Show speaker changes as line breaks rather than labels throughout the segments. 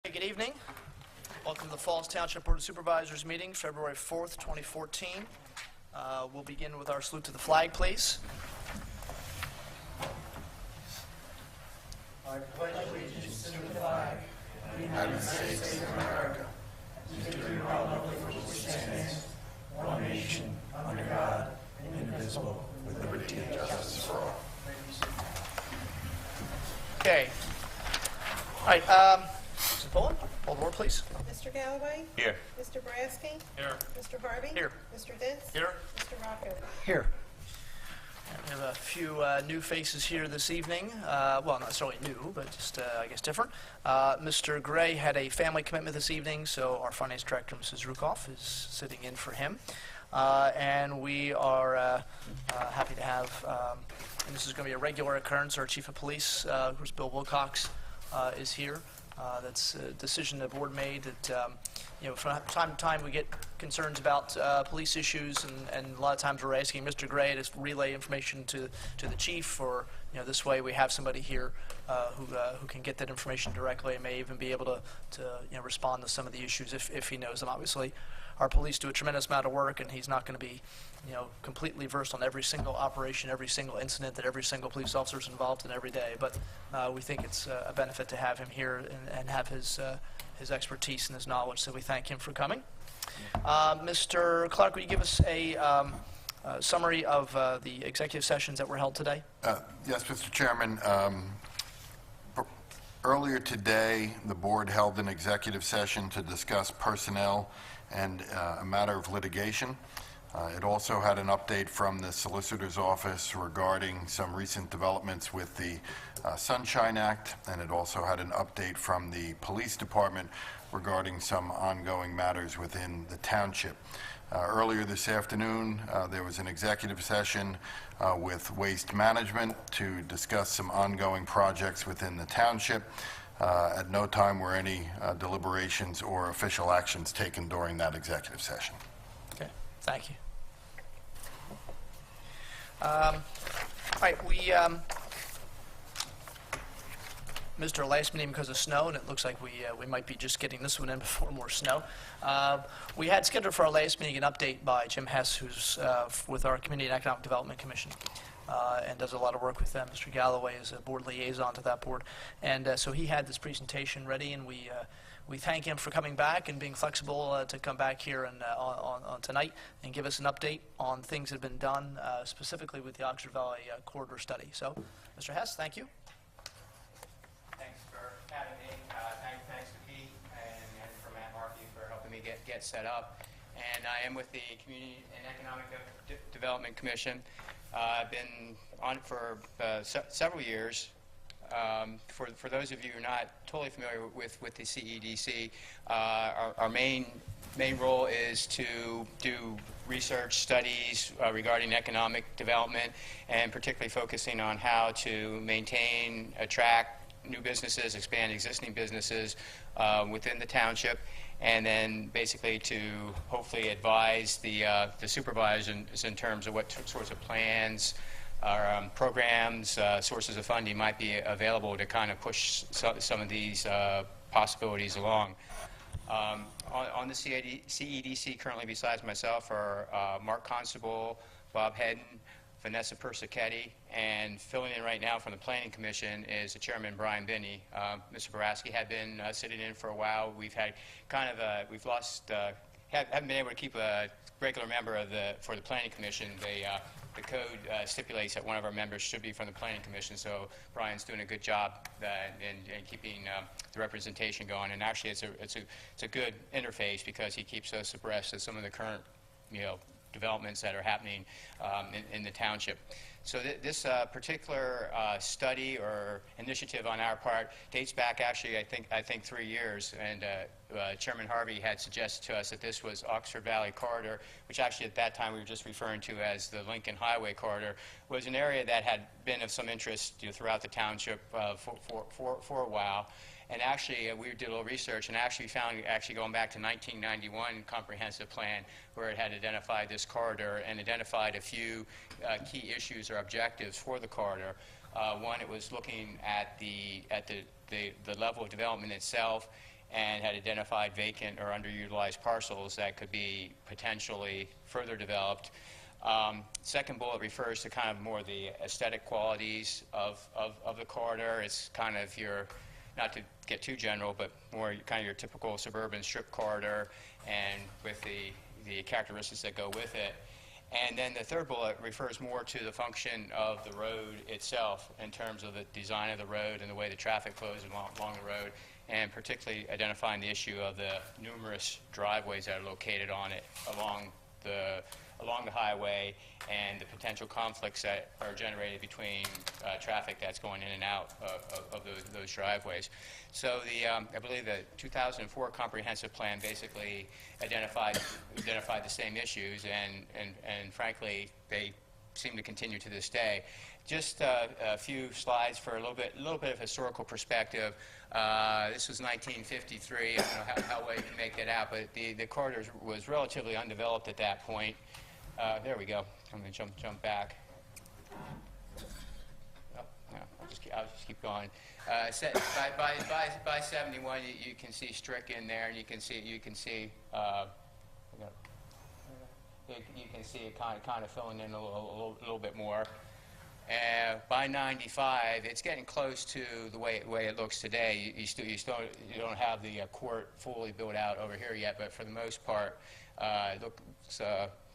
Good evening. Welcome to the Falls Township Board of Supervisors meeting, February 4th, 2014. We'll begin with our salute to the flag, please.
I pledge allegiance to the flag of the United States of America, and to the republic for which it stands, one nation, under God, indivisible, with liberty and justice for all.
Okay. All right. Mr. Pullen, pull the board, please.
Mr. Galloway?
Here.
Mr. Brasky?
Here.
Mr. Harvey?
Here.
Mr. Dents?
Here.
Mr. Rocco?
Here. We have a few new faces here this evening. Well, not necessarily new, but just, I guess, different. Mr. Gray had a family commitment this evening, so our finance director, Mrs. Rukoff, is sitting in for him. And we are happy to have, and this is going to be a regular occurrence, our chief of police, who's Bill Wilcox, is here. That's a decision the board made that, from time to time we get concerns about police issues, and a lot of times we're asking Mr. Gray to relay information to the chief, or this way we have somebody here who can get that information directly and may even be able to respond to some of the issues if he knows them. Obviously, our police do a tremendous amount of work, and he's not going to be completely versed on every single operation, every single incident that every single police officer is involved in every day. But we think it's a benefit to have him here and have his expertise and his knowledge, so we thank him for coming. Mr. Clark, will you give us a summary of the executive sessions that were held today?
Yes, Mr. Chairman. Earlier today, the board held an executive session to discuss personnel and a matter of litigation. It also had an update from the Solicitor's Office regarding some recent developments with the Sunshine Act, and it also had an update from the Police Department regarding some ongoing matters within the Township. Earlier this afternoon, there was an executive session with Waste Management to discuss some ongoing projects within the Township. At no time were any deliberations or official actions taken during that executive session.
Okay, thank you. All right, we missed our last meeting because of snow, and it looks like we might be just getting this one in before more snow. We had scheduled for our last meeting an update by Jim Hess, who's with our Community and Economic Development Commission. And does a lot of work with them. Mr. Galloway is a board liaison to that board. And so he had this presentation ready, and we thank him for coming back and being flexible to come back here and on tonight and give us an update on things that have been done, specifically with the Oxford Valley corridor study. So, Mr. Hess, thank you.
Thanks for having me. Thanks to Pete and for Matt Markey for helping me get set up. And I am with the Community and Economic Development Commission. I've been on it for several years. For those of you who are not totally familiar with the CEDC, our main role is to do research studies regarding economic development, and particularly focusing on how to maintain, attract new businesses, expand existing businesses within the township, and then basically to hopefully advise the supervisors in terms of what sorts of plans or programs, sources of funding might be available to kind of push some of these possibilities along. On the CEDC currently, besides myself, are Mark Constable, Bob Hedden, Vanessa Persichetti, and filling in right now from the Planning Commission is the Chairman Brian Binney. Mr. Boraski had been sitting in for a while. We've had kind of we've lost, haven't been able to keep a regular member for the Planning Commission. The code stipulates that one of our members should be from the Planning Commission, so Brian's doing a good job in keeping the representation going. And actually, it's a good interface because he keeps us abreast of some of the current, developments that are happening in the township. So this particular study or initiative on our part dates back actually I think 3 years, and Chairman Harvey had suggested to us that this was Oxford Valley Corridor, which actually at that time we were just referring to as the Lincoln Highway Corridor, was an area that had been of some interest throughout the township for a while. And actually, we did a little research and actually found, going back to 1991 comprehensive plan, where it had identified this corridor and identified a few key issues or objectives for the corridor. One, it was looking at the level of development itself, and had identified vacant or underutilized parcels that could be potentially further developed. Second bullet refers to kind of more the aesthetic qualities of the corridor. It's kind of your, not to get too general, but more kind of your typical suburban strip corridor, and with the characteristics that go with it. And then the third bullet refers more to the function of the road itself in terms of the design of the road and the way the traffic flows along the road, and particularly identifying the issue of the numerous driveways that are located on it along the highway, and the potential conflicts that are generated between traffic that's going in and out of those driveways. So I believe the 2004 comprehensive plan basically identified the same issues, and frankly, they seem to continue to this day. Just a few slides for a little bit of historical perspective. This was 1953. I don't know how well you can make that out, but the corridor was relatively undeveloped at that point. There we go. I'm going to jump back. Oh, no, I'll just keep going. By 71, you can see Strick in there, and you can see it kind of filling in a little bit more. By 95, it's getting close to the way it looks today. You don't have the court fully built out over here yet, but for the most part, it looks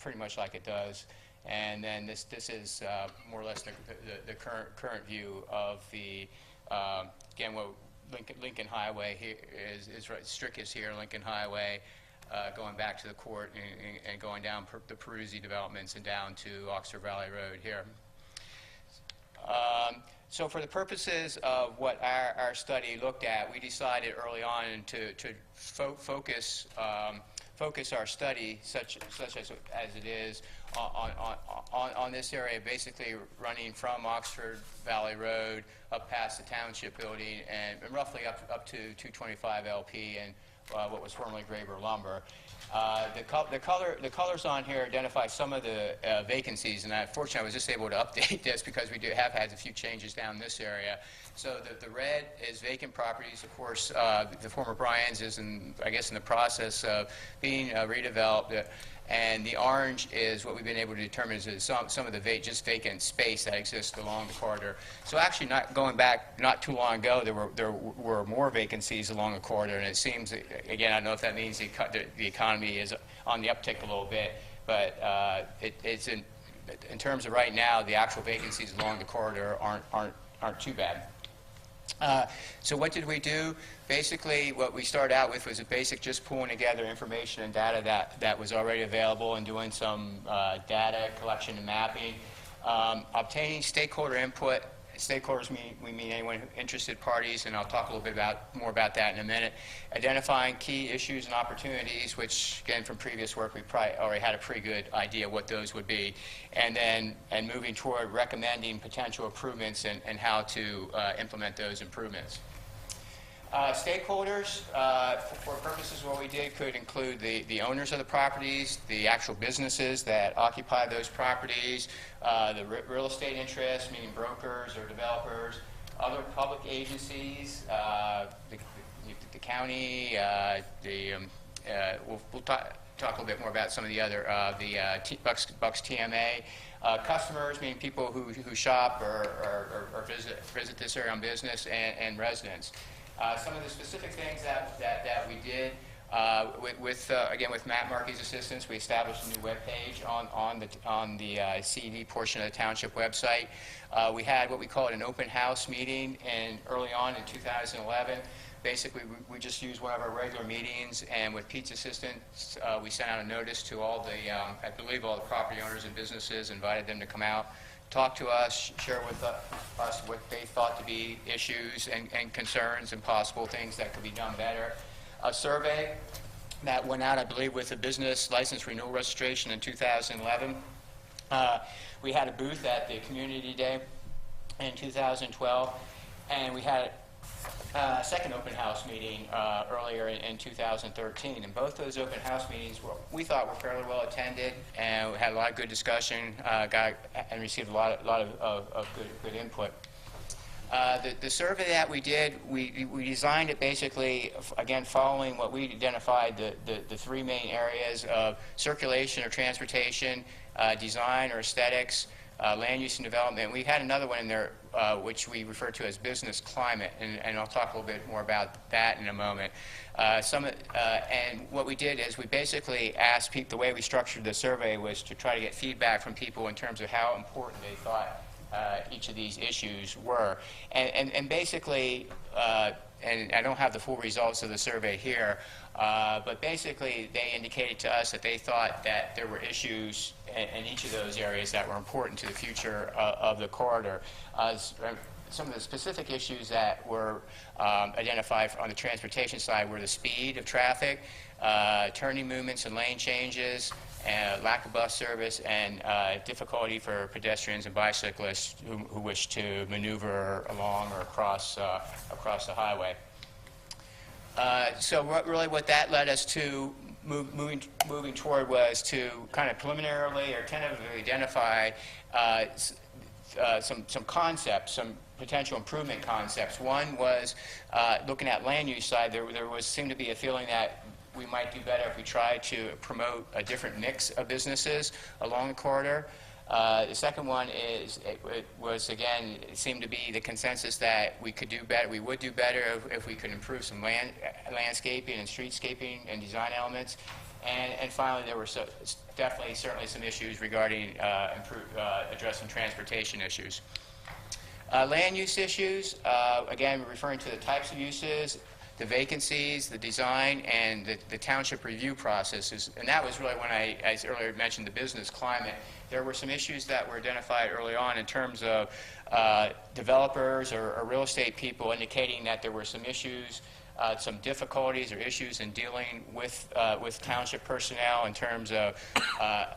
pretty much like it does. And then this is more or less the current view of the again, what Lincoln Highway here is right. Strick is here, Lincoln Highway, going back to the court and going down the Peruzzi developments and down to Oxford Valley Road here. So for the purposes of what our study looked at, we decided early on to focus our study, such as it is, on this area, basically running from Oxford Valley Road up past the Township building and roughly up to 225 LP and what was formerly Graber Lumber. The colors on here identify some of the vacancies, and fortunately I was just able to update this because we have had a few changes down this area. So the red is vacant properties. Of course, the former Bryans is, I guess, in the process of being redeveloped. And the orange is what we've been able to determine is some of the just vacant space that exists along the corridor. So actually, going back not too long ago, there were more vacancies along the corridor, and it seems, again, I don't know if that means the economy is on the uptick a little bit, but it's in terms of right now, the actual vacancies along the corridor aren't too bad. So what did we do? Basically, what we started out with was a basic just pulling together information and data that was already available and doing some data collection and mapping, obtaining stakeholder input. Stakeholders we mean anyone interested parties, and I'll talk a little bit more about that in a minute. Identifying key issues and opportunities, which again from previous work we probably already had a pretty good idea what those would be, and moving toward recommending potential improvements and how to implement those improvements. Stakeholders, for purposes of what we did, could include the owners of the properties, the actual businesses that occupy those properties, the real estate interests, meaning brokers or developers, other public agencies, the county, we'll talk a little bit more about some of the other, Bucks TMA, customers, meaning people who shop or visit this area on business, and residents. Some of the specific things that we did again with Matt Markey's assistance, we established a new web page on the CED portion of the Township website. We had what we called an open house meeting early on in 2011. Basically, we just used one of our regular meetings, and with Pete's assistance, we sent out a notice to all the, I believe all the property owners and businesses, invited them to come out, talk to us, share with us what they thought to be issues and concerns and possible things that could be done better. A survey that went out, I believe, with a business license renewal registration in 2011. We had a booth at the Community Day in 2012, and we had a second open house meeting earlier in 2013. And both those open house meetings we thought were fairly well attended, and we had a lot of good discussion, and received a lot of good input. The survey that we did, we designed it basically, again, following what we identified, the three main areas of circulation or transportation, design or aesthetics, land use and development. We had another one in there which we refer to as business climate, and I'll talk a little bit more about that in a moment. And what we did is we basically asked people, the way we structured the survey was to try to get feedback from people in terms of how important they thought each of these issues were. And basically, and I don't have the full results of the survey here, but basically they indicated to us that they thought that there were issues in each of those areas that were important to the future of the corridor. Some of the specific issues that were identified on the transportation side were the speed of traffic, turning movements and lane changes, lack of bus service, and difficulty for pedestrians and bicyclists who wish to maneuver along or across the highway. So what that led us to moving toward was to kind of preliminarily or tentatively identify some concepts, some potential improvement concepts. One was looking at land use side. There seemed to be a feeling that we might do better if we tried to promote a different mix of businesses along the corridor. The second one is, it seemed to be the consensus that we could do better. We would do better if we could improve some landscaping and streetscaping and design elements. And finally, there were certainly some issues regarding addressing transportation issues. Land use issues, again, referring to the types of uses, the vacancies, the design, and the township review processes. And that was really when I earlier mentioned the business climate. There were some issues that were identified early on in terms of developers or real estate people indicating that there were some issues, some difficulties or issues in dealing with township personnel in terms of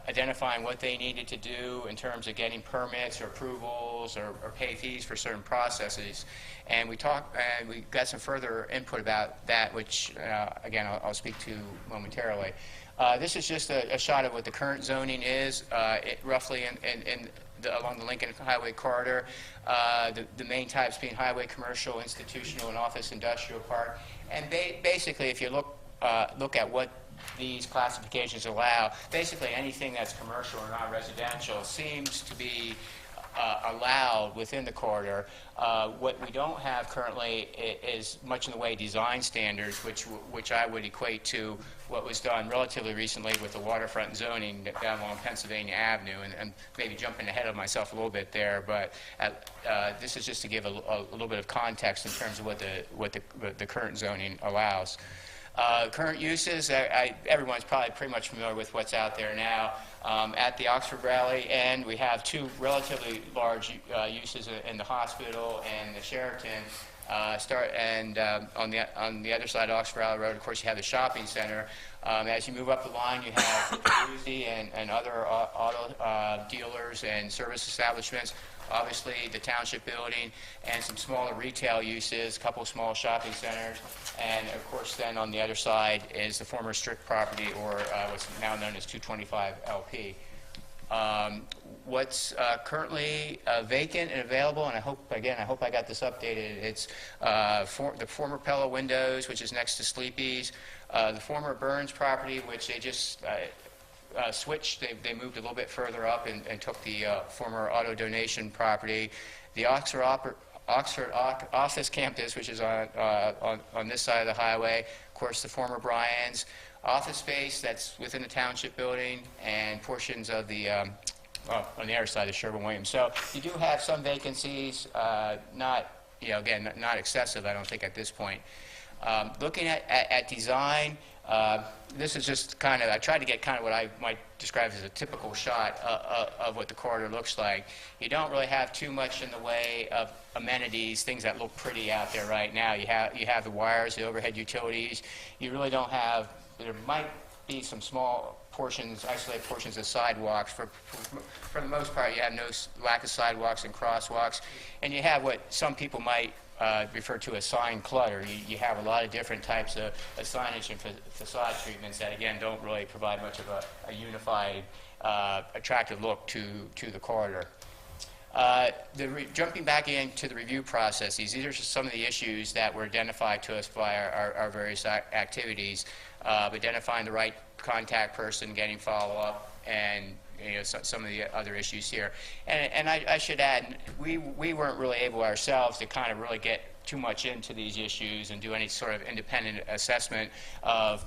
identifying what they needed to do in terms of getting permits or approvals or pay fees for certain processes. And we got some further input about that, which again I'll speak to momentarily. This is just a shot of what the current zoning is, roughly along the Lincoln Highway corridor. The main types being highway, commercial, institutional, and office industrial park. And basically, if you look at what these classifications allow, basically anything that's commercial or non-residential seems to be allowed within the corridor. What we don't have currently is much in the way of design standards, which I would equate to what was done relatively recently with the waterfront zoning down along Pennsylvania Avenue, and maybe jumping ahead of myself a little bit there, but this is just to give a little bit of context in terms of what the current zoning allows. Current uses, everyone's probably pretty much familiar with what's out there now. At the Oxford Rally end, we have two relatively large uses in the hospital and the Sheraton. On the other side of Oxford Rally Road, of course, you have the shopping center. As you move up the line, you have Uzi and other auto dealers and service establishments. Obviously, the Township building and some smaller retail uses, a couple of small shopping centers, and of course then on the other side is the former Strict property, or what's now known as 225 LP. What's currently vacant and available, and I hope I got this updated, it's the former Pella Windows, which is next to Sleepy's, the former Burns property, which they just switched. They moved a little bit further up and took the former auto donation property. The Oxford Office Campus, which is on this side of the highway. Of course, the former Bryans office space that's within the Township building, and portions of the on the other side of Sherwin-Williams. So you do have some vacancies, not excessive, I don't think, at this point. Looking at design, this is just kind of, I tried to get kind of what I might describe as a typical shot of what the corridor looks like. You don't really have too much in the way of amenities, things that look pretty out there right now. You have the wires, the overhead utilities. You really don't have, there might be some small portions, isolated portions of sidewalks. For the most part, you have no lack of sidewalks and crosswalks. And you have what some people might refer to as sign clutter. You have a lot of different types of signage and facade treatments that, again, don't really provide much of a unified, attractive look to the corridor. Jumping back into the review processes, these are just some of the issues that were identified to us by our various activities, identifying the right contact person, getting follow-up, and some of the other issues here. And I should add, we weren't really able ourselves to kind of really get too much into these issues and do any sort of independent assessment of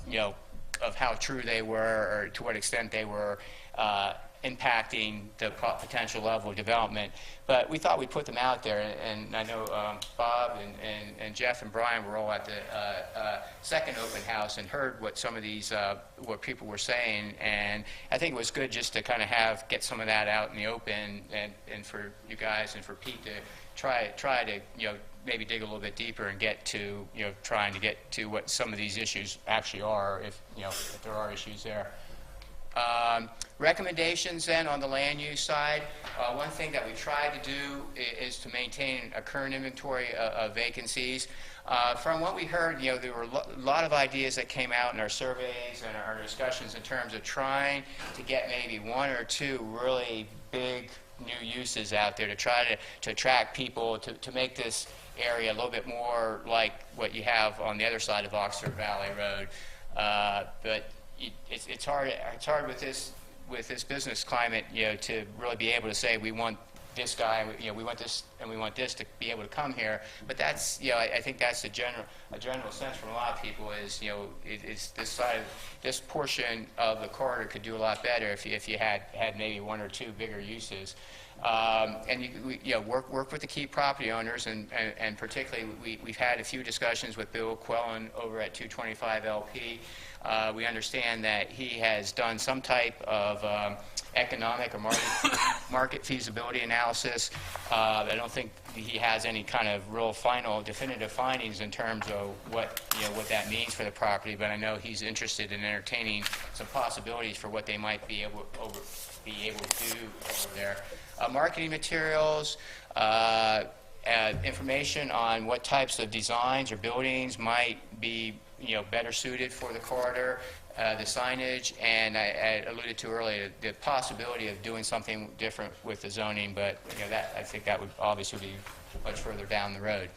of how true they were or to what extent they were impacting the potential level of development. But we thought we'd put them out there, and I know Bob and Jeff and Brian were all at the second open house and heard what some of these, what people were saying, and I think it was good just to kind of get some of that out in the open, and for you guys and for Pete to try to, maybe dig a little bit deeper and get to, trying to get to what some of these issues actually are, if there are issues there. Recommendations then on the land use side. One thing that we tried to do is to maintain a current inventory of vacancies. From what we heard, there were a lot of ideas that came out in our surveys and our discussions in terms of trying to get maybe one or two really big new uses out there to try to attract people, to make this area a little bit more like what you have on the other side of Oxford Valley Road. But it's hard with this business climate, to really be able to say we want this guy, we want this, and we want this to be able to come here. But that's, I think that's a general sense from a lot of people is, it's this portion of the corridor could do a lot better if you had maybe one or two bigger uses. And work with the key property owners, and particularly we've had a few discussions with Bill Quellen over at 225 LP. We understand that he has done some type of economic or market feasibility analysis. I don't think he has any kind of real final definitive findings in terms of what that means for the property, but I know he's interested in entertaining some possibilities for what they might be able to do over there. Marketing materials, information on what types of designs or buildings might be better suited for the corridor, the signage, and I alluded to earlier the possibility of doing something different with the zoning, but that I think that would obviously be much further down the road.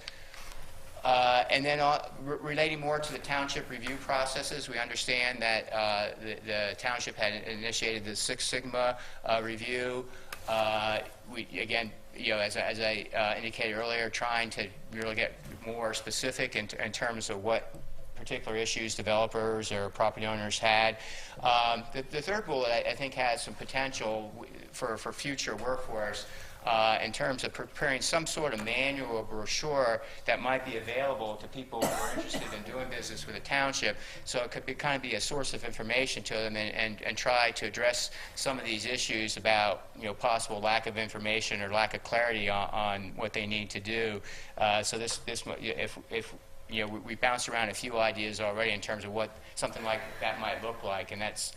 And then relating more to the township review processes, we understand that the township had initiated the Six Sigma review. We again, as I indicated earlier, trying to really get more specific in terms of what particular issues developers or property owners had. The third bullet, I think, has some potential for future workforce in terms of preparing some sort of manual or brochure that might be available to people who are interested in doing business with a township, so it could kind of be a source of information to them and try to address some of these issues about possible lack of information or lack of clarity on what they need to do. So if we bounced around a few ideas already in terms of what something like that might look like, and that's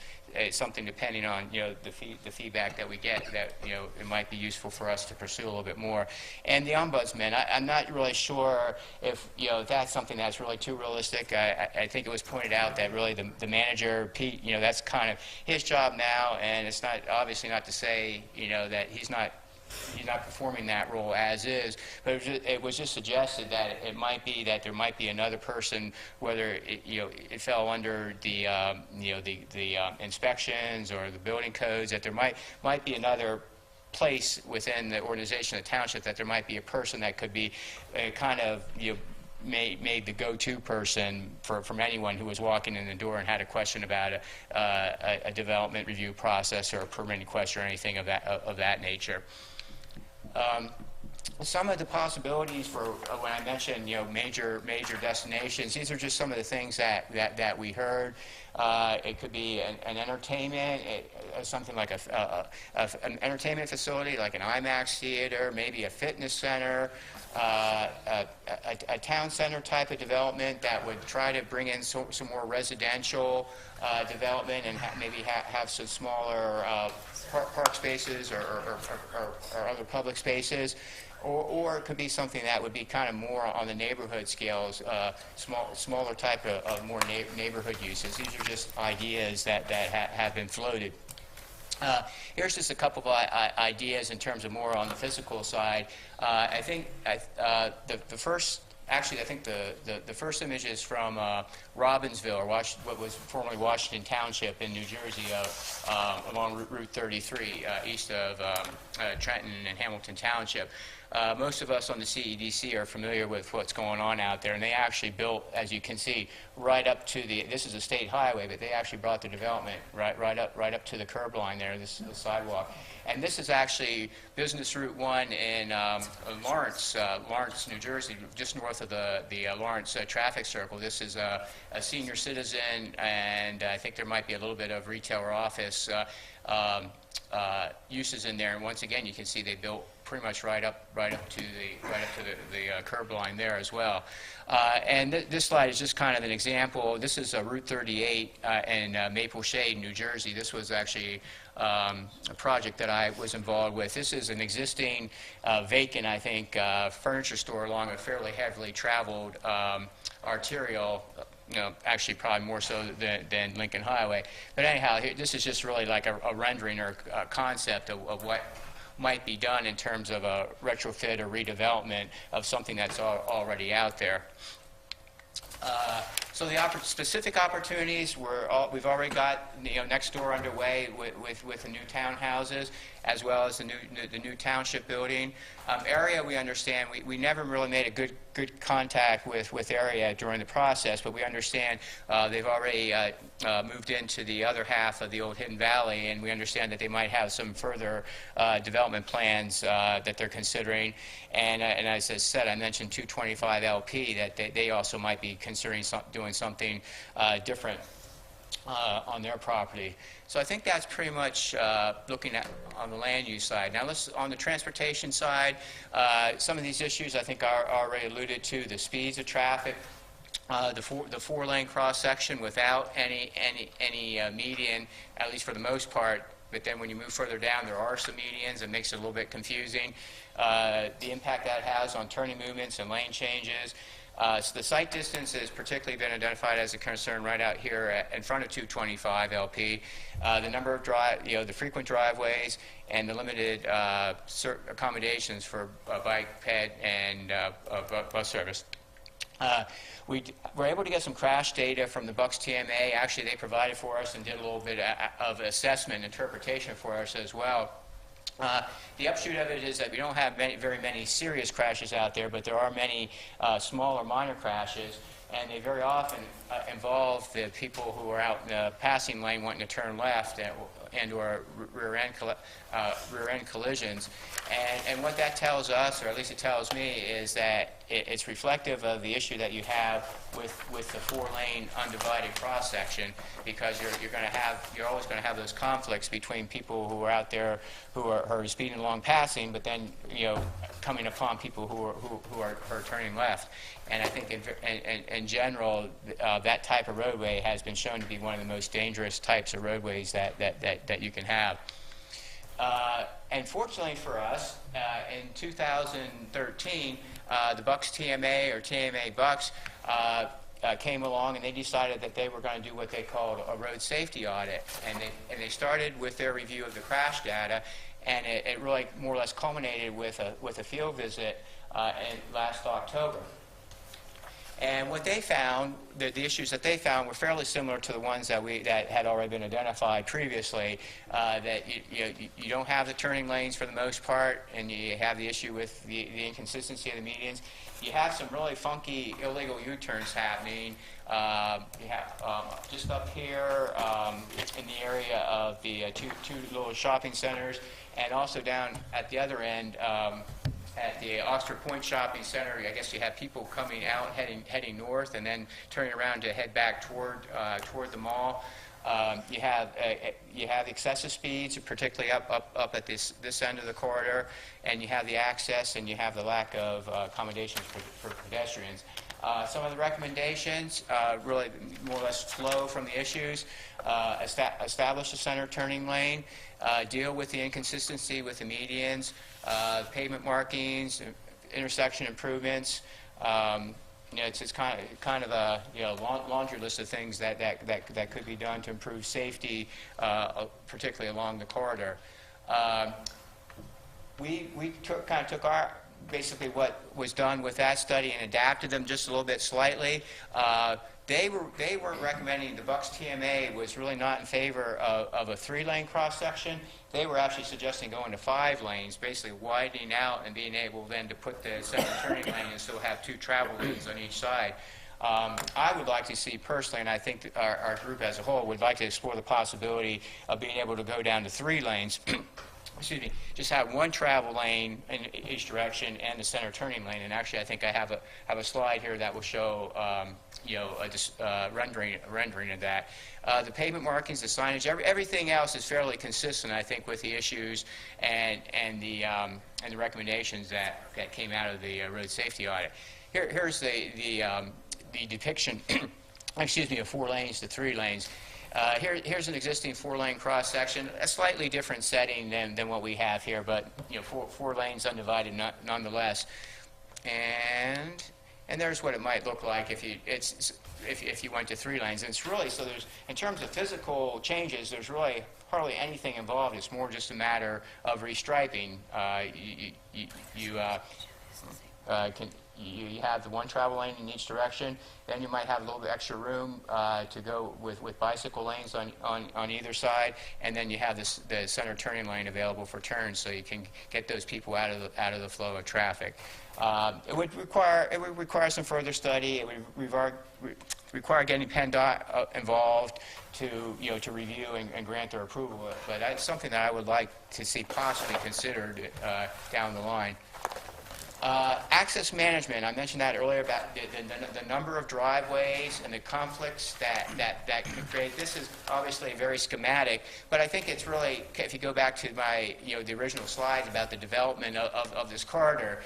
something depending on the feedback that we get that it might be useful for us to pursue a little bit more. And the ombudsman, I'm not really sure if that's something that's really too realistic. I think it was pointed out that really the manager, Pete, that's kind of his job now, and it's not obviously not to say that he's not performing that role as is, but it was just suggested that it might be that there might be another person, whether it fell under the inspections or the building codes, that there might be another place within the organization of the township, that there might be a person that could be kind of made the go-to person from anyone who was walking in the door and had a question about a development review process or a permitting question or anything of that nature. Some of the possibilities for when I mentioned major destinations, these are just some of the things that we heard. It could be an entertainment, something like an entertainment facility, like an IMAX theater, maybe a fitness center, a town center type of development that would try to bring in some more residential development and maybe have some smaller park spaces or other public spaces. Or it could be something that would be kind of more on the neighborhood scales, smaller type of more neighborhood uses. These are just ideas that have been floated. Here's just a couple of ideas in terms of more on the physical side. I think the first, actually, I think the first image is from Robbinsville, or what was formerly Washington Township in New Jersey, along Route 33, east of Trenton and Hamilton Township. Most of us on the CEDC are familiar with what's going on out there, and they actually built, as you can see, right up to the, this is a state highway, but they actually brought the development right up to the curb line there, this sidewalk. And this is actually Business Route 1 in Lawrence, New Jersey, just north of the Lawrence traffic circle. This is a senior citizen, and I think there might be a little bit of retail or office uses in there. And once again, you can see they built pretty much right up to the curb line there as well. And this slide is just kind of an example. This is Route 38 in Maple Shade, New Jersey. This was actually a project that I was involved with. This is an existing vacant, I think, furniture store along a fairly heavily traveled arterial, actually probably more so than Lincoln Highway. But anyhow, this is just really like a rendering or a concept of what might be done in terms of a retrofit or redevelopment of something that's already out there. So the specific opportunities, we've already got next door underway with the new townhouses, as well as the new township building. Area, we understand, we never really made a good contact with area during the process, but we understand they've already moved into the other half of the old Hidden Valley, and we understand that they might have some further development plans that they're considering. And as I said, I mentioned 225 LP, that they also might be considering doing something different on their property. So I think that's pretty much looking at on the land use side. Now on the transportation side, some of these issues I think are already alluded to: the speeds of traffic, the four-lane cross section without any median, at least for the most part. But then when you move further down, there are some medians. It makes it a little bit confusing. The impact that has on turning movements and lane changes. So the site distance has particularly been identified as a concern right out here in front of 225 LP. The number of the frequent driveways and the limited accommodations for bike, ped, and bus service. We were able to get some crash data from the Bucks TMA. Actually, they provided for us and did a little bit of assessment interpretation for us as well. The upshot of it is that we don't have very many serious crashes out there, but there are many small or minor crashes, and they very often involve the people who are out in the passing lane wanting to turn left and/or rear-end collisions. And what that tells us, or at least it tells me, is that it's reflective of the issue that you have with the four-lane undivided cross-section, because you're always going to have those conflicts between people who are out there who are speeding along passing, but then coming upon people who are turning left. And I think in general, that type of roadway has been shown to be one of the most dangerous types of roadways that you can have. And fortunately for us, in 2013, the Bucks TMA, or TMA Bucks, came along and they decided that they were going to do what they called a road safety audit. And they started with their review of the crash data, and it really more or less culminated with a field visit last October. And what they found, the issues that they found, were fairly similar to the ones that had already been identified previously. That you don't have the turning lanes for the most part, and you have the issue with the inconsistency of the medians. You have some really funky illegal U-turns happening. You have just up here in the area of the two little shopping centers, and also down at the other end. At the Oxford Point Shopping Center, I guess you have people coming out, heading north, and then turning around to head back toward the mall. You have excessive speeds, particularly up at this end of the corridor, and you have the access, and you have the lack of accommodations for pedestrians. Some of the recommendations really more or less flow from the issues. Establish a center turning lane, deal with the inconsistency with the medians, pavement markings, intersection improvements, it's kind of a laundry list of things that could be done to improve safety, particularly along the corridor. We kind of took our basically what was done with that study and adapted them just a little bit slightly. They weren't recommending, the Bucks TMA was really not in favor of a 3-lane cross-section. They were actually suggesting going to 5 lanes, basically widening out and being able then to put the second turning lane and still have 2 travel lanes on each side. I would like to see personally, and I think that our group as a whole would like to explore the possibility of being able to go down to 3 lanes. Excuse me, just have 1 travel lane in each direction and the center turning lane. And actually, I think I have a slide here that will show, a rendering of that. The pavement markings, the signage, everything else is fairly consistent, I think, with the issues and the recommendations that came out of the road safety audit. Here's the depiction, excuse me, of 4 lanes to 3 lanes. Here's an existing 4-lane cross-section, a slightly different setting than what we have here, but 4 lanes undivided nonetheless. And there's what it might look like if you went to 3 lanes. And it's really, so there's, in terms of physical changes, there's really hardly anything involved. It's more just a matter of restriping. You have the 1 travel lane in each direction. Then you might have a little bit extra room to go with bicycle lanes on either side, and then you have the center turning lane available for turns, so you can get those people out of the flow of traffic. It would require some further study. It would require getting PennDOT involved to review and grant their approval. But that's something that I would like to see possibly considered down the line. Access management, I mentioned that earlier about the number of driveways and the conflicts that could create. This is obviously very schematic, but I think it's really, if you go back to my, the original slides about the development of this corridor,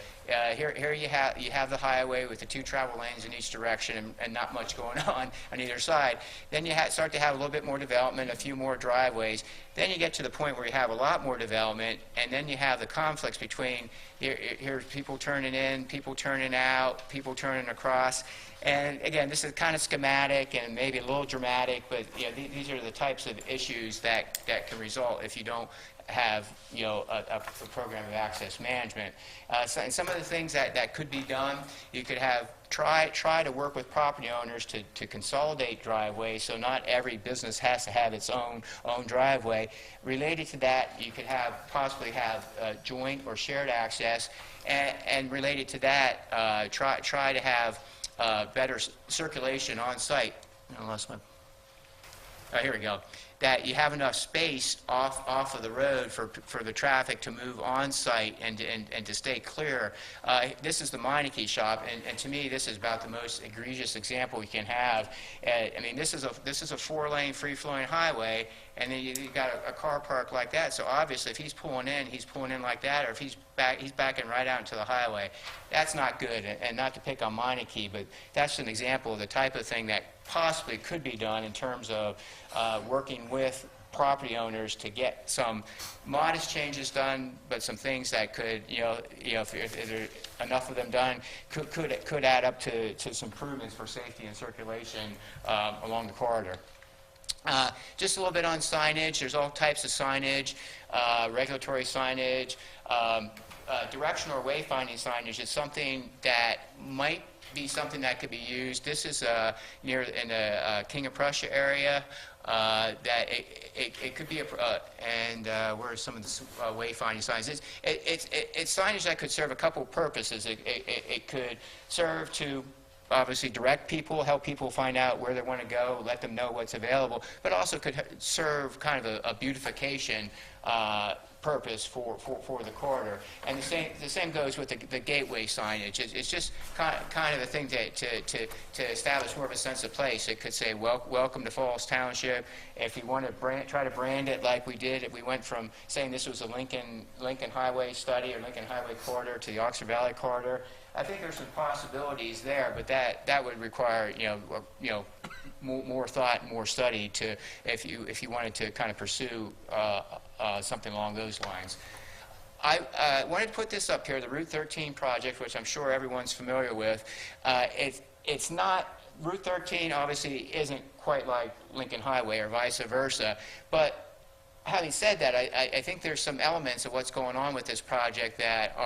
here you have the highway with the 2 travel lanes in each direction and not much going on either side. Then you start to have a little bit more development, a few more driveways. Then you get to the point where you have a lot more development, and then you have the conflicts between here's people turning in, people turning out, people turning across. And again, this is kind of schematic and maybe a little dramatic, but these are the types of issues that can result if you don't have a program of access management. And some of the things that could be done, you could have try to work with property owners to consolidate driveways, so not every business has to have its own driveway. Related to that, you could possibly have joint or shared access, and related to that, try to have better circulation on site. I lost my. Here we go. That you have enough space off of the road for the traffic to move on site and to stay clear. This is the Meineke shop, and to me this is about the most egregious example you can have. I mean, this is a 4-lane free-flowing highway, and then you got a car park like that. So obviously, if he's pulling in like that, or if he's backing right out into the highway. That's not good. And not to pick on Meineke, but that's an example of the type of thing that possibly could be done in terms of working with property owners to get some modest changes done, but some things that could, if there are enough of them done, could add up to some improvements for safety and circulation along the corridor. Just a little bit on signage. There's all types of signage, regulatory signage, directional or wayfinding signage is something that might be something that could be used. This is near in the King of Prussia area. That it could be and where are some of the wayfinding signs? It's signage that could serve a couple purposes. It could serve to obviously direct people, help people find out where they want to go, let them know what's available, but also could serve kind of a beautification purpose for the corridor. And the same goes with the gateway signage. It's just kind of a thing to establish more of a sense of place. It could say, welcome to Falls Township. If you want to try to brand it like we did, if we went from saying this was a Lincoln Highway study or Lincoln Highway corridor to the Oxford Valley corridor, I think there's some possibilities there, but that would require more thought and more study to if you wanted to kind of pursue something along those lines. I wanted to put this up here, the Route 13 project, which I'm sure everyone's familiar with. it's not, Route 13 obviously isn't quite like Lincoln Highway or vice versa, but having said that, I think there's some elements of what's going on with this project that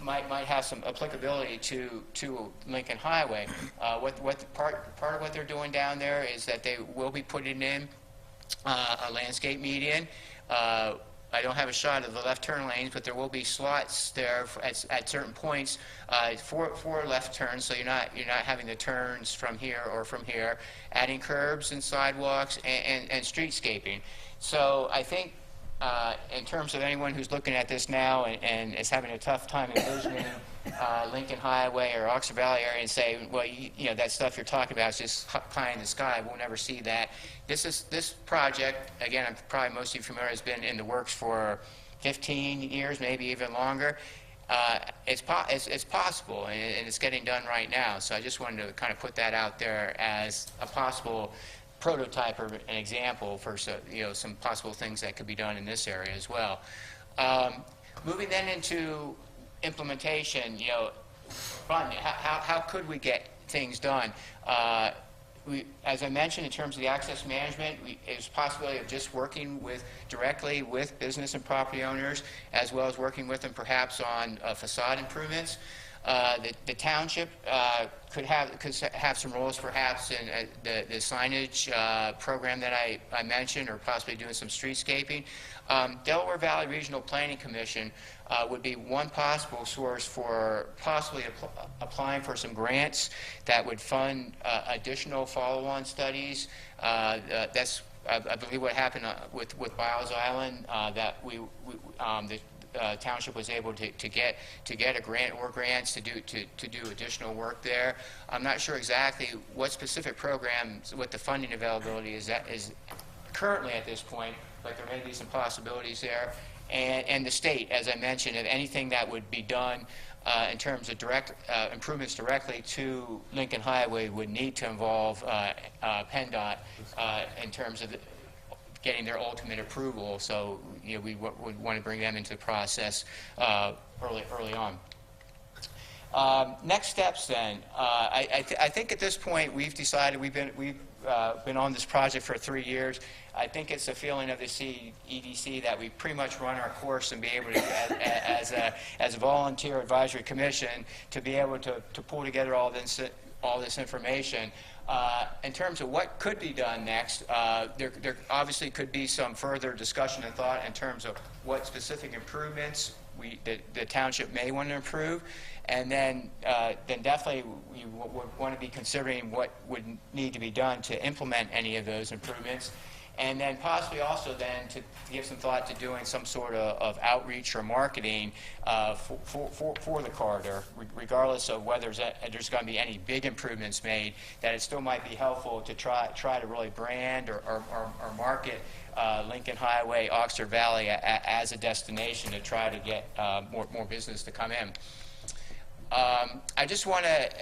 might have some applicability to Lincoln Highway. Part of what they're doing down there is that they will be putting in a landscape median. I don't have a shot of the left turn lanes, but there will be slots there at certain points for left turns, so you're not having the turns from here or from here. Adding curbs and sidewalks and streetscaping. So I think in terms of anyone who's looking at this now and is having a tough time envisioning Lincoln Highway or Oxford Valley area and say, well, you know, that stuff you're talking about is just pie in the sky, we'll never see that. This project, again, I'm probably most of you familiar, has been in the works for 15 years, maybe even longer. It's possible, and it's getting done right now. So I just wanted to kind of put that out there as a possible prototype or an example for some possible things that could be done in this area as well. Moving then into implementation, funding. How could we get things done? As I mentioned, in terms of the access management, there's a possibility of just working directly with business and property owners, as well as working with them perhaps on facade improvements. The township could have some roles perhaps in the signage program that I mentioned, or possibly doing some streetscaping. Delaware Valley Regional Planning Commission would be one possible source for possibly applying for some grants that would fund additional follow-on studies. That's, I believe, what happened with Biles Island, that the township was able to get a grant or grants to do additional work there. I'm not sure exactly what specific programs, what the funding availability is currently at this point, but there may be some possibilities there. And the state, as I mentioned, if anything that would be done in terms of direct improvements directly to Lincoln Highway would need to involve PennDOT in terms of getting their ultimate approval. So we would want to bring them into the process early on. Next steps then. I think at this point we've decided we've been on this project for 3 years. I think it's a feeling of the CEDC that we pretty much run our course and be able to, as a volunteer advisory commission, to be able to pull together all this information. In terms of what could be done next, there obviously could be some further discussion and thought in terms of what specific improvements the township may want to improve, and then definitely we would want to be considering what would need to be done to implement any of those improvements. And then possibly also then to give some thought to doing some sort of outreach or marketing for the corridor, regardless of whether there's going to be any big improvements made, that it still might be helpful to try to really brand or market Lincoln Highway, Oxford Valley as a destination to try to get more business to come in. I just want to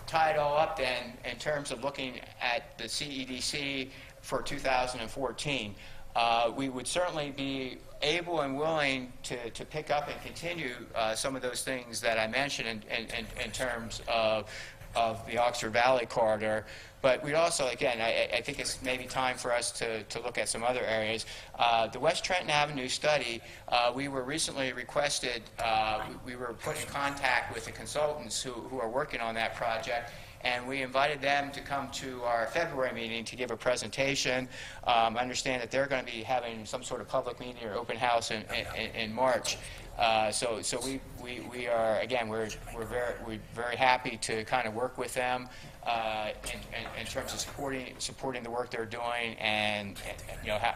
tie it all up then in terms of looking at the CEDC for 2014. We would certainly be able and willing to pick up and continue some of those things that I mentioned in terms of the Oxford Valley corridor. But we'd also, again, I think it's maybe time for us to look at some other areas. The West Trenton Avenue study, we were recently requested, we were put in contact with the consultants who are working on that project, and we invited them to come to our February meeting to give a presentation. I understand that they're going to be having some sort of public meeting or open house in March. So we are, again, we're very happy to kind of work with them in terms of supporting the work they're doing, and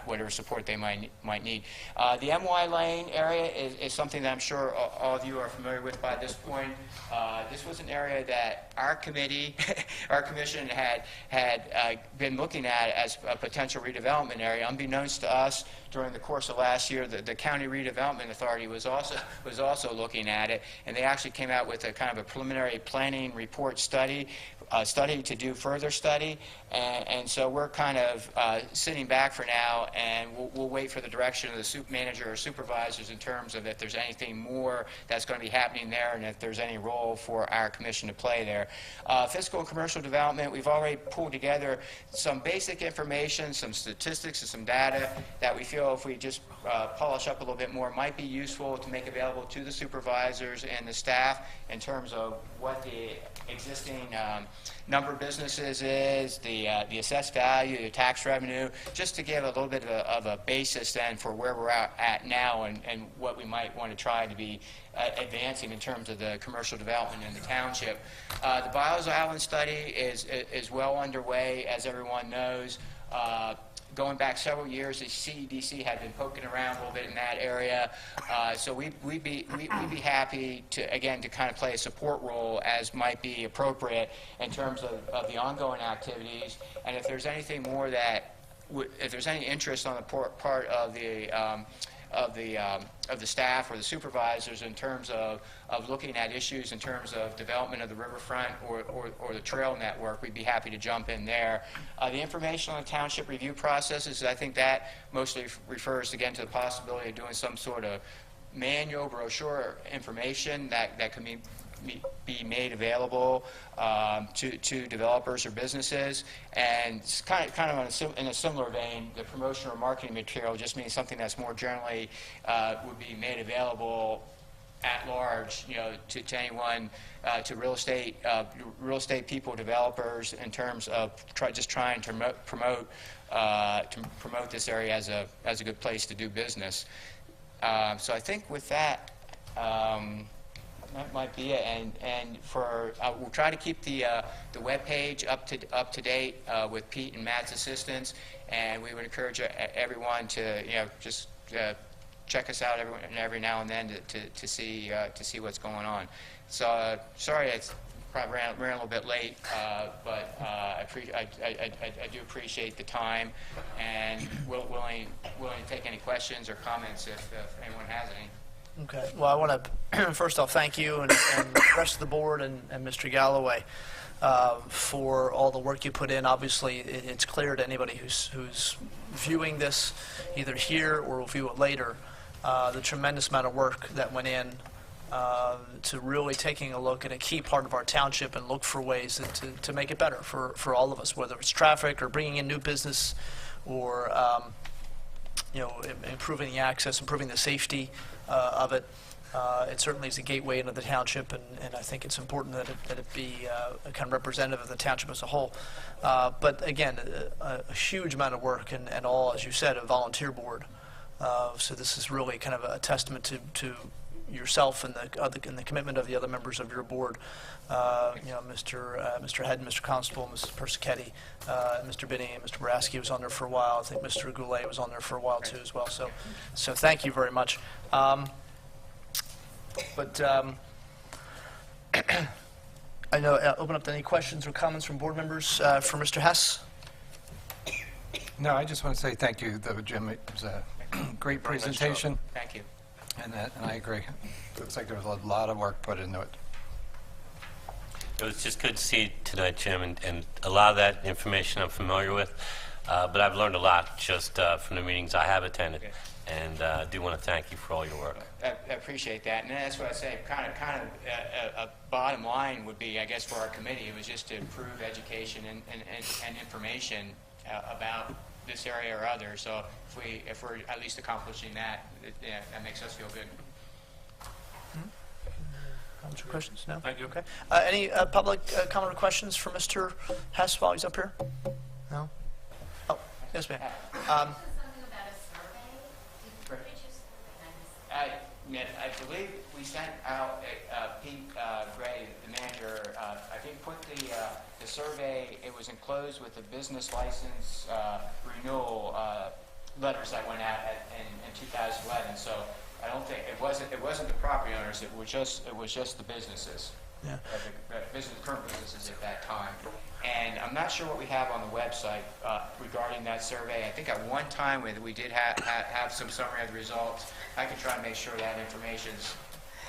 whatever support they might need. The MY Lane area is something that I'm sure all of you are familiar with by this point. This was an area that our committee, our commission had been looking at as a potential redevelopment area. Unbeknownst to us, during the course of last year, the County Redevelopment Authority was also looking at it, and they actually came out with a kind of a preliminary planning report study study to do further study, and so we're kind of sitting back for now, and we'll wait for the direction of the manager or supervisors in terms of if there's anything more that's going to be happening there and if there's any role for our commission to play there. Fiscal and commercial development, we've already pulled together some basic information, some statistics and some data that we feel if we just polish up a little bit more might be useful to make available to the supervisors and the staff in terms of what the existing number of businesses is, the assessed value, the tax revenue, just to give a little bit of a basis then for where we're at now and what we might want to try to be advancing in terms of the commercial development in the township. The Biles Island study is well underway, as everyone knows. Going back several years, the CEDC had been poking around a little bit in that area, so we'd be happy to, again, to kind of play a support role as might be appropriate in terms of the ongoing activities. And if there's anything more that, if there's any interest on the part of the staff or the supervisors in terms of looking at issues in terms of development of the riverfront or the trail network, we'd be happy to jump in there. The information on the township review processes, I think that mostly refers again to the possibility of doing some sort of manual brochure information that can be made available to developers or businesses. And it's kind of in a similar vein, the promotion or marketing material just means something that's more generally would be made available at large, you know, to anyone, to real estate people, developers, in terms of just trying to promote this area as a good place to do business. So I think with that. That might be it, and for we'll try to keep the web page up to date with Pete and Matt's assistance, and we would encourage everyone to just check us out every now and then to see what's going on. So sorry I probably ran a little bit late, but I do appreciate the time, and willing to take any questions or comments if anyone has any.
Okay. Well, I want to first off thank you and the rest of the board and Mr. Galloway for all the work you put in. Obviously, it's clear to anybody who's viewing this either here or will view it later, the tremendous amount of work that went in to really taking a look at a key part of our township and look for ways to make it better for all of us, whether it's traffic or bringing in new business or improving the access, improving the safety of it. It certainly is a gateway into the township, and I think it's important that it be kind of representative of the township as a whole. But again, a huge amount of work and all, as you said, a volunteer board. So this is really kind of a testament to yourself and the commitment of the other members of your board. Mr. Head, Mr. Constable, Mrs. Persichetti, Mr. Binney, and Mr. Boraski was on there for a while. I think Mr. Goulet was on there for a while too as well. So thank you very much. I know. Open up to any questions or comments from board members for Mr. Hess.
No, I just want to say thank you, though, Jim. It was a great presentation.
Thank you.
And I agree. It looks like there was a lot of work put into it.
It was just good to see you tonight, Jim, and a lot of that information I'm familiar with, but I've learned a lot just from the meetings I have attended, and I do want to thank you for all your work.
I appreciate that, and that's what I say. Kind of a bottom line would be, I guess, for our committee, it was just to improve education and information about this area or other. So if we're at least accomplishing that, that makes us feel good.
Comments or questions? No? Thank you. Okay. Any public comment or questions for Mr. Hess while he's up here? No? Oh, yes, ma'am.
Something about a survey. Did you just
I believe we sent out Pete Gray, the manager. I think put the survey. It was enclosed with the business license renewal letters that went out in 2011. So I don't think it wasn't the property owners. It was just the businesses. Yeah. The current businesses at that time. And I'm not sure what we have on the website regarding that survey. I think at one time we did have some summary of the results. I can try and make sure that information is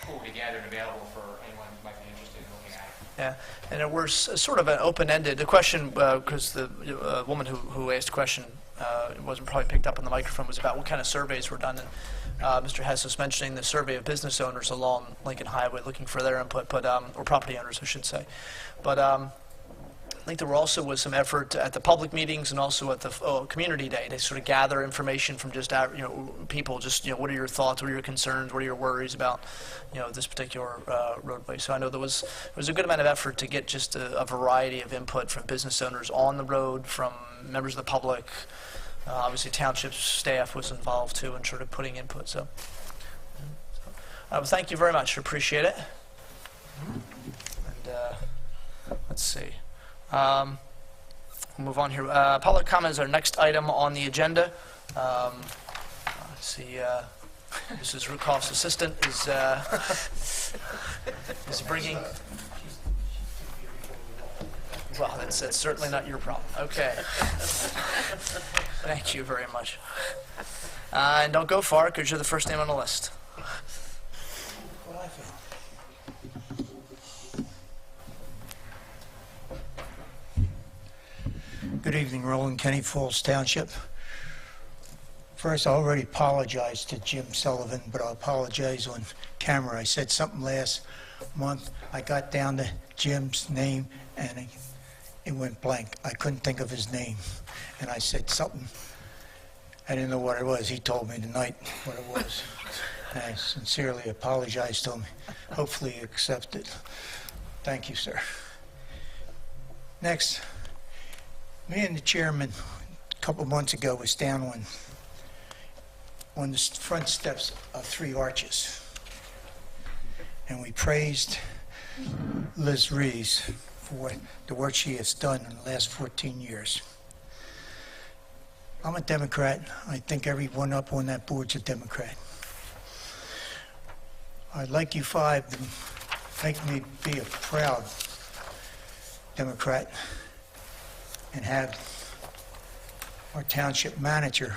pulled together and available for anyone who might be interested in looking at it.
Yeah, and it was sort of an open-ended, the question, because the woman who asked the question, it wasn't probably picked up on the microphone, was about what kind of surveys were done. And Mr. Hess was mentioning the survey of business owners along Lincoln Highway looking for their input, but or property owners, I should say. But I think there also was some effort at the public meetings and also at the community day to sort of gather information from just people. Just what are your thoughts? What are your concerns? What are your worries about this particular roadway? So I know there was a good amount of effort to get just a variety of input from business owners on the road, from members of the public. Obviously, Township staff was involved too in sort of putting input. So thank you very much. Appreciate it. And let's see. We'll move on here. Public comment is our next item on the agenda. Let's see. Mrs. Rukoff's assistant is bringing. Well, that's certainly not your problem. Okay. Thank you very much. And don't go far because you're the first name on the list.
Good evening, Roland, Kenny Falls Township. First, I already apologized to Jim Sullivan, but I'll apologize on camera. I said something last month. I got down to Jim's name, and it went blank. I couldn't think of his name, and I said something. I didn't know what it was. He told me tonight what it was. And I sincerely apologize to him. Hopefully he accepts it. Thank you, sir. Next. Me and the chairman, a couple months ago, was down on the front steps of 3 Arches. And we praised Liz Rees for the work she has done in the last 14 years. I'm a Democrat. I think everyone up on that board's a Democrat. I'd like you 5 to make me be a proud Democrat and have our township manager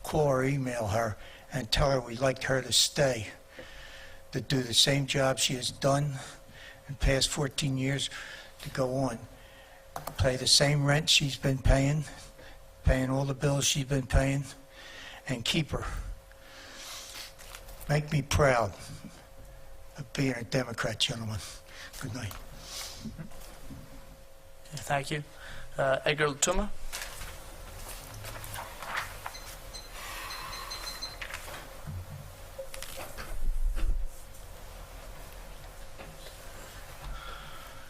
call or email her and tell her we'd like her to stay, to do the same job she has done in the past 14 years, to go on, pay the same rent she's been paying all the bills she's been paying, and keep her. Make me proud of being a Democrat, gentlemen. Good night.
Thank you. Edgar Latuma.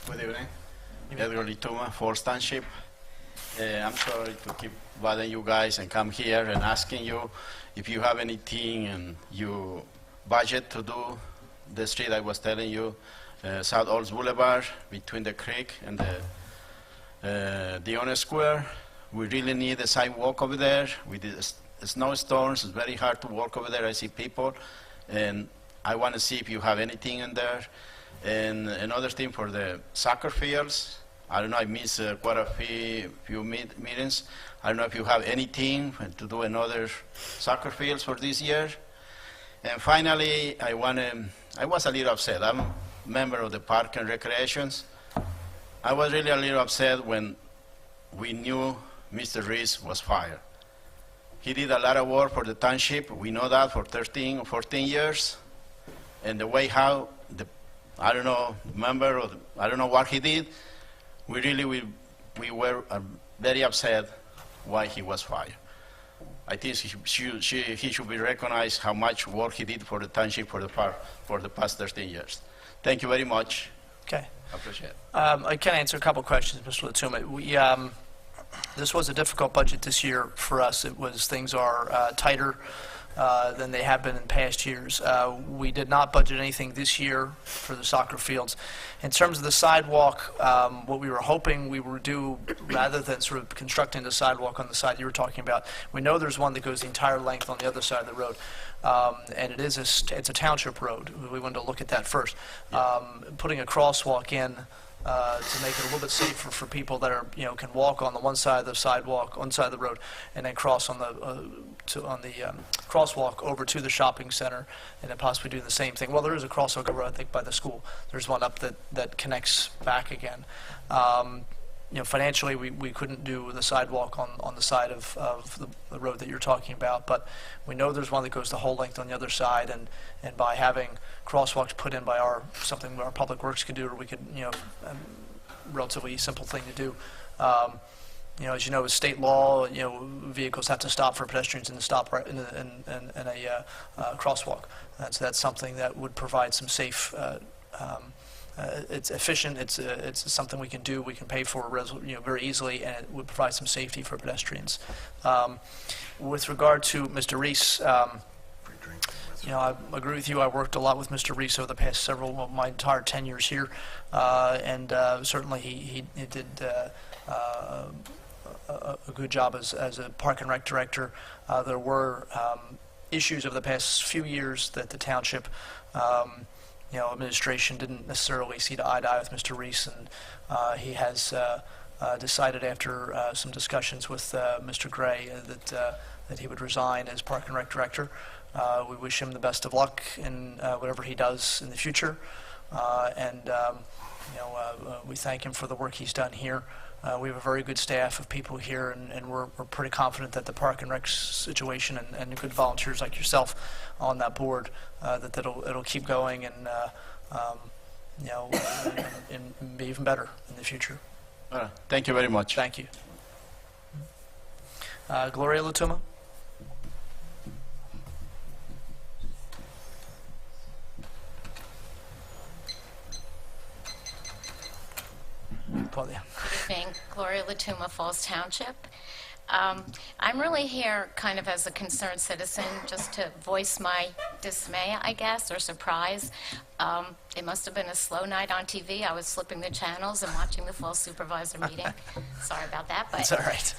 Good evening. Edgar Lituma, Falls Township. I'm sorry to keep bothering you guys and come here and asking you if you have anything and you budget to do the street I was telling you, South Olds Boulevard, between the creek and the Honor Square. We really need a sidewalk over there. With the snowstorms, it's very hard to walk over there. I see people, and I want to see if you have anything in there. And another thing for the soccer fields, I don't know, I missed quite a few meetings. I don't know if you have anything to do another soccer fields for this year. And finally, I was a little upset. I'm a member of the Park and Recreations. I was really a little upset when we knew Mr. Rees was fired. He did a lot of work for the township. We know that for 13 or 14 years. And the way how, I don't know, member, or I don't know what he did, we were very upset why he was fired. I think he should be recognized how much work he did for the township, for the park, for the past 13 years. Thank you very much.
Okay.
I appreciate it.
I can answer a couple questions, Mr. Latuma. This was a difficult budget this year for us. Things are tighter than they have been in past years. We did not budget anything this year for the soccer fields. In terms of the sidewalk, what we were hoping we would do, rather than sort of constructing the sidewalk on the side you were talking about, we know there's one that goes the entire length on the other side of the road. And it's a township road. We wanted to look at that first. Putting a crosswalk in to make it a little bit safer for people that are, can walk on the one side of the sidewalk, one side of the road, and then cross on the crosswalk over to the shopping center, and then possibly do the same thing. Well, there is a crosswalk over, I think, by the school. There's one up that connects back again. Financially, we couldn't do the sidewalk on the side of the road that you're talking about, but we know there's one that goes the whole length on the other side, and by having crosswalks put in by something our Public Works could do, or we could, relatively simple thing to do. As you know, with state law, vehicles have to stop for pedestrians in the stop right in a crosswalk. So that's something that would provide some safe. It's efficient. It's something we can do. We can pay for very easily, and it would provide some safety for pedestrians. With regard to Mr. Reese, I agree with you. I worked a lot with Mr. Reese over the past my entire 10 years here, and certainly he did a good job as a Park and Rec director. There were issues over the past few years that the township administration didn't necessarily see eye to eye with Mr. Reese, and he has decided after some discussions with Mr. Gray that he would resign as Park and Rec director. We wish him the best of luck in whatever he does in the future, and we thank him for the work he's done here. We have a very good staff of people here, and we're pretty confident that the Park and Rec situation and good volunteers like yourself on that board, that it'll keep going and be even better in the future.
Thank you very much.
Thank you. Gloria Latuma.
Good evening, Gloria Latuma, Falls Township. I'm really here kind of as a concerned citizen, just to voice my dismay, I guess, or surprise. It must have been a slow night on TV. I was flipping the channels and watching the Falls Supervisor meeting. Sorry about that. But
It's all right.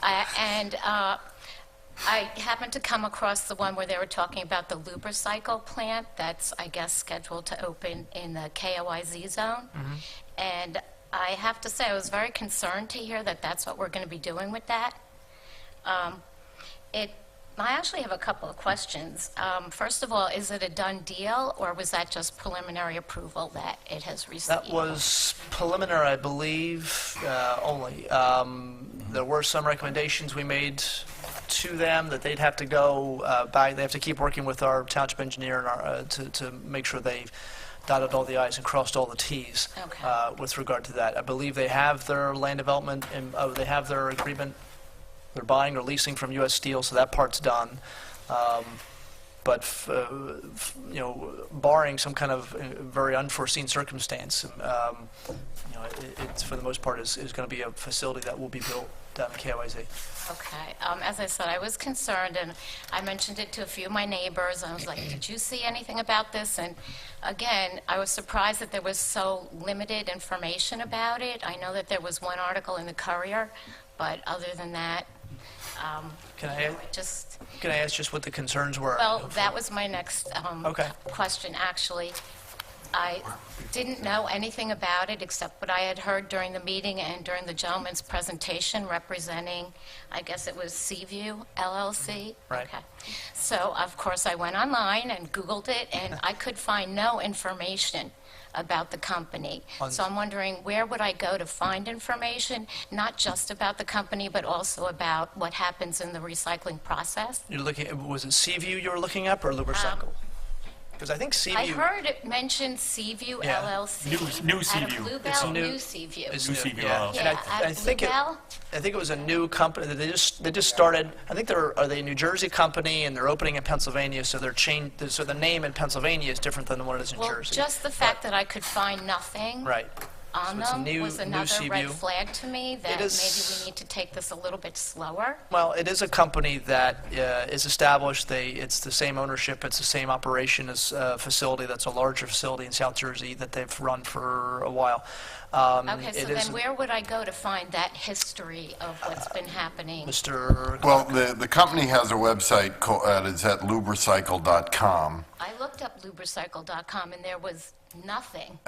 I happened to come across the one where they were talking about the lubricycle plant that's, I guess, scheduled to open in the KOIZ zone.
Mm-hmm.
And I have to say, I was very concerned to hear that that's what we're going to be doing with that. I actually have a couple of questions. First of all, is it a done deal, or was that just preliminary approval that it has received?
That was preliminary, I believe, only. There were some recommendations we made to them that they'd have to go back. They have to keep working with our township engineer and to make sure they've dotted all the i's and crossed all the t's.
Okay.
With regard to that. I believe they have their land development, and they have their agreement. They're buying or leasing from U.S. Steel, so that part's done. But barring some kind of very unforeseen circumstance, it's for the most part is going to be a facility that will be built down in KOIZ.
Okay. As I said, I was concerned, and I mentioned it to a few of my neighbors. I was like, did you see anything about this? And again, I was surprised that there was so limited information about it. I know that there was one article in the Courier, but other than that,
Can I ask just what the concerns were?
well, that was my next
Okay.
question, actually. I didn't know anything about it except what I had heard during the meeting and during the gentleman's presentation representing, I guess it was Seaview LLC?
Right.
Okay. So, of course, I went online and Googled it, and I could find no information about the company. So I'm wondering, where would I go to find information, not just about the company, but also about what happens in the recycling process?
You're looking. Was it Seaview you were looking up, or Lubricycle? Because I think Seaview.
I heard it mentioned Seaview
Yeah.
LLC.
New
At
Seaview.
a Bluebell,
It's new.
New Seaview.
It's
New Seaview,
yeah.
LLC.
And
Yeah,
I
at
think
Bluebell?
I think it was a new company. They just started. I think are they a New Jersey company, and they're opening in Pennsylvania. So they're changed. So the name in Pennsylvania is different than what it is in
Well,
Jersey.
just the fact that I could find nothing
Right.
on
So it's
them
new-
was
new
another red
Seaview.
flag to me, that maybe
is-
we need to take this a little bit slower.
Well, it is a company that is established. It's the same ownership. It's the same operation as a facility that's a larger facility in South Jersey that they've run for a while.
Okay, so
it
then
is-
where would I go to find that history of what's been happening?
Mr.
Well, the company has a website, it's at lubricycle.com.
I looked up lubricycle.com, and there was nothing.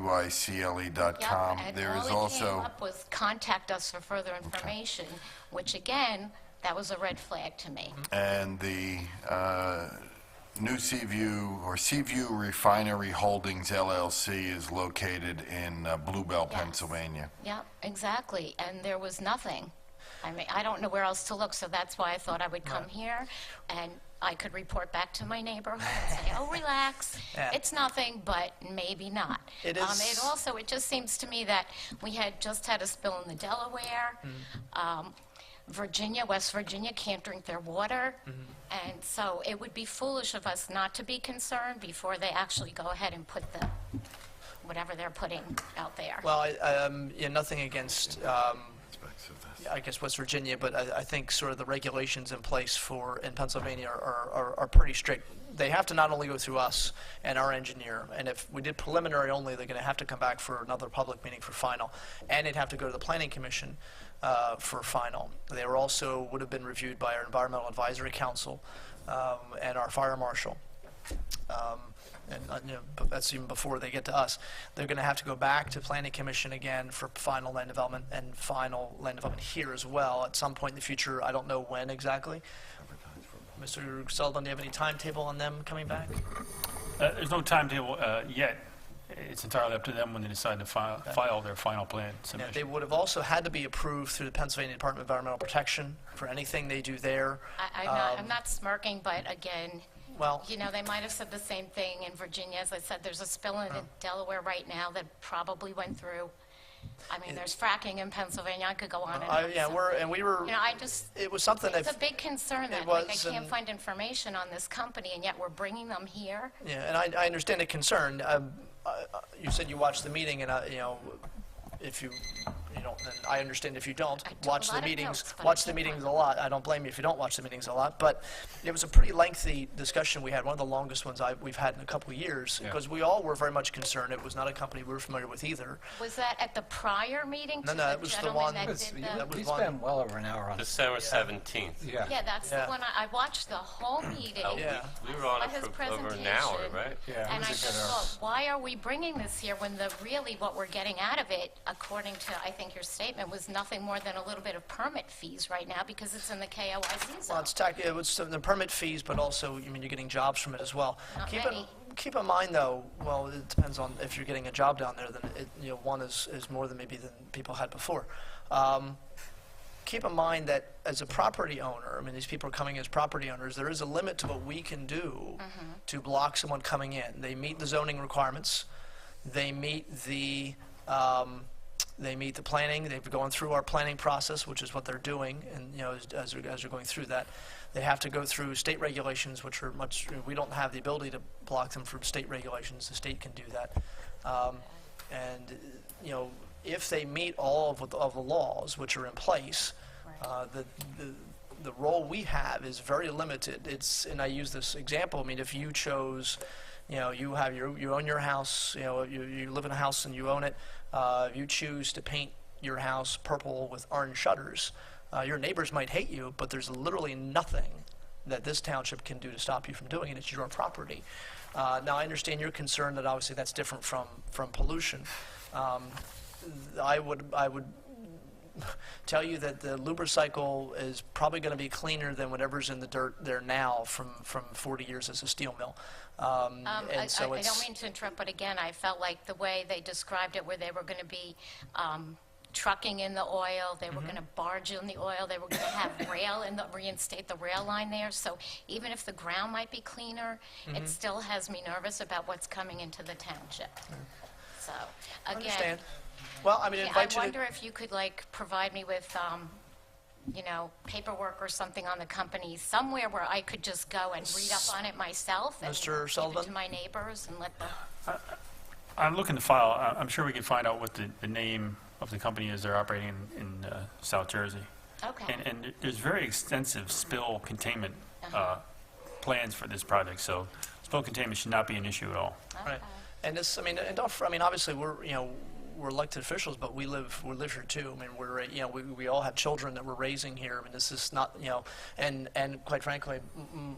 lubricycle.com.
Yep,
There
and
is
all it
also,
came up was contact us for further information, which again, that was a red flag to me.
and the New Seaview, or Seaview Refinery Holdings LLC is located in Bluebell,
Yes.
Pennsylvania.
Yep, exactly, and there was nothing. I mean, I don't know where else to look, so that's why I thought I would come here, and I could report back to my neighborhood and say, oh, relax,
Yeah.
it's nothing, but maybe not.
It is-
It just seems to me that we had just had a spill in the Delaware. West Virginia can't drink their water, and so it would be foolish of us not to be concerned before they actually go ahead and put whatever they're putting out there.
Well, nothing against, I guess, West Virginia, but I think sort of the regulations in place in Pennsylvania are pretty strict. They have to not only go through us and our engineer, and if we did preliminary only, they're going to have to come back for another public meeting for final, and they'd have to go to the Planning Commission for final. They would have been reviewed by our Environmental Advisory Council and our Fire Marshal. But that's even before they get to us. They're going to have to go back to Planning Commission again for final land development and final land development here as well at some point in the future. I don't know when exactly. Mr. Sullivan, do you have any timetable on them coming back?
There's no timetable yet. It's entirely up to them when they decide to file their final plan
Yeah,
submission.
they would have also had to be approved through the Pennsylvania Department of Environmental Protection for anything they do there.
I'm not smirking, but again,
Well,
they might have said the same thing in Virginia. As I said, there's a spill in Delaware right now that probably went through. I mean, there's fracking in Pennsylvania. I could go on and on.
yeah,
So,
we were.
it
was something
it's
that.
a big concern that
It
like, I
was,
can't
and-
find information on this company, and yet we're bringing them here.
Yeah, and I understand the concern. You said you watched the meeting, and if you don't, then I understand if you don't.
I took
Watch
a
the
lot of
meetings.
notes, but I
Watch the
can't
meetings
find
a lot. I don't blame you if you don't watch the meetings a lot. But it was a pretty lengthy discussion we had, one of the longest ones we've had in a couple of years, because we all were very much concerned. It was not a company we were familiar with either.
Was that at the prior meeting?
No,
to
no,
the
it was the
gentleman
one-
that
It was-
did
yeah,
the-
that was
We
one-
spent well over an hour on this.
December 17th.
Yeah.
Yeah, that's
Yeah.
the one, I watched the whole meeting.
Yeah.
We were on
Saw
it
his
for over an hour,
presentation.
right?
Yeah, it
And I
was a
just
good hour.
thought, why are we bringing this here when really what we're getting out of it, according to, I think, your statement, was nothing more than a little bit of permit fees right now because it's in the KOIZ
Well,
zone.
it was the permit fees, but also, you're getting jobs from it as well.
Not
Keep
many.
keep in mind, though, well, it depends on if you're getting a job down there, then one is more than maybe than people had before. Keep in mind that as a property owner, these people are coming as property owners, there is a limit to what we can do to block someone coming in. They meet the zoning requirements. They meet the planning. They've gone through our planning process, which is what they're doing, and as they're going through that, they have to go through state regulations, which are we don't have the ability to block them from state regulations. The state can do that, and if they meet all of the laws which are in place, the role we have is very limited. And I use this example. If you chose, you own your house, you live in a house and you own it. You choose to paint your house purple with orange shutters. Your neighbors might hate you, but there's literally nothing that this township can do to stop you from doing it. It's your property. Now, I understand your concern that obviously that's different from pollution. I would tell you that the lubricycle is probably going to be cleaner than whatever's in the dirt there now from 40 years as a steel mill.
I don't mean to interrupt, but again, I felt like the way they described it, where they were going to be trucking in the oil, they were going to barge in the oil, they were going to have reinstate the rail line there. So even if the ground might be cleaner, it still has me nervous about what's coming into the township. So
I
again,
understand. Well,
I
invite you to...
wonder if you could provide me with paperwork or something on the company somewhere where I could just go and read up on it myself and
Mr.
give it
Sullivan?
to my neighbors and let them.
I'm looking to file. I'm sure we can find out what the name of the company is they're operating in South Jersey.
Okay.
And there's very extensive spill containment plans for this project, so spill containment should not be an issue at all.
Right. And this, obviously, we're elected officials, but we live here too. I mean, we all have children that we're raising here. I mean, this is not, and quite frankly,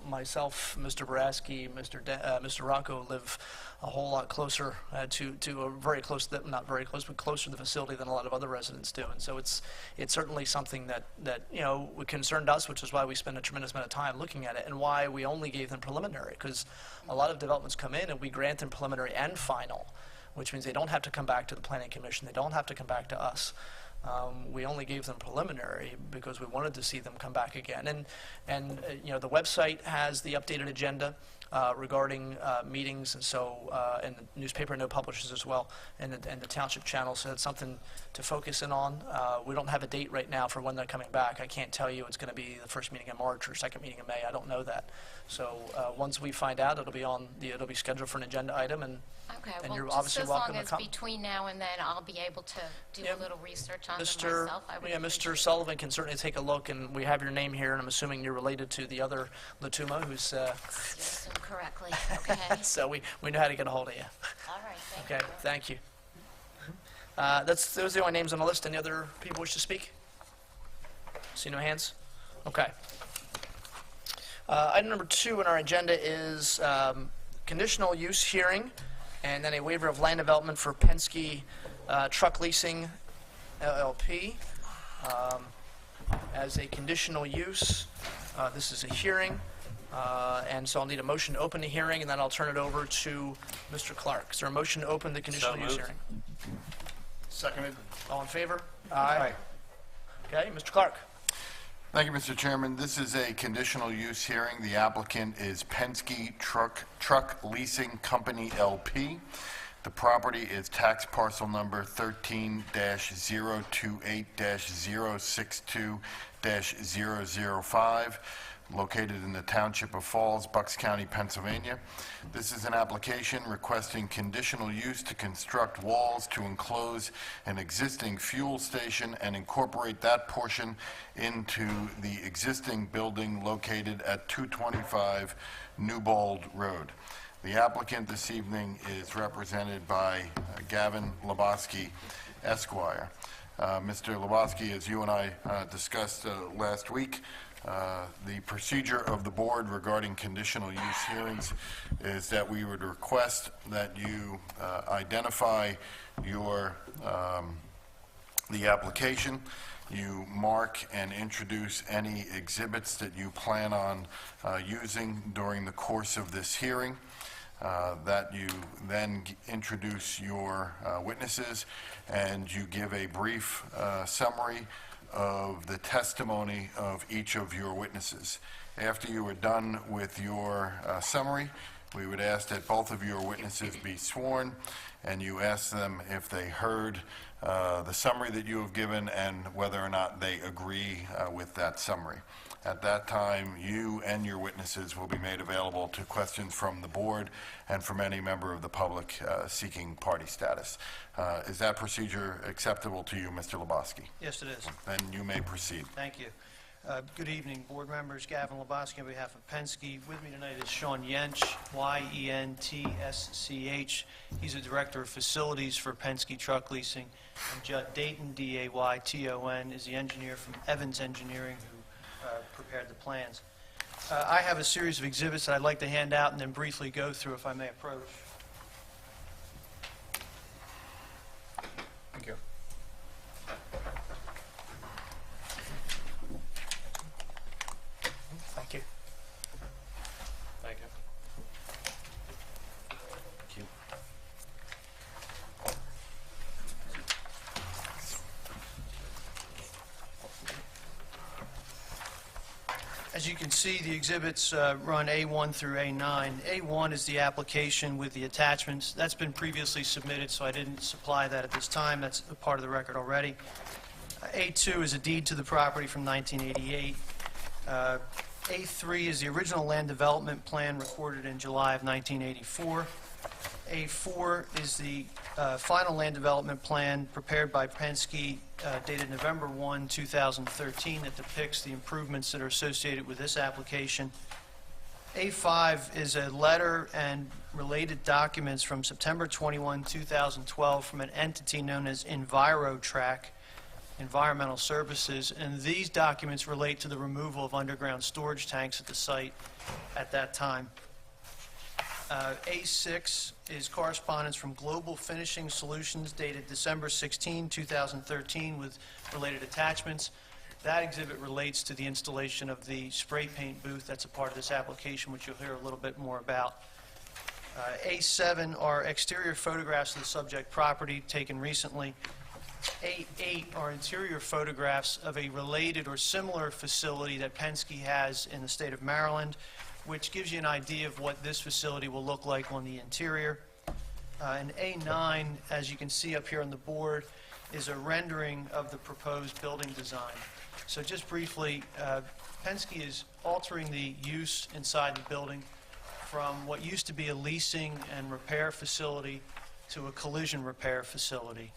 myself, Mr. Boraski, Mr. Rocco live a whole lot closer to a very close, not very close, but closer to the facility than a lot of other residents do. And so it's certainly something that concerned us, which is why we spend a tremendous amount of time looking at it, and why we only gave them preliminary, because a lot of developments come in and we grant them preliminary and final, which means they don't have to come back to the Planning Commission, they don't have to come back to us. We only gave them preliminary because we wanted to see them come back again. And the website has the updated agenda regarding meetings, and so and the newspaper no publishes as well, and the township channel. So it's something to focus in on. We don't have a date right now for when they're coming back. I can't tell you it's going to be the first meeting in March or second meeting in May. I don't know that. So once we find out, it'll be scheduled for an agenda item, and
Okay,
and
well,
you're
just
obviously
as
welcome
long
to
as
come.
between now and then, I'll be able to do
Yeah.
a little research on them
Mr.
myself. I would
Mr.
appreciate it.
Sullivan can certainly take a look, and we have your name here, and I'm assuming you're related to the other Latuma, who's,
You assume correctly, okay?
so we know how to get a hold of you.
All right, thank
Okay,
you.
thank you. Those are the only names on the list. Any other people wish to speak? See no hands? Okay. Item number 2 on our agenda is conditional use hearing, and then a waiver of land development for Penske Truck Leasing LLP. As a conditional use, this is a hearing, and so I'll need a motion to open the hearing, and then I'll turn it over to Mr. Clark. Is there a motion to open the conditional use hearing?
Seconded.
All in favor? Aye. Okay, Mr. Clark.
Thank you, Mr. Chairman. This is a conditional use hearing. The applicant is Penske Truck Leasing Company LP. The property is tax parcel number 13-028-062-005, located in the Township of Falls, Bucks County, Pennsylvania. This is an application requesting conditional use to construct walls to enclose an existing fuel station and incorporate that portion into the existing building located at 225 Newbold Road. The applicant this evening is represented by Gavin Lebowski, Esquire. Mr. Lebowski, as you and I discussed last week, the procedure of the board regarding conditional use hearings is that we would request that you identify the application, you mark and introduce any exhibits that you plan on using during the course of this hearing, that you then introduce your witnesses, and you give a brief summary of the testimony of each of your witnesses. After you are done with your summary, we would ask that both of your witnesses be sworn, and you ask them if they heard the summary that you have given and whether or not they agree with that summary. At that time, you and your witnesses will be made available to questions from the board and from any member of the public seeking party status. Is that procedure acceptable to you, Mr. Lebowski?
Yes, it is.
Then you may proceed.
Thank you. Good evening, board members. Gavin Lebowski on behalf of Penske. With me tonight is Sean Yench, Y-E-N-T-S-C-H. He's the Director of Facilities for Penske Truck Leasing. And Judd Dayton, D-A-Y-T-O-N, is the engineer from Evans Engineering who prepared the plans. I have a series of exhibits that I'd like to hand out and then briefly go through, if I may approach.
Thank you.
Thank you.
Thank you.
As you can see, the exhibits run A1 through A9. A1 is the application with the attachments. That's been previously submitted, so I didn't supply that at this time. That's a part of the record already. A2 is a deed to the property from 1988. A3 is the original land development plan recorded in July of 1984. A4 is the final land development plan prepared by Penske dated November 1, 2013, that depicts the improvements that are associated with this application. A5 is a letter and related documents from September 21, 2012 from an entity known as EnviroTrack, Environmental Services, and these documents relate to the removal of underground storage tanks at the site at that time. A6 is correspondence from Global Finishing Solutions dated December 16, 2013 with related attachments. That exhibit relates to the installation of the spray paint booth that's a part of this application, which you'll hear a little bit more about. A7 are exterior photographs of the subject property taken recently. A8 are interior photographs of a related or similar facility that Penske has in the state of Maryland, which gives you an idea of what this facility will look like on the interior. And A9, as you can see up here on the board, is a rendering of the proposed building design. So just briefly, Penske is altering the use inside the building from what used to be a leasing and repair facility to a collision repair facility.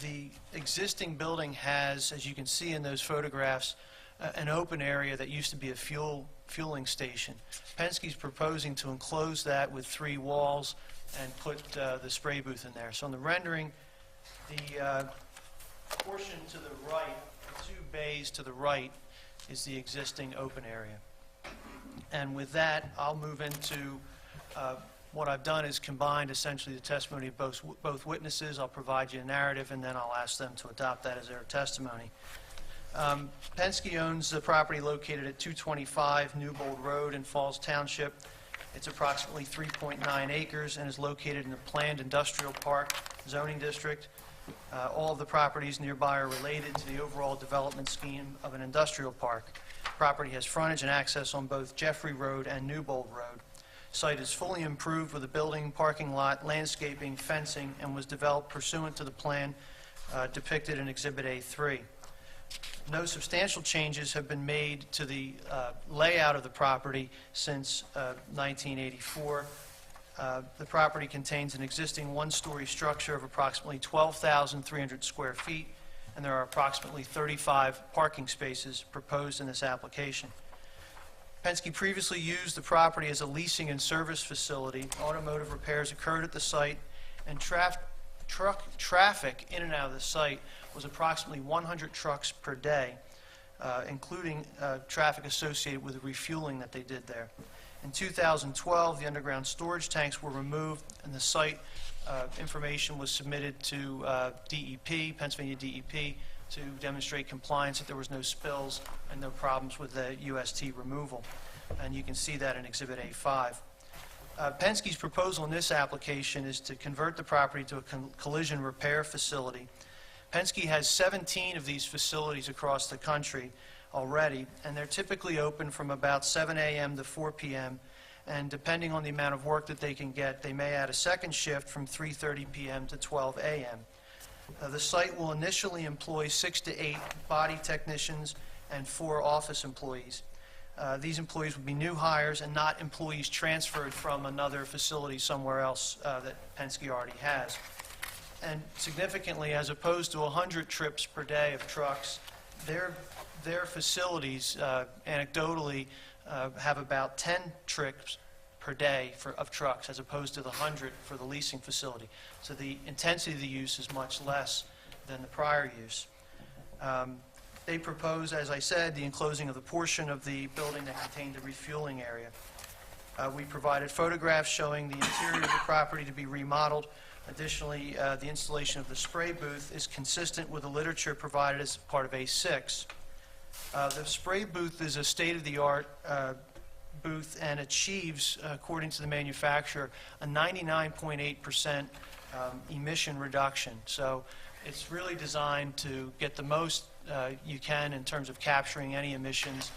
The existing building has, as you can see in those photographs, an open area that used to be a fueling station. Penske's proposing to enclose that with 3 walls and put the spray booth in there. So in the rendering, the portion to the right, the 2 bays to the right, is the existing open area. And with that, I'll move into what I've done is combined essentially the testimony of both witnesses. I'll provide you a narrative, and then I'll ask them to adopt that as their testimony. Penske owns the property located at 225 Newbold Road in Falls Township. It's approximately 3.9 acres and is located in a planned industrial park zoning district. All of the properties nearby are related to the overall development scheme of an industrial park. Property has frontage and access on both Jeffrey Road and Newbold Road. Site is fully improved with a building, parking lot, landscaping, fencing, and was developed pursuant to the plan depicted in Exhibit A3. No substantial changes have been made to the layout of the property since 1984. The property contains an existing 1-story structure of approximately 12,300 square feet, and there are approximately 35 parking spaces proposed in this application. Penske previously used the property as a leasing and service facility. Automotive repairs occurred at the site, and traffic in and out of the site was approximately 100 trucks per day, including traffic associated with the refueling that they did there. In 2012, the underground storage tanks were removed, and the site information was submitted to DEP, Pennsylvania DEP, to demonstrate compliance, that there was no spills and no problems with the UST removal. And you can see that in Exhibit A5. Penske's proposal in this application is to convert the property to a collision repair facility. Penske has 17 of these facilities across the country already, and they're typically open from about 7 a.m. to 4 p.m., and depending on the amount of work that they can get, they may add a second shift from 3:30 p.m. to 12 a.m. The site will initially employ 6 to 8 body technicians and 4 office employees. These employees will be new hires and not employees transferred from another facility somewhere else that Penske already has. And significantly, as opposed to 100 trips per day of trucks, their facilities anecdotally have about 10 trips per day of trucks, as opposed to the 100 for the leasing facility. So the intensity of the use is much less than the prior use. They propose, as I said, the enclosing of the portion of the building that contained the refueling area. We provided photographs showing the interior of the property to be remodeled. Additionally, the installation of the spray booth is consistent with the literature provided as part of A6. The spray booth is a state-of-the-art booth and achieves, according to the manufacturer, a 99.8% emission reduction. So it's really designed to get the most you can in terms of capturing any emissions.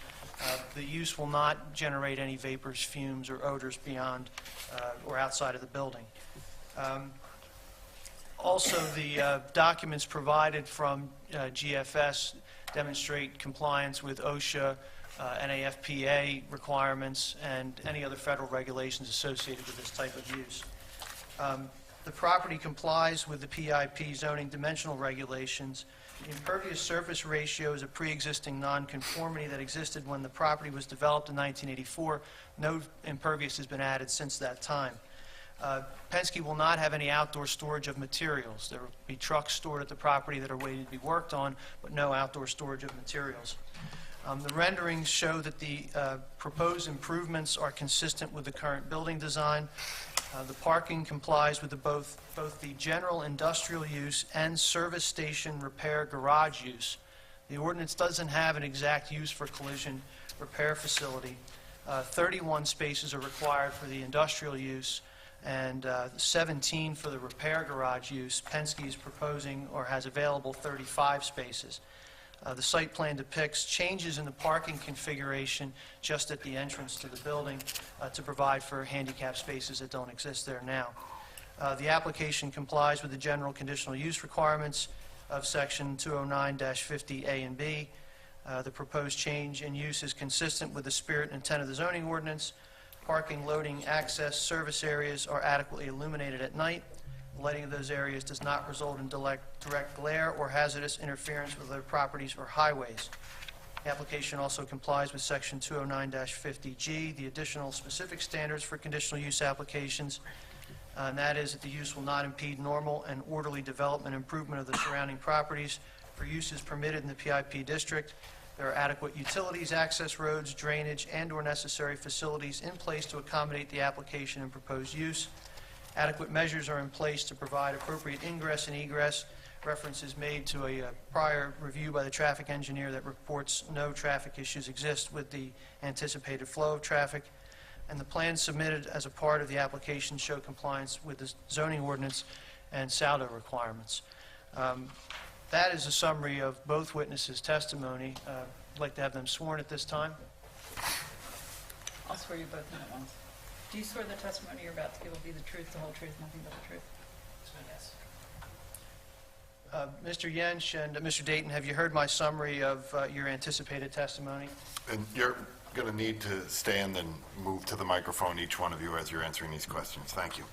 The use will not generate any vapors, fumes, or odors beyond or outside of the building. Also, the documents provided from GFS demonstrate compliance with OSHA, NAFPA requirements, and any other federal regulations associated with this type of use. The property complies with the PIP zoning dimensional regulations, The impervious surface ratio is a pre-existing nonconformity that existed when the property was developed in 1984. No impervious has been added since that time. Penske will not have any outdoor storage of materials. There will be trucks stored at the property that are waiting to be worked on, but no outdoor storage of materials. The renderings show that the proposed improvements are consistent with the current building design. The parking complies with both the general industrial use and service station repair garage use. The ordinance doesn't have an exact use for collision repair facility. 31 spaces are required for the industrial use and 17 for the repair garage use. Penske is proposing or has available 35 spaces. The site plan depicts changes in the parking configuration just at the entrance to the building to provide for handicap spaces that don't exist there now. The application complies with the general conditional use requirements of Section 209-50A and B. The proposed change in use is consistent with the spirit and intent of the zoning ordinance. Parking, loading, access, service areas are adequately illuminated at night. Lighting of those areas does not result in direct glare or hazardous interference with other properties or highways. The application also complies with Section 209-50G, the additional specific standards for conditional use applications, and that is that the use will not impede normal and orderly development and improvement of the surrounding properties. For uses permitted in the PIP district, there are adequate utilities, access roads, drainage, and/or necessary facilities in place to accommodate the application and proposed use. Adequate measures are in place to provide appropriate ingress and egress. Reference is made to a prior review by the traffic engineer that reports no traffic issues exist with the anticipated flow of traffic. And the plans submitted as a part of the application show compliance with the zoning ordinance and SALDO requirements. That is a summary of both witnesses' testimony. I'd like to have them sworn at this time.
I'll swear you both in at once. Do you swear the testimony you're about to give will be the truth, the whole truth, nothing but the truth?
Yes. Mr. Yench and Mr. Dayton, have you heard my summary of your anticipated testimony?
And you're going to need to stand and move to the microphone, each one of you, as you're answering these questions. Thank you.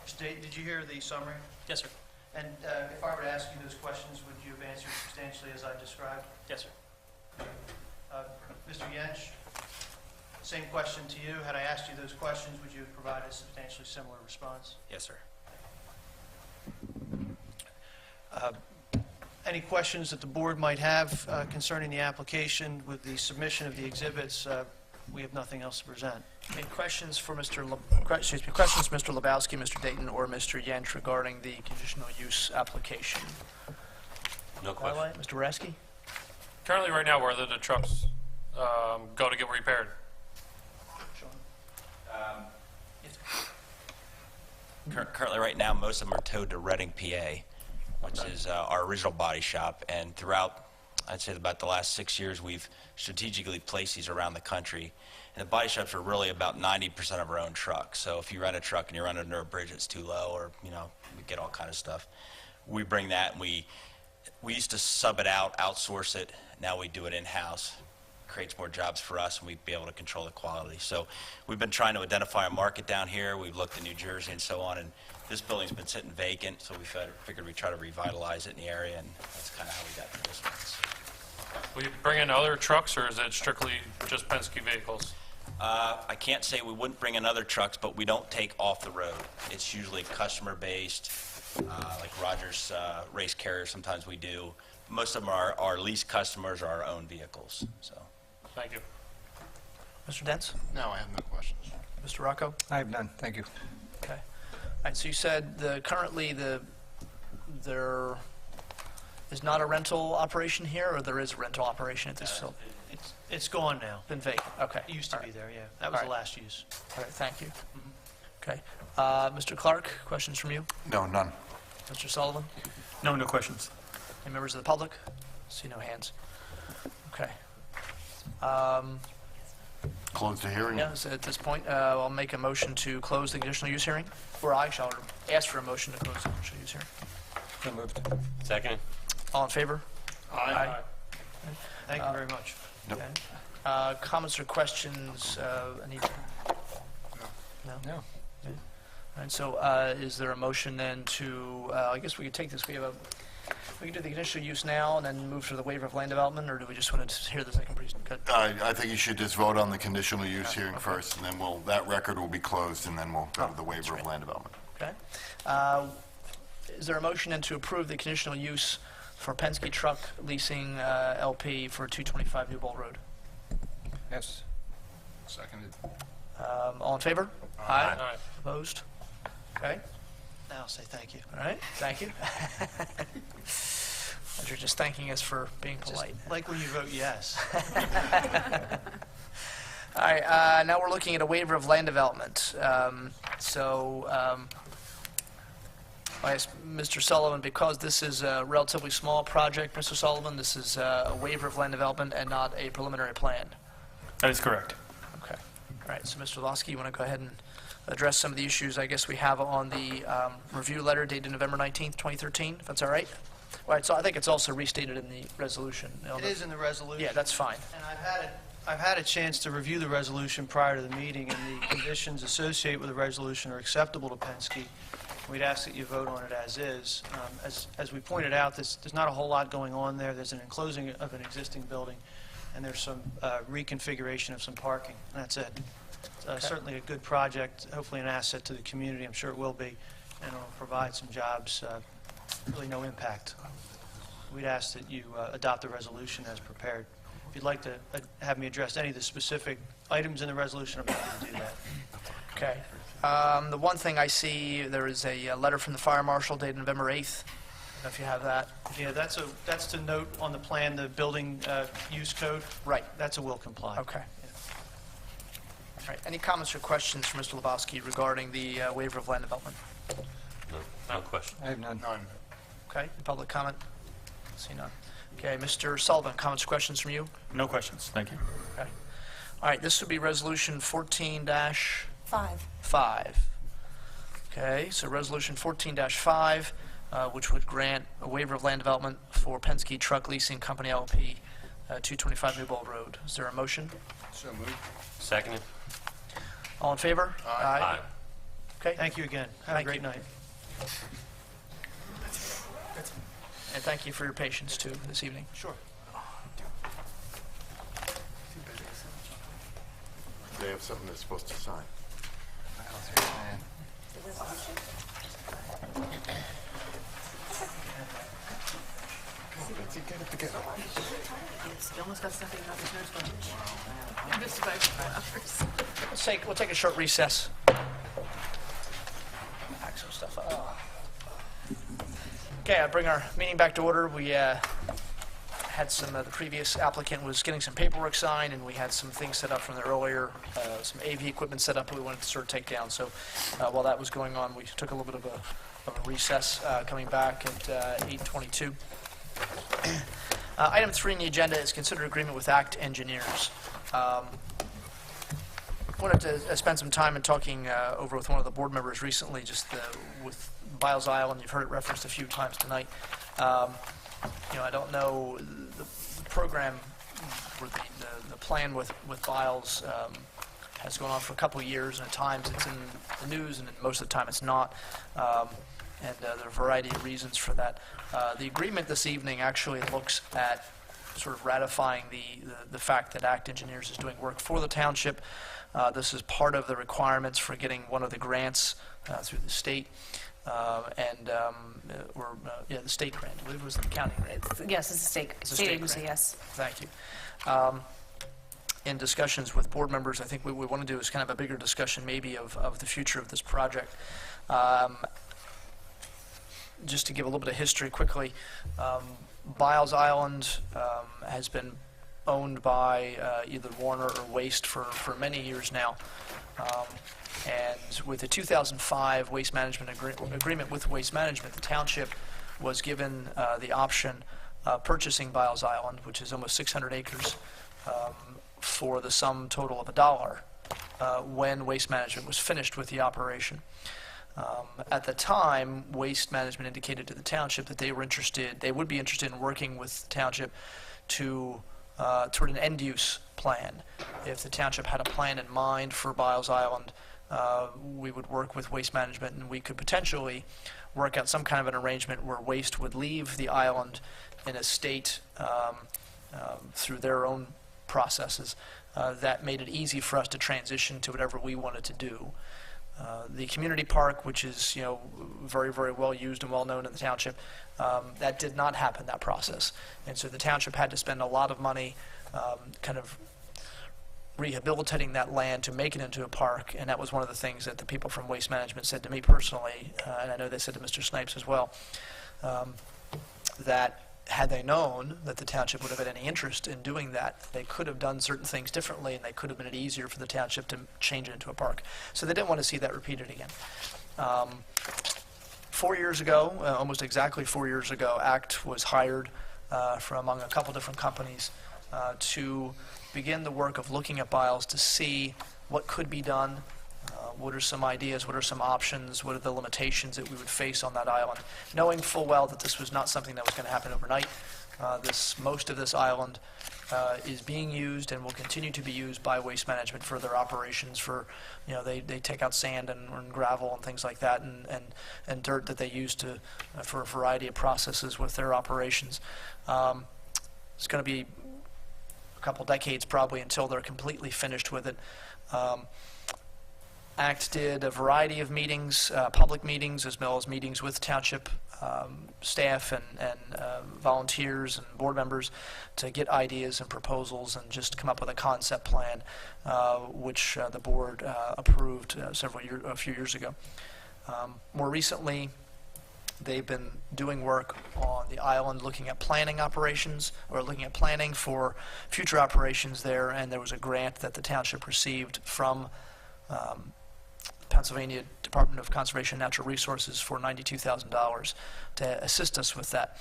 Mr. Dayton, did you hear the summary?
Yes, sir.
And if I were to ask you those questions, would you have answered substantially as I described?
Yes, sir.
Mr. Yench, same question to you. Had I asked you those questions, would you have provided a substantially similar response?
Yes, sir.
Any questions that the board might have concerning the application with the submission of the exhibits? We have nothing else to present.
Any questions for Mr. Questions, Mr. Lebowski, Mr. Dayton, or Mr. Yench regarding the conditional use application?
No question.
Mr. Rasky?
Currently, right now, where the trucks go to get repaired?
Currently, right now, most of them are towed to Reading, PA, which is our original body shop. And throughout, I'd say about the last 6 years, we've strategically placed these around the country. And the body shops are really about 90% of our own trucks. So if you rent a truck and you run under a bridge that's too low, or, you know, we get all kind of stuff, we bring that and we used to sub it out, outsource it. Now we do it in-house. Creates more jobs for us, and we'd be able to control the quality. So we've been trying to identify a market down here. We've looked at New Jersey and so on, and this building's been sitting vacant, so we figured we'd try to revitalize it in the area, and that's kind of how we got to this one.
Will you bring in other trucks, or is it strictly just Penske vehicles?
I can't say we wouldn't bring in other trucks, but we don't take off the road. It's usually customer-based, like Rogers race carriers, sometimes we do. Most of them are our lease customers or our own vehicles, so.
Thank you.
Mr. Dents?
No, I have no questions.
Mr. Rocco?
I have none, thank you.
Okay. All right, so you said currently there is not a rental operation here, or there is a rental operation at this facility?
It's gone now.
Been vacant, okay.
It used to
All
be
right.
there, yeah. That was
All
the
right.
last use.
All right, thank you. Okay. Mr. Clark, questions from you?
No, none.
Mr. Sullivan?
No questions.
Any members of the public? See no hands. Okay.
Close the hearing?
Yes, at this point, I'll make a motion to close the conditional use hearing, or I shall ask for a motion to close the conditional use hearing.
So moved.
Second.
All in favor?
Aye.
Thank you very much.
Okay. Comments or questions? No?
No.
All right, so is there a motion then to, I guess we could take this, we have We can do the conditional use now and then move to the waiver of land development, or do we just want to hear the second presentation?
I think you should just vote on the conditional use hearing first, and then that record will be closed, and then we'll go to the waiver of land development.
Okay. Is there a motion then to approve the conditional use for Penske Truck Leasing LP for 225 New Bold Road?
Yes.
Seconded.
All in favor? Aye. Opposed? Okay.
Now I'll say thank you.
All right, thank you. You're just thanking us for being polite.
Just like when you vote yes.
All right, now we're looking at a waiver of land development. I asked Mr. Sullivan, because this is a relatively small project, Mr. Sullivan, this is a waiver of land development and not a preliminary plan.
That is correct.
Okay. All right, so Mr. Losky, you want to go ahead and address some of the issues I guess we have on the review letter dated November 19th, 2013, if that's all right? Right, so I think it's also restated in the resolution.
It is in the resolution.
Yeah, that's fine.
And I've had a chance to review the resolution prior to the meeting, and the conditions associated with the resolution are acceptable to Penske. We'd ask that you vote on it as is. As we pointed out, there's not a whole lot going on there. There's an enclosing of an existing building, and there's some reconfiguration of some parking. That's it. Certainly a good project, hopefully an asset to the community. I'm sure it will be, and it'll provide some jobs. Really no impact. We'd ask that you adopt the resolution as prepared. If you'd like to have me address any of the specific items in the resolution, I'm happy to do that.
Okay. The one thing I see, there is a letter from the fire marshal dated November 8th. I don't know if you have that.
Yeah, that's to note on the plan, the building use code.
Right.
That's a will comply.
Okay. All right. Any comments or questions for Mr. Lebowski regarding the waiver of land development?
No question.
I have none.
Okay. Public comment? See none. Okay. Mr. Sullivan, comments or questions from you?
No questions. Thank you.
Okay. All right. This would be resolution 14-5. Okay. So resolution 14-5, which would grant a waiver of land development for Penske Truck Leasing Company LP, 225 New Bold Road. Is there a motion?
So moved.
Seconded.
All in favor?
Aye.
Okay.
Thank you again. Have
Thank
a great
you.
night.
And thank you for your patience, too, this evening.
Sure.
They have something they're supposed to sign.
You almost got something about this next one. Just about 4 hours.
We'll take a short recess. Pack some stuff up. Okay, I bring our meeting back to order. We had some, the previous applicant was getting some paperwork signed, and we had some things set up from the earlier, some AV equipment set up that we wanted to sort of take down. So while that was going on, we took a little bit of a recess, coming back at 8:22. Item 3 on the agenda is considered agreement with ACT Engineers. Wanted to spend some time in talking over with one of the board members recently, just with Biles Island. You've heard it referenced a few times tonight. I don't know the program, or the plan with Biles has gone on for a couple of years, and at times it's in the news, and most of the time it's not. And there are a variety of reasons for that. The agreement this evening actually looks at sort of ratifying the fact that ACT Engineers is doing work for the township. This is part of the requirements for getting one of the grants through the state, the state grant. I believe it was the county grant.
Yes, it's a state agency,
grant.
yes.
Thank you. In discussions with board members, I think what we want to do is kind of a bigger discussion maybe of the future of this project. Just to give a little bit of history quickly, Biles Island has been owned by either Warner or Waste for many years now. And with the 2005 waste management agreement with Waste Management, the township was given the option of purchasing Biles Island, which is almost 600 acres, for the sum total of $1 when Waste Management was finished with the operation. At the time, Waste Management indicated to the township that they would be interested in working with the township toward an end-use plan. If the township had a plan in mind for Biles Island, we would work with Waste Management, and we could potentially work out some kind of an arrangement where waste would leave the island in a state through their own processes that made it easy for us to transition to whatever we wanted to do. The community park, which is very, very well used and well known in the township, that did not happen, that process. And so the township had to spend a lot of money kind of rehabilitating that land to make it into a park, and that was one of the things that the people from Waste Management said to me personally, and I know they said to Mr. Snipes as well, that had they known that the township would have had any interest in doing that, they could have done certain things differently, and they could have made it easier for the township to change it into a park. So they didn't want to see that repeated again. 4 years ago, almost exactly 4 years ago, ACT was hired from among a couple different companies to begin the work of looking at BIOS to see what could be done, what are some ideas, what are some options, what are the limitations that we would face on that island, knowing full well that this was not something that was going to happen overnight. Most of this island is being used and will continue to be used by Waste Management for their operations. For they take out sand and gravel and things like that, and dirt that they use for a variety of processes with their operations. It's going to be a couple decades probably until they're completely finished with it. ACT did a variety of meetings, public meetings, as well as meetings with township staff and volunteers and board members to get ideas and proposals and just come up with a concept plan, which the board approved a few years ago. More recently, they've been doing work on the island, looking at planning operations, or looking at planning for future operations there, and there was a grant that the township received from Pennsylvania Department of Conservation and Natural Resources for $92,000 to assist us with that.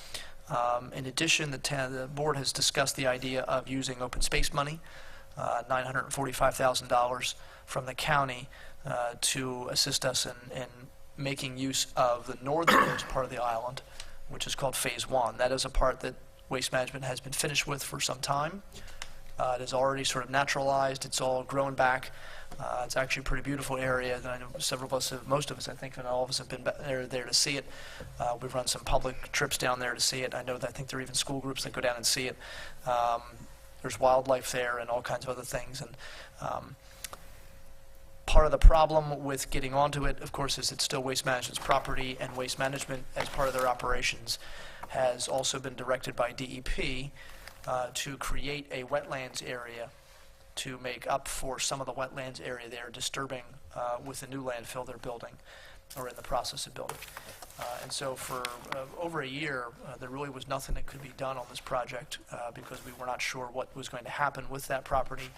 In addition, the board has discussed the idea of using open space money, $945,000 from the county to assist us in making use of the northernmost part of the island, which is called Phase 1. That is a part that Waste Management has been finished with for some time. It is already sort of naturalized. It's all grown back. It's actually a pretty beautiful area that I know several of us have, most of us I think, and all of us have been there to see it. We've run some public trips down there to see it. I know that I think there are even school groups that go down and see it. There's wildlife there and all kinds of other things. And part of the problem with getting onto it, of course, is it's still Waste Management's property, and Waste Management, as part of their operations, has also been directed by DEP to create a wetlands area to make up for some of the wetlands area they're disturbing with the new landfill they're building, or in the process of building. And so for over a year, there really was nothing that could be done on this project because we were not sure what was going to happen with that property.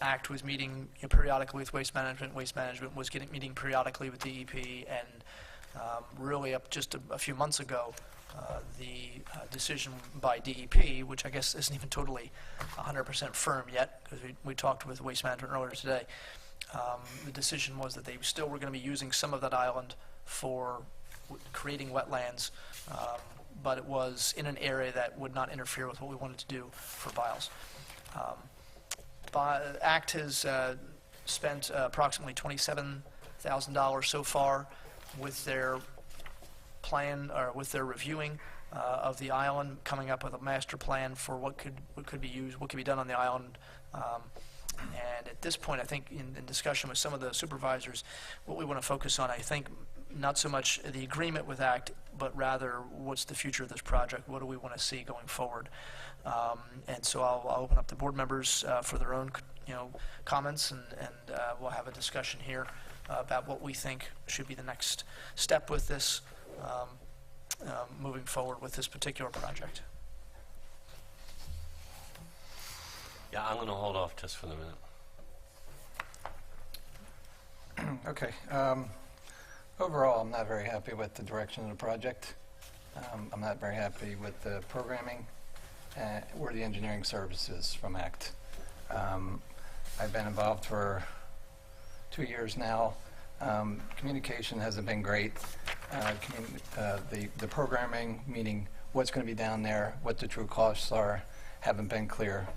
ACT was meeting periodically with Waste Management. Waste Management was meeting periodically with DEP, and really up just a few months ago, the decision by DEP, which I guess isn't even totally 100% firm yet, because we talked with Waste Management earlier today, the decision was that they still were going to be using some of that island for creating wetlands, but it was in an area that would not interfere with what we wanted to do for BIOS. ACT has spent approximately $27,000 so far with their plan, or with their reviewing of the island, coming up with a master plan for what could be done on the island. And at this point, I think in discussion with some of the supervisors, what we want to focus on, I think, not so much the agreement with ACT, but rather what's the future of this project? What do we want to see going forward? And so I'll open up the board members for their own, comments, and we'll have a discussion here about what we think should be the next step with this, moving forward with this particular project.
Yeah, I'm going to hold off just for the minute.
Okay. Overall, I'm not very happy with the direction of the project. I'm not very happy with the programming or the engineering services from ACT. I've been involved for 2 years now. Communication hasn't been great. The programming, meaning what's going to be down there, what the true costs are, haven't been clear.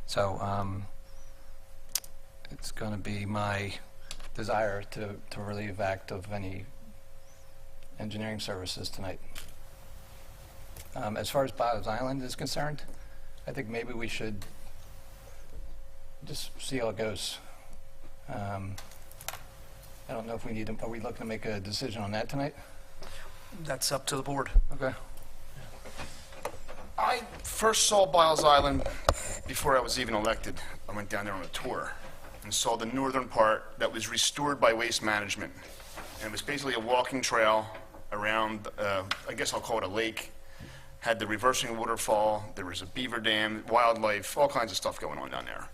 So it's going to be my desire to relieve ACT of any engineering services tonight. As far as Bob's Island is concerned, I think maybe we should just see how it goes. I don't know if we need to, are we looking to make a decision on that tonight?
That's up to the board.
Okay.
I first saw Biles Island before I was even elected. I went down there on a tour and saw the northern part that was restored by Waste Management. And it was basically a walking trail around, I guess I'll call it a lake. Had the reversing waterfall, there was a beaver dam, wildlife, all kinds of stuff going on down there.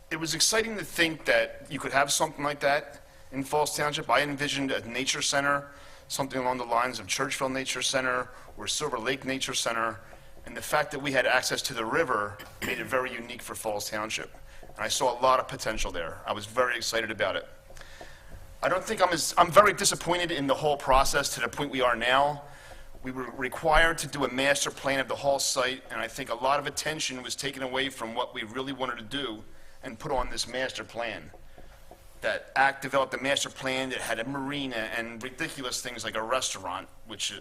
It was exciting to think that you could have something like that in Falls Township. I envisioned a nature center, something along the lines of Churchville Nature Center or Silver Lake Nature Center, and the fact that we had access to the river made it very unique for Falls Township. And I saw a lot of potential there. I was very excited about it. I don't think I'm very disappointed in the whole process to the point we are now. We were required to do a master plan of the whole site, and I think a lot of attention was taken away from what we really wanted to do and put on this master plan. That ACT developed a master plan that had a marina and ridiculous things like a restaurant, which,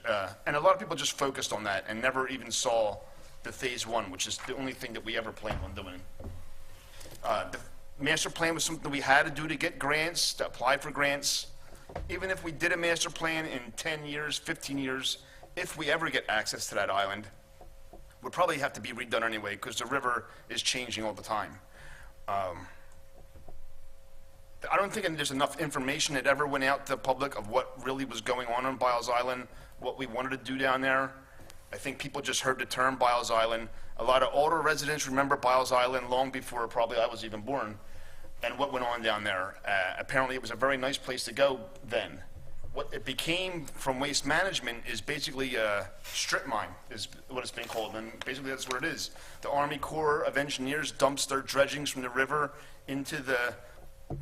and a lot of people just focused on that and never even saw the phase one, which is the only thing that we ever planned on doing. The master plan was something we had to do to get grants, to apply for grants. Even if we did a master plan in 10 years, 15 years, if we ever get access to that island, would probably have to be redone anyway because the river is changing all the time. I don't think there's enough information that ever went out to the public of what really was going on Biles Island, what we wanted to do down there. I think people just heard the term Biles Island. A lot of older residents remember Biles Island long before probably I was even born and what went on down there. Apparently it was a very nice place to go then. What it became from Waste Management is basically a strip mine, is what it's been called, and basically that's what it is. The Army Corps of Engineers dumps their dredgings from the river into the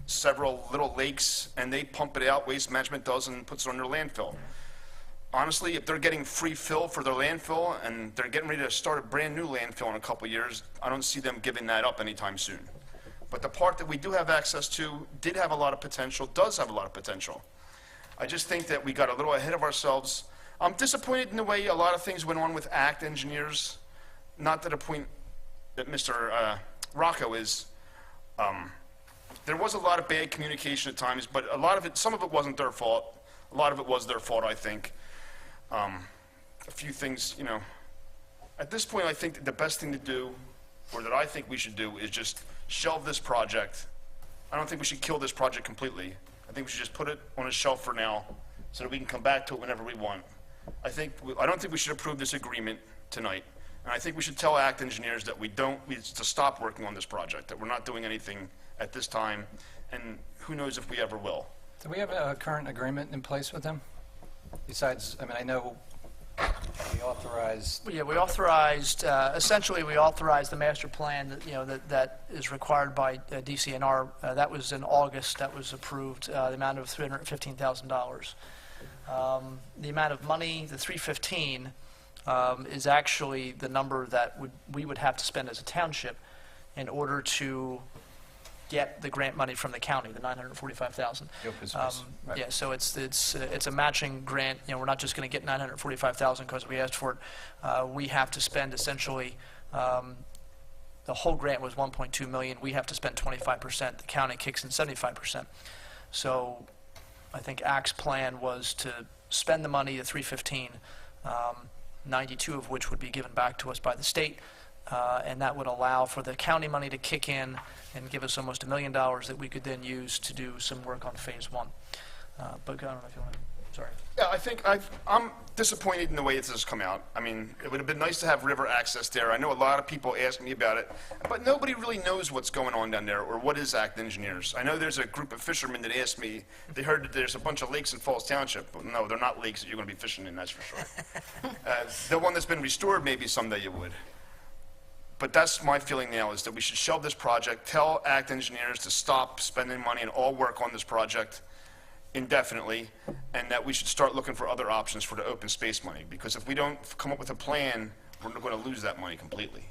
several little lakes, and they pump it out. Waste Management does and puts it on their landfill. Honestly, if they're getting free fill for their landfill and they're getting ready to start a brand new landfill in a couple of years, I don't see them giving that up anytime soon. But the part that we do have access to did have a lot of potential, does have a lot of potential. I just think that we got a little ahead of ourselves. I'm disappointed in the way a lot of things went on with ACT engineers, not to the point that Mr. Rocco is. There was a lot of bad communication at times, but a lot of it, some of it wasn't their fault. A lot of it was their fault, I think. A few things, you know. At this point, I think that the best thing to do, or that I think we should do, is just shelve this project. I don't think we should kill this project completely. I think we should just put it on a shelf for now so that we can come back to it whenever we want. I don't think we should approve this agreement tonight. And I think we should tell ACT engineers that we to stop working on this project, that we're not doing anything at this time, and who knows if we ever will.
Do we have a current agreement in place with them? Besides, I mean, I know we authorized...
Yeah, we authorized, essentially, we authorized the master plan that, you know, that is required by DCNR. That was in August, that was approved, the amount of $315,000. The amount of money, the $315,000, is actually the number that we would have to spend as a township in order to get the grant money from the county, the $945,000.
Right.
Yeah, so it's a matching grant. You know, we're not just going to get $945,000 because we asked for it. We have to spend essentially, the whole grant was $1.2 million. We have to spend 25%. The county kicks in 75%. So I think ACT's plan was to spend the money, the $315,000, 92 of which would be given back to us by the state, and that would allow for the county money to kick in and give us almost $1 million that we could then use to do some work on phase one. But I don't know if you want to, sorry.
Yeah, I think I'm disappointed in the way this has come out. I mean, it would have been nice to have river access there. I know a lot of people ask me about it, but nobody really knows what's going on down there or what is ACT engineers. I know there's a group of fishermen that asked me, they heard that there's a bunch of lakes in Falls Township. Well, no, they're not lakes that you're going to be fishing in, that's for sure. The one that's been restored, maybe someday you would. But that's my feeling now, is that we should shelve this project, tell ACT engineers to stop spending money and all work on this project indefinitely, and that we should start looking for other options for the open space money, because if we don't come up with a plan, we're going to lose that money completely.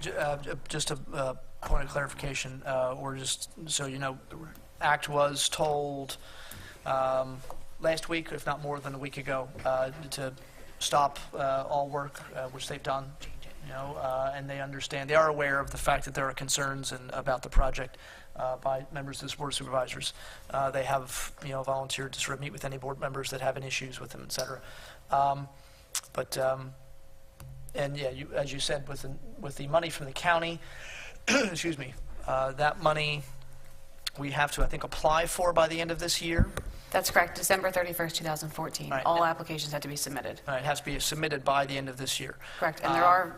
Yeah, just to point of clarification, or just so you know, ACT was told last week, if not more than a week ago, to stop all work, which they've done, you know, and they understand, they are aware of the fact that there are concerns about the project by members of this board of supervisors. They have, you know, volunteered to sort of meet with any board members that have any issues with them, et cetera. And yeah, as you said, with the money from the county, excuse me, that money we have to, I think, apply for by the end of this year.
That's correct, December 31st, 2014.
Right.
All applications have to be submitted.
It has to be submitted by the end of this year.
Correct, and there are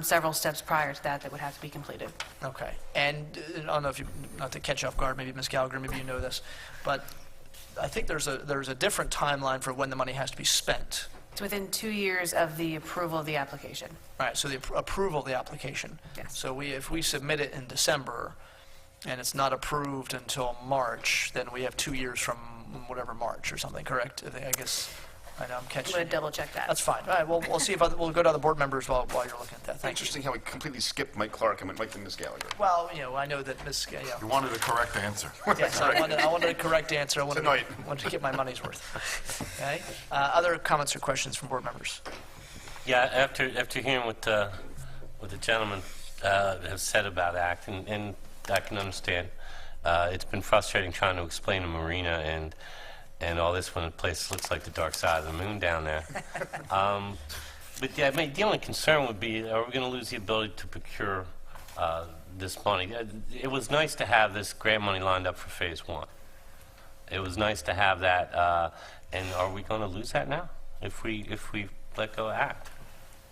several steps prior to that that would have to be completed.
Okay. And I don't know if you, not to catch off guard, maybe Ms. Gallagher, maybe you know this, but I think there's a different timeline for when the money has to be spent.
It's within 2 years of the approval of the application.
All right, so the approval of the application.
Yes.
So if we submit it in December and it's not approved until March, then we have 2 years from whatever March or something, correct? I guess, I know I'm
I'm
catching.
going to double check that.
That's fine. All right, we'll see if we'll go to other board members while you're looking at that. Thank you.
Interesting how we completely skipped Mike Clark and went right to Ms. Gallagher.
Well, you know, I know that Ms. Yeah.
You wanted a correct answer.
Yes, I wanted a correct answer. I wanted
Tonight.
to get my money's worth. Okay. Other comments or questions from board members?
Yeah, after hearing what the gentleman has said about ACT, and I can understand, it's been frustrating trying to explain a marina and all this when the place looks like the dark side of the moon down there. But yeah, the only concern would be, are we going to lose the ability to procure this money? It was nice to have this grant money lined up for phase 1. It was nice to have that, and are we going to lose that now if we let go of ACT?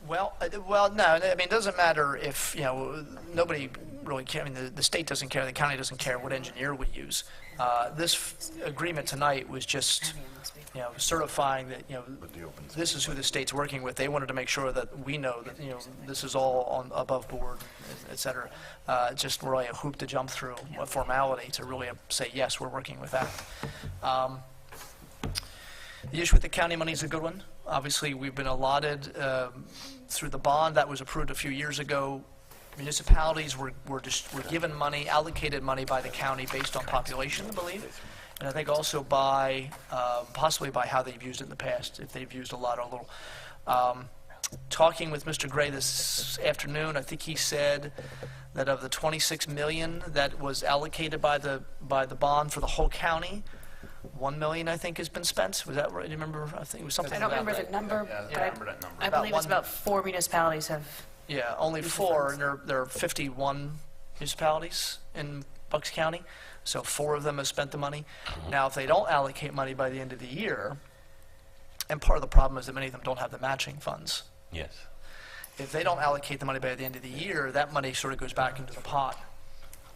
Well, no. I mean, it doesn't matter if, you know, nobody really cares. I mean, the state doesn't care, the county doesn't care what engineer we use. This agreement tonight was just, you know, certifying that, you know, this is who the state's working with. They wanted to make sure that we know that, you know, this is all on above board, et cetera. Just really a hoop to jump through, a formality to really say, yes, we're working with that. The issue with the county money is a good one. Obviously, we've been allotted through the bond that was approved a few years ago. Municipalities were given money, allocated money by the county based on population, I believe, and I think also by possibly by how they've used it in the past, if they've used a lot or a little. Talking with Mr. Gray this afternoon, I think he said that of the $26 million that was allocated by the bond for the whole county, $1 million, I think, has been spent. Was that right? Do you remember? I think it was something
I don't
like
remember
that.
the number, but
I remember that number.
I believe it's about 4 municipalities have.
Yeah, only 4, and there are 51 municipalities in Bucks County, so 4 of them have spent the money. Now, if they don't allocate money by the end of the year, and part of the problem is that many of them don't have the matching funds.
Yes.
If they don't allocate the money by the end of the year, that money sort of goes back into the pot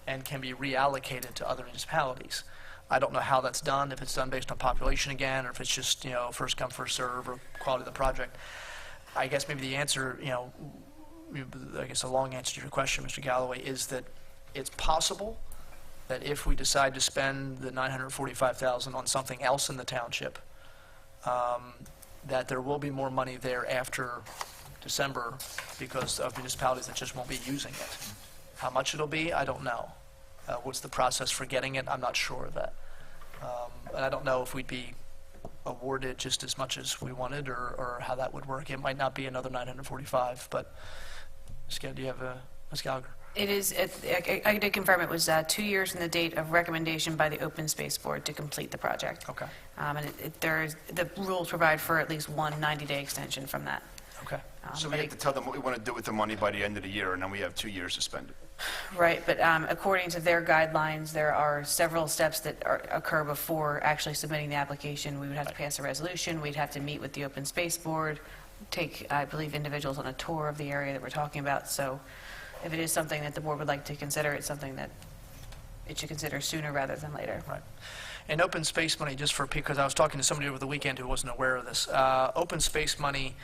and can be reallocated to other municipalities. I don't know how that's done, if it's done based on population again, or if it's just, you know, first come, first serve, or quality of the project. I guess maybe the answer, you know, I guess a long answer to your question, Mr. Galloway, is that it's possible that if we decide to spend the $945,000 on something else in the township, that there will be more money there after December because of municipalities that just won't be using it. How much it'll be, I don't know. What's the process for getting it? I'm not sure of that. And I don't know if we'd be awarded just as much as we wanted or how that would work. It might not be another 945, but do you have Ms. Gallagher?
It is, I did confirm it was 2 years from the date of recommendation by the Open Space Board to complete the project.
Okay.
And the rules provide for at least one 90-day extension from that.
Okay.
So we have to tell them what we want to do with the money by the end of the year, and then we have 2 years to spend it.
Right, but according to their guidelines, there are several steps that occur before actually submitting the application. We would have to pass a resolution, we'd have to meet with the Open Space Board, take, I believe, individuals on a tour of the area that we're talking about. So if it is something that the board would like to consider, it's something that it should consider sooner rather than later.
Right. And open space money, just for, because I was talking to somebody over the weekend who wasn't aware of this, open space money,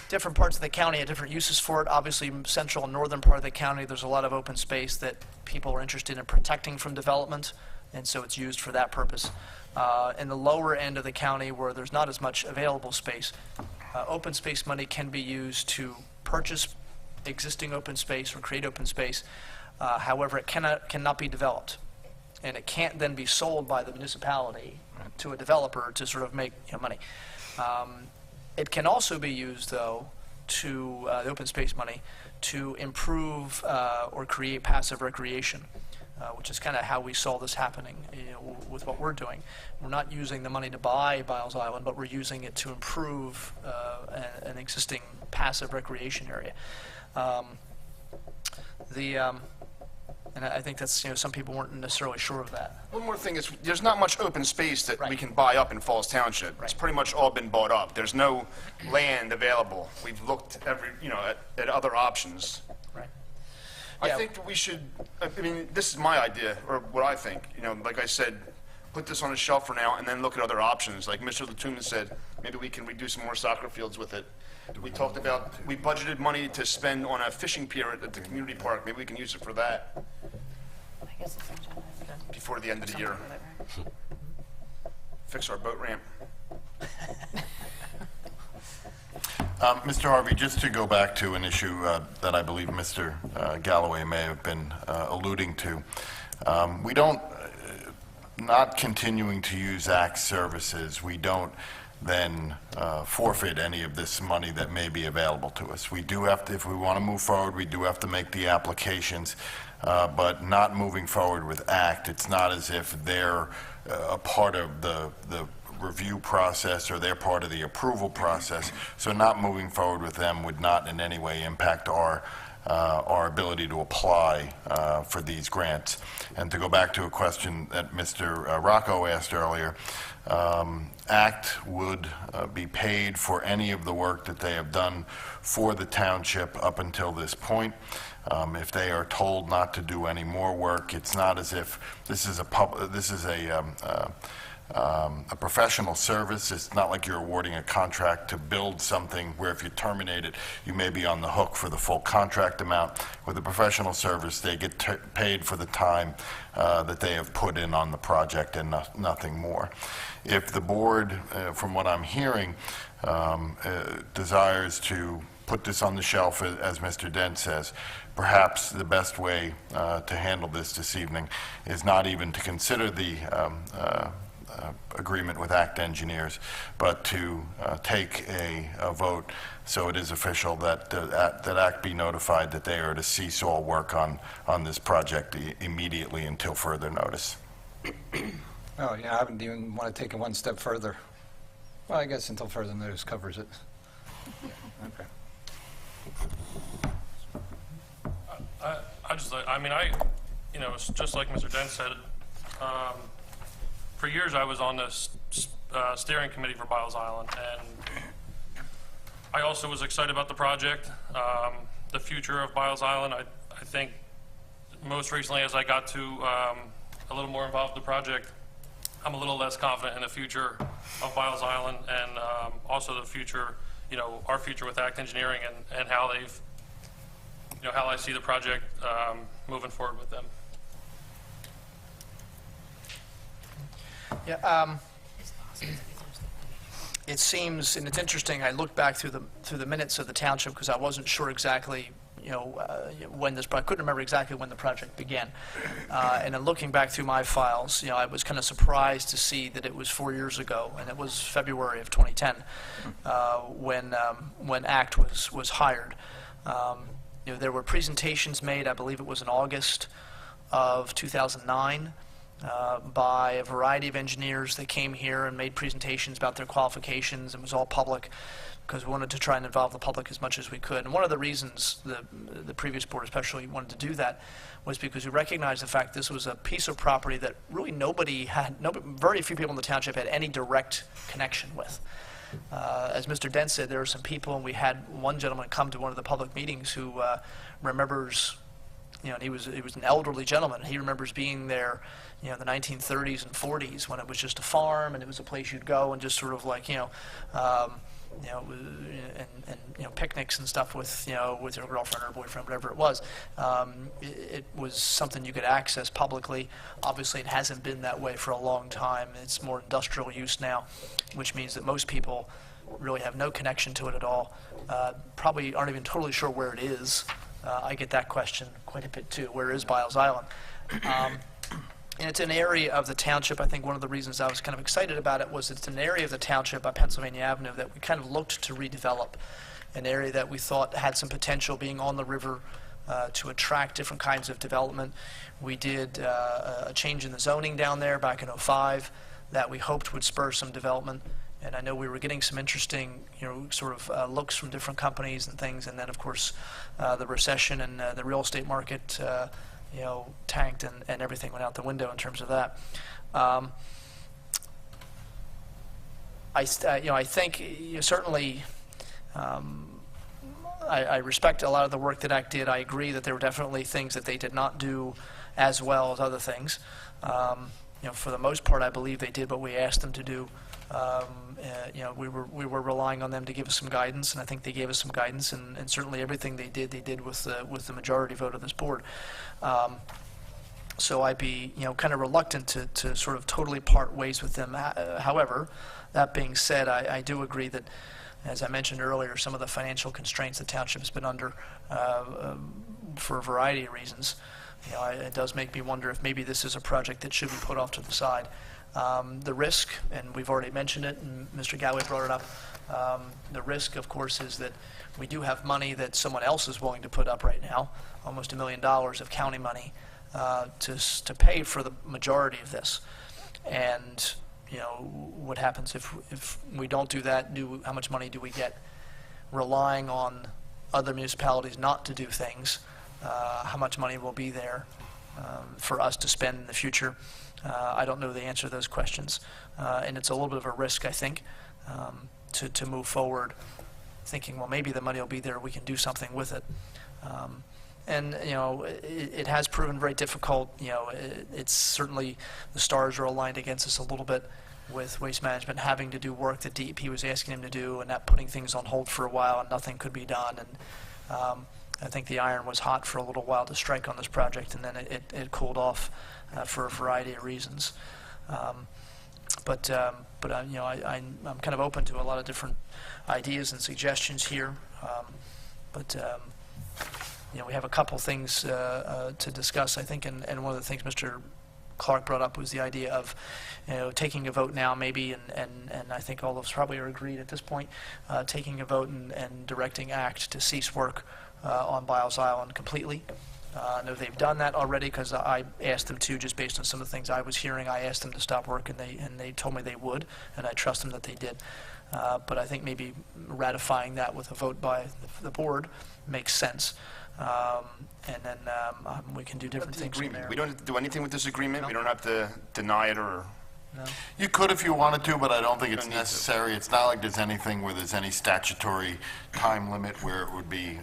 different parts of the county have different uses for it. Obviously, central and northern part of the county, there's a lot of open space that people are interested in protecting from development, and so it's used for that purpose. In the lower end of the county, where there's not as much available space, open space money can be used to purchase existing open space or create open space. However, it cannot be developed, and it can't then be sold by the municipality to a developer to sort of make money. It can also be used, though, to the open space money to improve or create passive recreation, which is kind of how we saw this happening with what we're doing. We're not using the money to buy Biles Island, but we're using it to improve an existing passive recreation area. And I think that's, some people weren't necessarily sure of that.
One more thing is, there's not much open space that we can buy up in Falls Township. It's pretty much all been bought up. There's no land available. We've looked at other options.
Right.
I think that we should, I mean, this is my idea, or what I think. Like I said, put this on a shelf for now and then look at other options. Like Mr. Latuma said, maybe we can redo some more soccer fields with it. We talked about, we budgeted money to spend on a fishing pier at the community park. Maybe we can use it for that before the end of the year. Fix our boat ramp.
Mr. Harvey, just to go back to an issue that I believe Mr. Galloway may have been alluding to, we don't, not continuing to use ACT services, we don't then forfeit any of this money that may be available to us. We do have to, if we want to move forward, we do have to make the applications, but not moving forward with ACT, it's not as if they're a part of the review process or they're part of the approval process. So not moving forward with them would not in any way impact our ability to apply for these grants. And to go back to a question that Mr. Rocco asked earlier, ACT would be paid for any of the work that they have done for the township up until this point. If they are told not to do any more work, it's not as if this is a professional service. It's not like you're awarding a contract to build something where if you terminate it, you may be on the hook for the full contract amount. With a professional service, they get paid for the time that they have put in on the project and nothing more. If the board, from what I'm hearing, desires to put this on the shelf, as Mr. Dent says, perhaps the best way to handle this evening is not even to consider the agreement with ACT engineers, but to take a vote so it is official that ACT be notified that they are to cease all work on this project immediately until further notice.
Oh, yeah, I wouldn't even want to take it one step further. Well, I guess until further notice covers it. Okay.
It's just like Mr. Dent said, for years I was on the steering committee for Biles Island, and I also was excited about the project, the future of Biles Island. I think most recently as I got to a little more involved in the project, I'm a little less confident in the future of Biles Island and also the future, our future with ACT Engineering and how they've, how I see the project moving forward with them.
Yeah, it seems, and it's interesting, I looked back through the minutes of the township because I wasn't sure exactly, when this, I couldn't remember exactly when the project began. And then looking back through my files, I was kind of surprised to see that it was 4 years ago, and it was February of 2010 when ACT was hired. There were presentations made, I believe it was in August of 2009, by a variety of engineers that came here and made presentations about their qualifications, and it was all public because we wanted to try and involve the public as much as we could. And one of the reasons the previous board especially wanted to do that was because we recognized the fact this was a piece of property that really very few people in the township had any direct connection with. As Mr. Dent said, there were some people, and we had one gentleman come to one of the public meetings who remembers, and he was an elderly gentleman. He remembers being there, in the 1930s and 40s when it was just a farm and it was a place you'd go and just sort of like, picnics and stuff with your girlfriend or boyfriend, whatever it was. It was something you could access publicly. Obviously, it hasn't been that way for a long time. It's more industrial use now, which means that most people really have no connection to it at all. Probably aren't even totally sure where it is. I get that question quite a bit too. Where is Biles Island? And it's an area of the township. I think one of the reasons I was kind of excited about it was it's an area of the township on Pennsylvania Avenue that we kind of looked to redevelop, an area that we thought had some potential being on the river to attract different kinds of development. We did a change in the zoning down there back in '05 that we hoped would spur some development. And I know we were getting some interesting, sort of looks from different companies and things. And then, of course, the recession and the real estate market tanked and everything went out the window in terms of that. I think certainly I respect a lot of the work that ACT did. I agree that there were definitely things that they did not do as well as other things. For the most part, I believe they did what we asked them to do. We were relying on them to give us some guidance, and I think they gave us some guidance, and certainly everything they did with the majority vote of this board. So I'd be kind of reluctant to sort of totally part ways with them. However, that being said, I do agree that, as I mentioned earlier, some of the financial constraints the township has been under for a variety of reasons. It does make me wonder if maybe this is a project that should be put off to the side. The risk, and we've already mentioned it, and Mr. Galloway brought it up, the risk, of course, is that we do have money that someone else is willing to put up right now, almost $1 million of county money, to pay for the majority of this. And, what happens if we don't do that? How much money do we get? Relying on other municipalities not to do things, how much money will be there for us to spend in the future? I don't know the answer to those questions, and it's a little bit of a risk, I think, to move forward, thinking, well, maybe the money will be there, we can do something with it. And it has proven very difficult. It's certainly the stars are aligned against us a little bit with Waste Management having to do work that DEP was asking them to do, and that putting things on hold for a while and nothing could be done. And I think the iron was hot for a little while to strike on this project, and then it cooled off for a variety of reasons. I'm kind of open to a lot of different ideas and suggestions here. We have a couple things to discuss, I think, and one of the things Mr. Clark brought up was the idea of taking a vote now maybe, and I think all of us probably are agreed at this point, taking a vote and directing ACT to cease work on Biles Island completely. I know they've done that already because I asked them to, just based on some of the things I was hearing. I asked them to stop work, and they told me they would, and I trust them that they did. But I think maybe ratifying that with a vote by the board makes sense. And then we can do different things from there.
We don't have to do anything with this agreement? No. We don't have to deny it or...
No.
You could if you wanted to, but I don't think it's necessary. It's not like there's anything where there's any statutory time limit where it would be,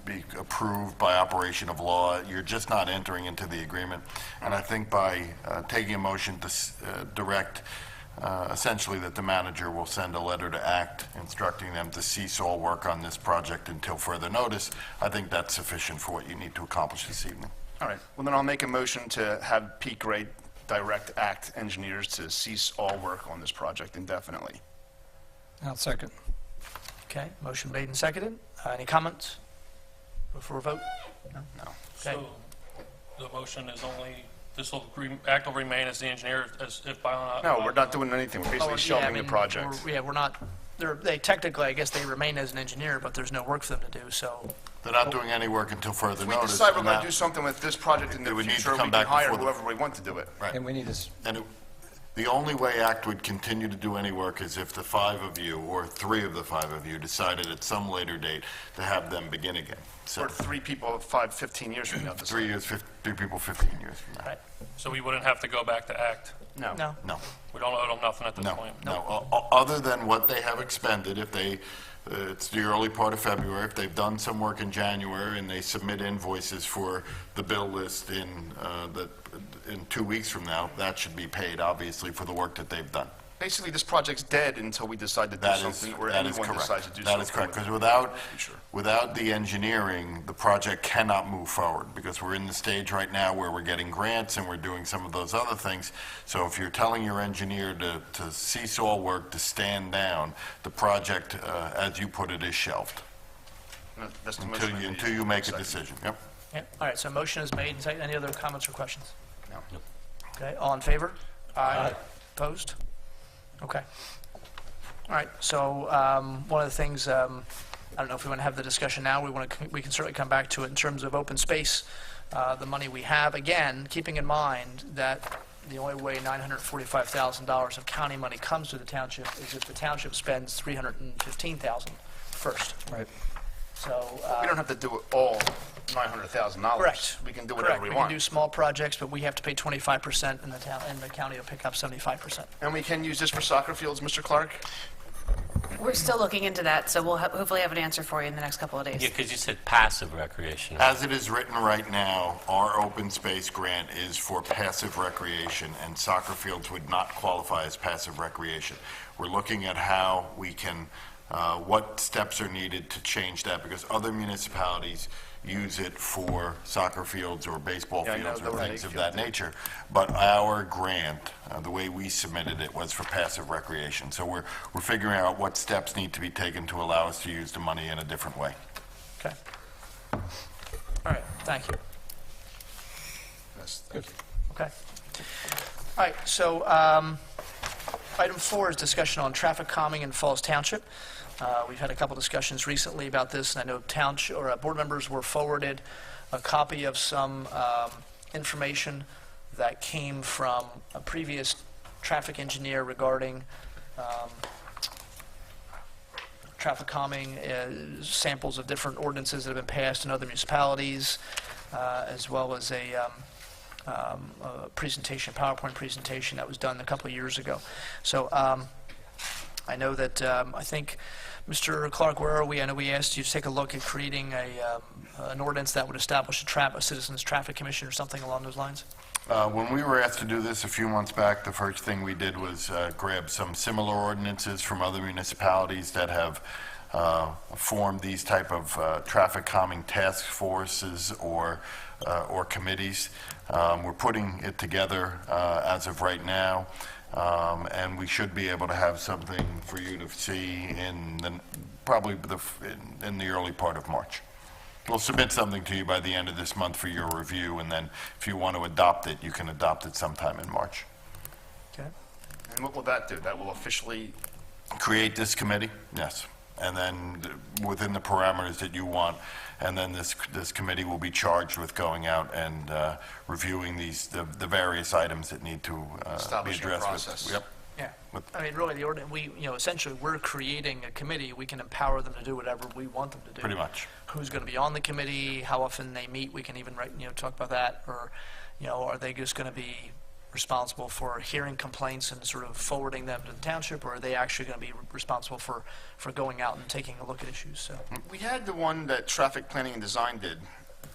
be approved by operation of law. You're just not entering into the agreement. And I think by taking a motion to direct essentially that the manager will send a letter to ACT instructing them to cease all work on this project until further notice, I think that's sufficient for what you need to accomplish this evening.
All right. Well, then I'll make a motion to have Pete Gray direct ACT engineers to cease all work on this project indefinitely.
I'll second.
Okay, motion made and seconded. Any comments before a vote? No?
No.
Okay.
So the motion is only, ACT will remain as the engineer as if by...
No, we're not doing anything. We're basically shelving the project.
We're not, they technically, I guess they remain as an engineer, but there's no work for them to do, so.
They're not doing any work until further
If we
notice.
decide we're going to do something with this project in the
would need to
future, we
come
can
back
hire
before the-
whoever we want to do it.
Right.
And we need to,
And the only way ACT would continue to do any work is if the 5 of you, or 3 of the 5 of you, decided at some later date to have them begin again. So
Or 3 people, 15 years from now.
3 people, 15 years from now.
Right.
So we wouldn't have to go back to ACT?
No.
No.
No,
We don't owe them nothing at this
no,
point?
no. Other than what they have expended, if they, it's the early part of February, if they've done some work in January and they submit invoices for the bill list in 2 weeks from now, that should be paid, obviously, for the work that they've done.
Basically, this project's dead until we decide to do something, or anyone decides to do something.
That is correct, because without the engineering, the project cannot move forward, because we're in the stage right now where we're getting grants and we're doing some of those other things. So if you're telling your engineer to cease all work, to stand down, the project, as you put it, is shelved.
No, that's the motion.
Until you make a decision, yep.
Yeah, all right, so motion is made and seconded. Any other comments or questions?
No.
Okay, all in favor? Aye. Opposed? Okay. All right, so one of the things, I don't know if we want to have the discussion now, we can certainly come back to it in terms of open space, the money we have. Again, keeping in mind that the only way $945,000 of county money comes to the township is if the township spends $315,000 first.
Right.
So.
We don't have to do it all $900,000.
Correct.
We can do whatever we
We
want.
can do small projects, but we have to pay 25% and the county will pick up 75%.
And we can use this for soccer fields, Mr. Clark?
We're still looking into that, so we'll hopefully have an answer for you in the next couple of days.
Yeah, because you said passive recreation.
As it is written right now, our open space grant is for passive recreation, and soccer fields would not qualify as passive recreation. We're looking at how we can, what steps are needed to change that, because other municipalities use it for soccer fields or baseball
Yeah, I know,
fields
the
or
rec
things of
field.
that nature. But our grant, the way we submitted it, was for passive recreation. So we're figuring out what steps need to be taken to allow us to use the money in a different way.
Okay. All right, thank you.
Yes, thank you.
Okay. All right, so item 4 is discussion on traffic calming in Falls Township. We've had a couple discussions recently about this, and I know board members were forwarded a copy of some information that came from a previous traffic engineer regarding traffic calming, samples of different ordinances that have been passed in other municipalities, as well as a presentation, PowerPoint presentation that was done a couple of years ago. So I know that, I think, Mr. Clark, where are we? I know we asked you to take a look at creating an ordinance that would establish a citizens traffic commission or something along those lines.
When we were asked to do this a few months back, the first thing we did was grab some similar ordinances from other municipalities that have formed these type of traffic calming task forces or committees. We're putting it together as of right now, and we should be able to have something for you to see in probably in the early part of March. We'll submit something to you by the end of this month for your review, and then if you want to adopt it, you can adopt it sometime in March.
Okay.
And what will that do? That will officially...
Create this committee? Yes. And then within the parameters that you want, and then this committee will be charged with going out and reviewing the various items that need to be
Establishing a
addressed.
process.
Yep.
Yeah. I mean, really, the ordinance, essentially, we're creating a committee. We can empower them to do whatever we want them to do.
Pretty much.
Who's going to be on the committee, how often they meet, we can even talk about that, or, are they just going to be responsible for hearing complaints and sort of forwarding them to the township, or are they actually going to be responsible for going out and taking a look at issues? So,
We had the one that Traffic Planning and Design did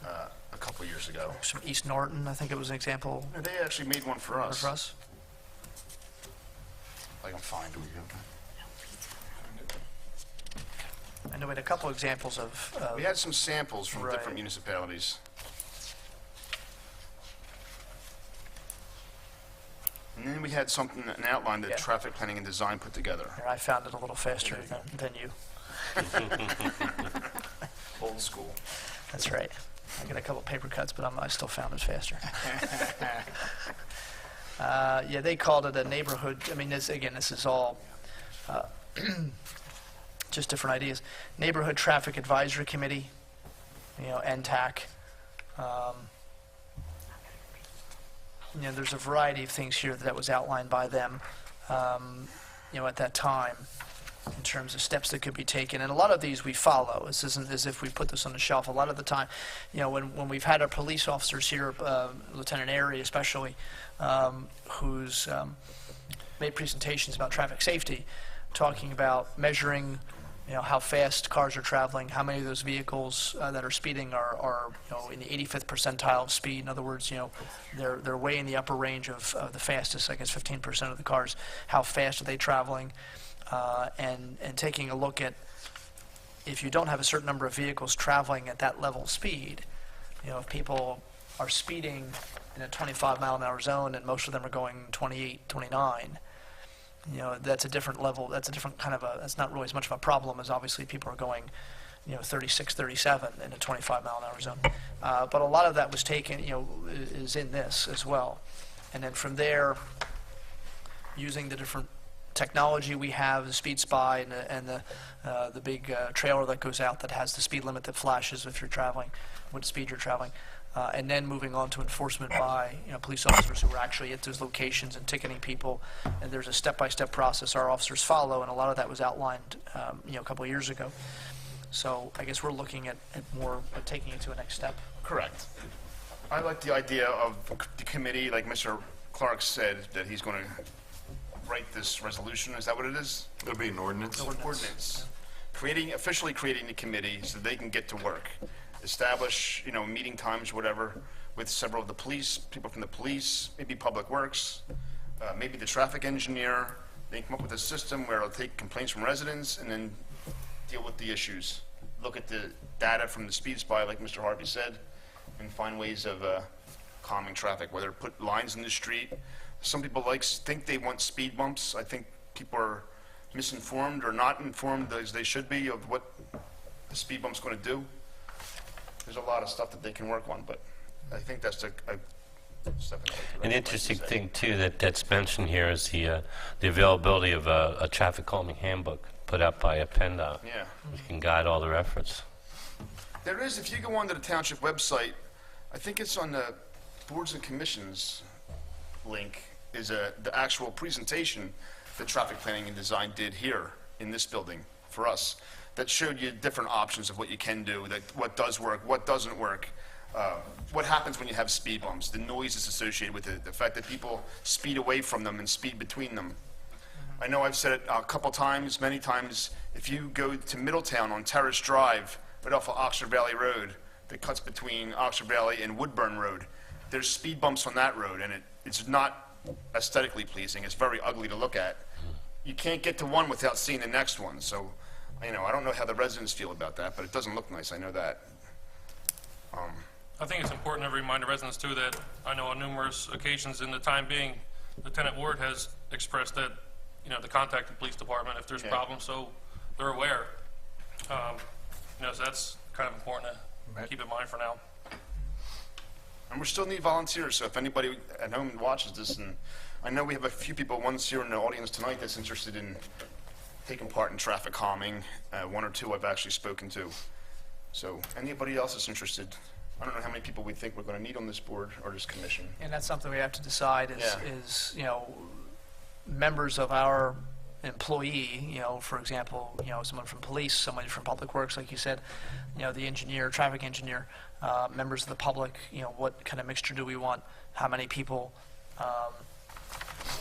a couple years ago.
some East Norton, I think it was an example
Yeah, they actually made one for us.
for us.
I can find it.
I know we had a couple examples of.
We had some samples from
Right.
different municipalities. And then we had something, an outline that
Yeah.
Traffic Planning and Design put together.
Here, I found it a little faster than you.
Old school.
That's right. I got a couple paper cuts, but I still found it faster. Yeah, they called it a neighborhood. I mean, this is all just different ideas. Neighborhood Traffic Advisory Committee, NTAC. There's a variety of things here that was outlined by them, at that time, in terms of steps that could be taken. And a lot of these we follow. This isn't as if we put this on the shelf. A lot of the time, when we've had our police officers here, Lieutenant Airy especially, who's made presentations about traffic safety, talking about measuring, how fast cars are traveling, how many of those vehicles that are speeding are in the 85th percentile of speed. In other words, they're way in the upper range of the fastest. I guess 15% of the cars. How fast are they traveling? And taking a look at, if you don't have a certain number of vehicles traveling at that level of speed, if people are speeding in a 25-mile-an-hour zone and most of them are going 28, 29, that's a different level. That's a different kind of that's not really as much of a problem as obviously people are going, 36, 37 in a 25-mile-an-hour zone. But a lot of that was taken, is in this as well. And then from there, using the different technology we have, the speed spy and the big trailer that goes out that has the speed limit that flashes if you're traveling, what speed you're traveling, and then moving on to enforcement by police officers who are actually at those locations and ticketing people. And there's a step-by-step process our officers follow, and a lot of that was outlined a couple of years ago. So I guess we're looking at taking it to a next step.
Correct. I like the idea of the committee, like Mr. Clark said, that he's going to write this resolution. Is that what it is?
It'll be an ordinance.
Ordinance. Officially creating the committee so they can get to work. Establish, meeting times, whatever, with several of the police, people from the police, maybe Public Works, maybe the traffic engineer. They can come up with a system where it'll take complaints from residents and then deal with the issues. Look at the data from the speed spy, like Mr. Harvey said, and find ways of calming traffic, whether put lines in the street. Some people think they want speed bumps. I think people are misinformed or not informed as they should be of what the speed bump's going to do. There's a lot of stuff that they can work on, but I think that's a step in the right direction.
An interesting thing, too, that's mentioned here is the availability of a traffic calming handbook put out by a PennDOT.
Yeah.
You can guide all their efforts.
There is, if you go onto the township website, I think it's on the boards and commissions link, is the actual presentation that traffic planning and design did here in this building for us, that showed you different options of what you can do, that what does work, what doesn't work, what happens when you have speed bumps, the noises associated with it, the fact that people speed away from them and speed between them. I know I've said it a couple times, many times, if you go to Middletown on Terrace Drive, right off of Oxford Valley Road, that cuts between Oxford Valley and Woodburn Road, there's speed bumps on that road, and it's not aesthetically pleasing. It's very ugly to look at. You can't get to one without seeing the next one, so, I don't know how the residents feel about that, but it doesn't look nice, I know that.
I think it's important to remind the residents too that I know on numerous occasions in the time being, Lieutenant Ward has expressed that, to contact the police department if there's problems, so they're aware. So that's kind of important to keep in mind for now.
And we still need volunteers, so if anybody at home watches this, and I know we have a few people, one's here in the audience tonight that's interested in taking part in traffic calming. One or two I've actually spoken to. So anybody else that's interested, I don't know how many people we think we're going to need on this board or this commission.
And that's something we have to decide is members of our employee, for example, someone from police, somebody from Public Works, like you said, the engineer, traffic engineer, members of the public, what kind of mixture do we want? How many people?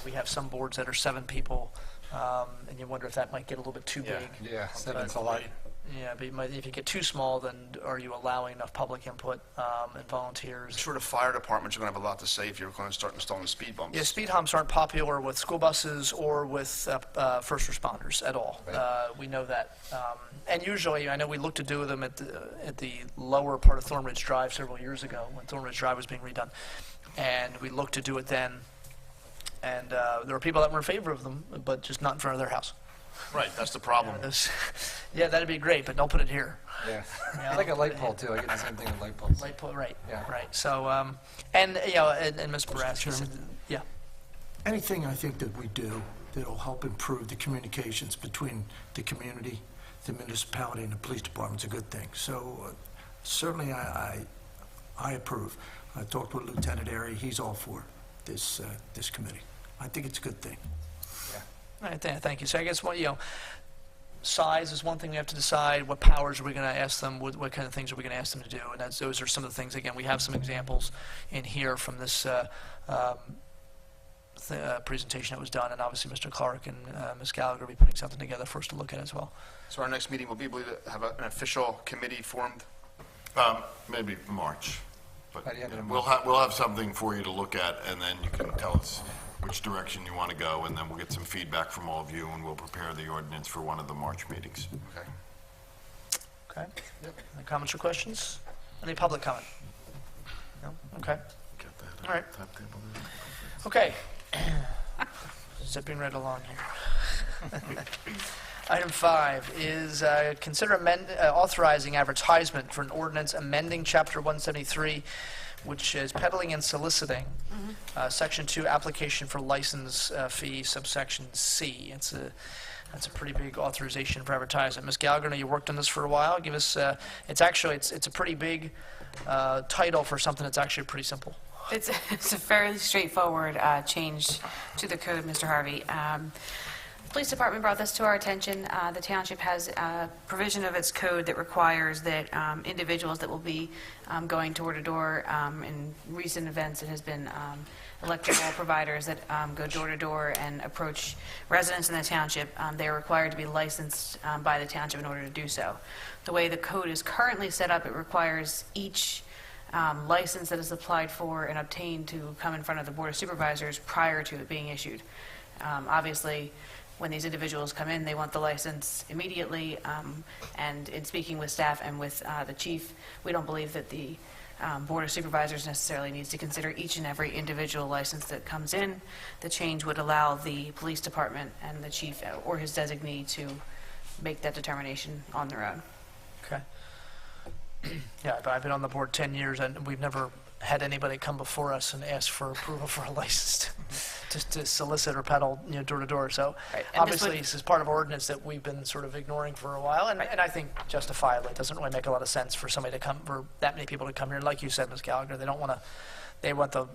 We have some boards that are 7 people, and you wonder if that might get a little bit too big.
Yeah, 7's a lot.
Yeah, but if you get too small, then are you allowing enough public input and volunteers?
I'm sure the fire departments are going to have a lot to say if you're going to start installing speed bumps.
Yeah, speed humps aren't popular with school buses or with first responders at all.
Right.
We know that. And usually, I know we looked to do them at the lower part of Thornridge Drive several years ago when Thornridge Drive was being redone. And we looked to do it then. And there were people that were in favor of them, but just not in front of their house.
Right, that's the problem.
Yeah, that'd be great, but don't put it here.
Yeah. It's like a light pole, too. I get the same thing with light poles.
Light pole, right.
Yeah.
Right. So, and Ms. Boraski, yeah.
Anything I think that we do that'll help improve the communications between the community, the municipality, and the police department is a good thing. So certainly I approve. I talked with Lieutenant Airy. He's all for this committee. I think it's a good thing.
All right, thank you. So I guess size is one thing we have to decide. What powers are we going to ask them? What kind of things are we going to ask them to do? And those are some of the things. Again, we have some examples in here from this presentation that was done, and obviously Mr. Clark and Ms. Gallagher will be putting something together for us to look at as well.
So our next meeting, we'll be able to have an official committee formed?
Maybe March. But
By the end of the
we'll have something for you to look at, and then you can tell us which direction you want to go, and then we'll get some feedback from all of you, and we'll prepare the ordinance for one of the March meetings.
Okay.
Okay. Yep. Any comments or questions? Any public comment? No? Okay. All right. Okay. Zipping right along here. Item 5 is consider authorizing advertisement for an ordinance amending Chapter 173, which is peddling and soliciting, Section 2, application for license fee, subsection C. That's a pretty big authorization for advertising. Ms. Gallagher, I know you worked on this for a while. Give us, it's a pretty big title for something that's actually pretty simple.
It's a fairly straightforward change to the code, Mr. Harvey. Police Department brought this to our attention. The township has a provision of its code that requires that individuals that will be going door to door in recent events, it has been electrical providers that go door to door and approach residents in the township. They are required to be licensed by the township in order to do so. The way the code is currently set up, it requires each license that is applied for and obtained to come in front of the Board of Supervisors prior to it being issued. Obviously, when these individuals come in, they want the license immediately, and in speaking with staff and with the chief, we don't believe that the Board of Supervisors necessarily needs to consider each and every individual license that comes in. The change would allow the police department and the chief or his designee to make that determination on their own.
Okay. Yeah, but I've been on the board 10 years, and we've never had anybody come before us and ask for approval for a license to solicit or peddle, door to door. So
Right. And
obviously, this is part of ordinance that we've been sort of ignoring for a while, and I think justifiably. It doesn't really make a lot of sense for somebody to come, for that many people to come here. Like you said, Ms. Gallagher, they don't want to, they want the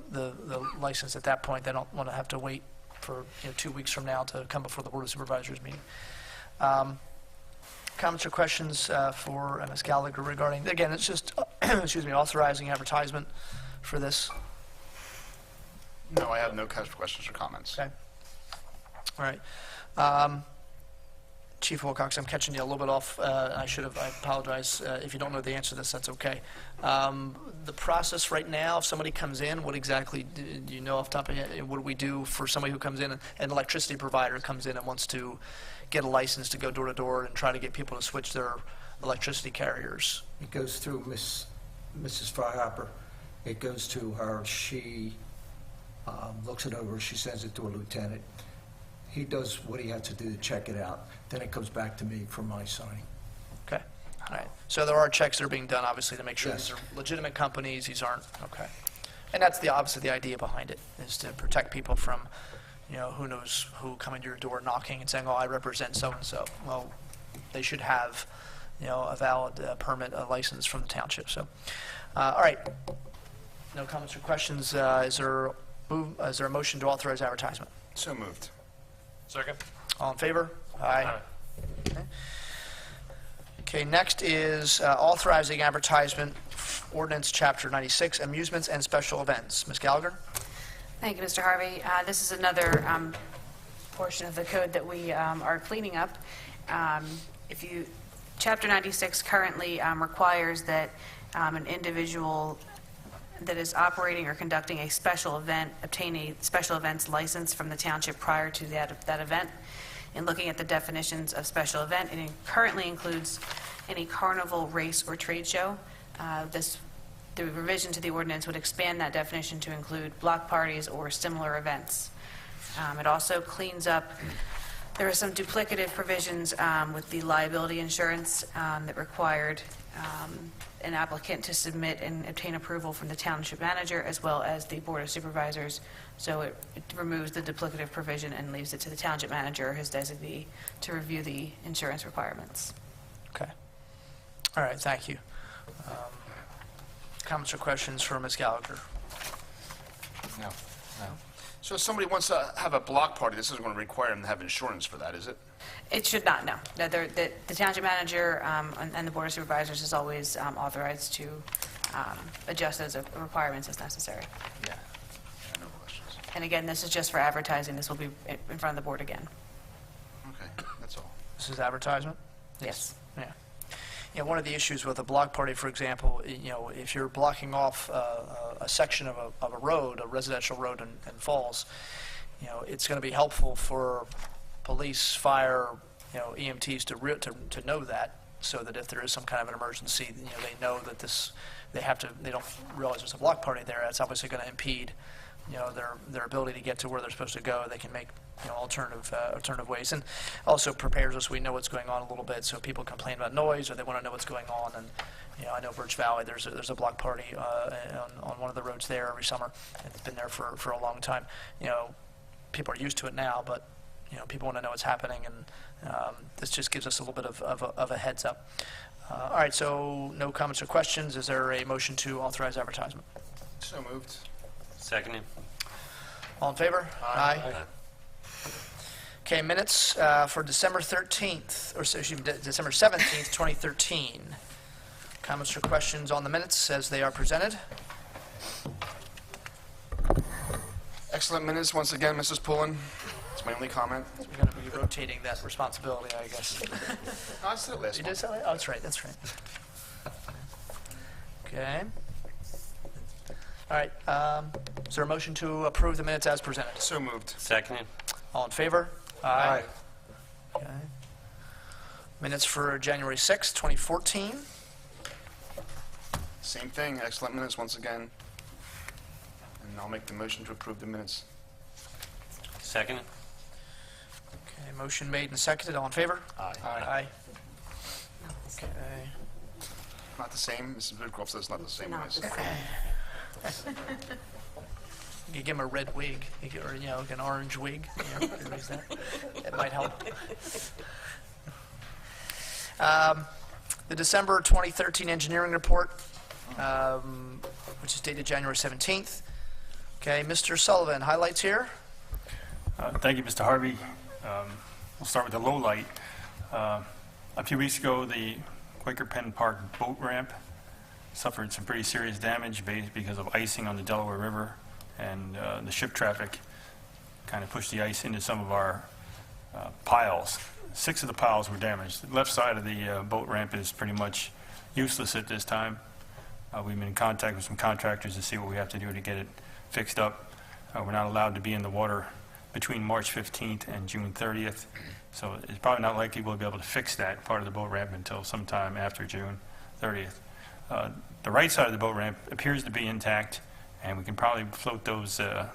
license at that point. They don't want to have to wait for 2 weeks from now to come before the Board of Supervisors meeting. Comments or questions for Ms. Gallagher regarding, again, it's just, excuse me, authorizing advertisement for this?
No, I have no questions or comments.
Okay. All right. Chief Wilcox, I'm catching you a little bit off. I apologize. If you don't know the answer to this, that's okay. The process right now, if somebody comes in, what exactly do you know off the top of your head? What do we do for somebody who comes in, an electricity provider comes in and wants to get a license to go door to door and try to get people to switch their electricity carriers?
It goes through Mrs. Freihopper. It goes to her. She looks it over. She sends it to a lieutenant. He does what he has to do to check it out. Then it comes back to me for my signing.
Okay. All right. So there are checks that are being done, obviously, to make sure
Yes.
these are legitimate companies. These aren't, okay. And that's obviously the idea behind it, is to protect people from, who knows who coming to your door knocking and saying, oh, I represent so-and-so. Well, they should have, a valid permit, a license from the township. So, all right. No comments or questions. Is there a motion to authorize advertisement?
So moved.
Second?
All in favor? Aye. Okay, next is authorizing advertisement, ordinance Chapter 96, amusements and special events. Ms. Gallagher?
Thank you, Mr. Harvey. This is another portion of the code that we are cleaning up. Chapter 96 currently requires that an individual that is operating or conducting a special event obtain a special events license from the township prior to that event. In looking at the definitions of special event, it currently includes any carnival, race, or trade show. The revision to the ordinance would expand that definition to include block parties or similar events. It also cleans up, there are some duplicative provisions with the liability insurance that required an applicant to submit and obtain approval from the township manager as well as the Board of Supervisors. So it removes the duplicative provision and leaves it to the township manager or his designee to review the insurance requirements.
Okay. All right, thank you. Comments or questions for Ms. Gallagher?
No. So if somebody wants to have a block party, this isn't going to require them to have insurance for that, is it?
It should not, no. The township manager and the Board of Supervisors is always authorized to adjust those requirements as necessary.
Yeah. No questions.
And again, this is just for advertising. This will be in front of the board again.
Okay, that's all.
This is advertisement?
Yes.
Yeah. Yeah, one of the issues with a block party, for example, if you're blocking off a section of a road, a residential road in Falls, it's going to be helpful for police, fire, EMTs to know that, so that if there is some kind of an emergency, they know that they don't realize there's a block party there. That's obviously going to impede their ability to get to where they're supposed to go. They can make alternative ways, and also prepares us. We know what's going on a little bit, so people complain about noise or they want to know what's going on. And I know Birch Valley, there's a block party on one of the roads there every summer. It's been there for a long time. People are used to it now, but people want to know what's happening, and this just gives us a little bit of a heads up. All right, so no comments or questions. Is there a motion to authorize advertisement?
So moved.
Seconded.
All in favor? Aye. Okay, minutes for December 13th, or excuse me, December 17th, 2013. Comments or questions on the minutes as they are presented?
Excellent minutes once again, Mrs. Pullen. That's my only comment.
So we're going to be rotating that responsibility, I guess.
No, I said it last
You
one.
did say that? Oh, that's right, that's right. Okay. All right, is there a motion to approve the minutes as presented?
So moved.
Seconded.
All in favor?
Aye.
Okay. Minutes for January 6th, 2014.
Same thing, excellent minutes once again. And I'll make the motion to approve the minutes.
Seconded.
Okay, motion made and seconded. All in favor?
Aye.
Aye. Okay.
Not the same, Mrs. Woodcroft says not the same.
You give him a red wig, or like an orange wig. Raise that. That might help. The December 2013 engineering report, which is dated January 17th. Okay, Mr. Sullivan, highlights here.
Thank you, Mr. Harvey. We'll start with the low light. A few weeks ago, the Quaker Penn Park boat ramp suffered some pretty serious damage because of icing on the Delaware River, and the ship traffic kind of pushed the ice into some of our piles. 6 of the piles were damaged. The left side of the boat ramp is pretty much useless at this time. We've been in contact with some contractors to see what we have to do to get it fixed up. We're not allowed to be in the water between March 15th and June 30th, so it's probably not likely we'll be able to fix that part of the boat ramp until sometime after June 30th. The right side of the boat ramp appears to be intact, and we can probably float those the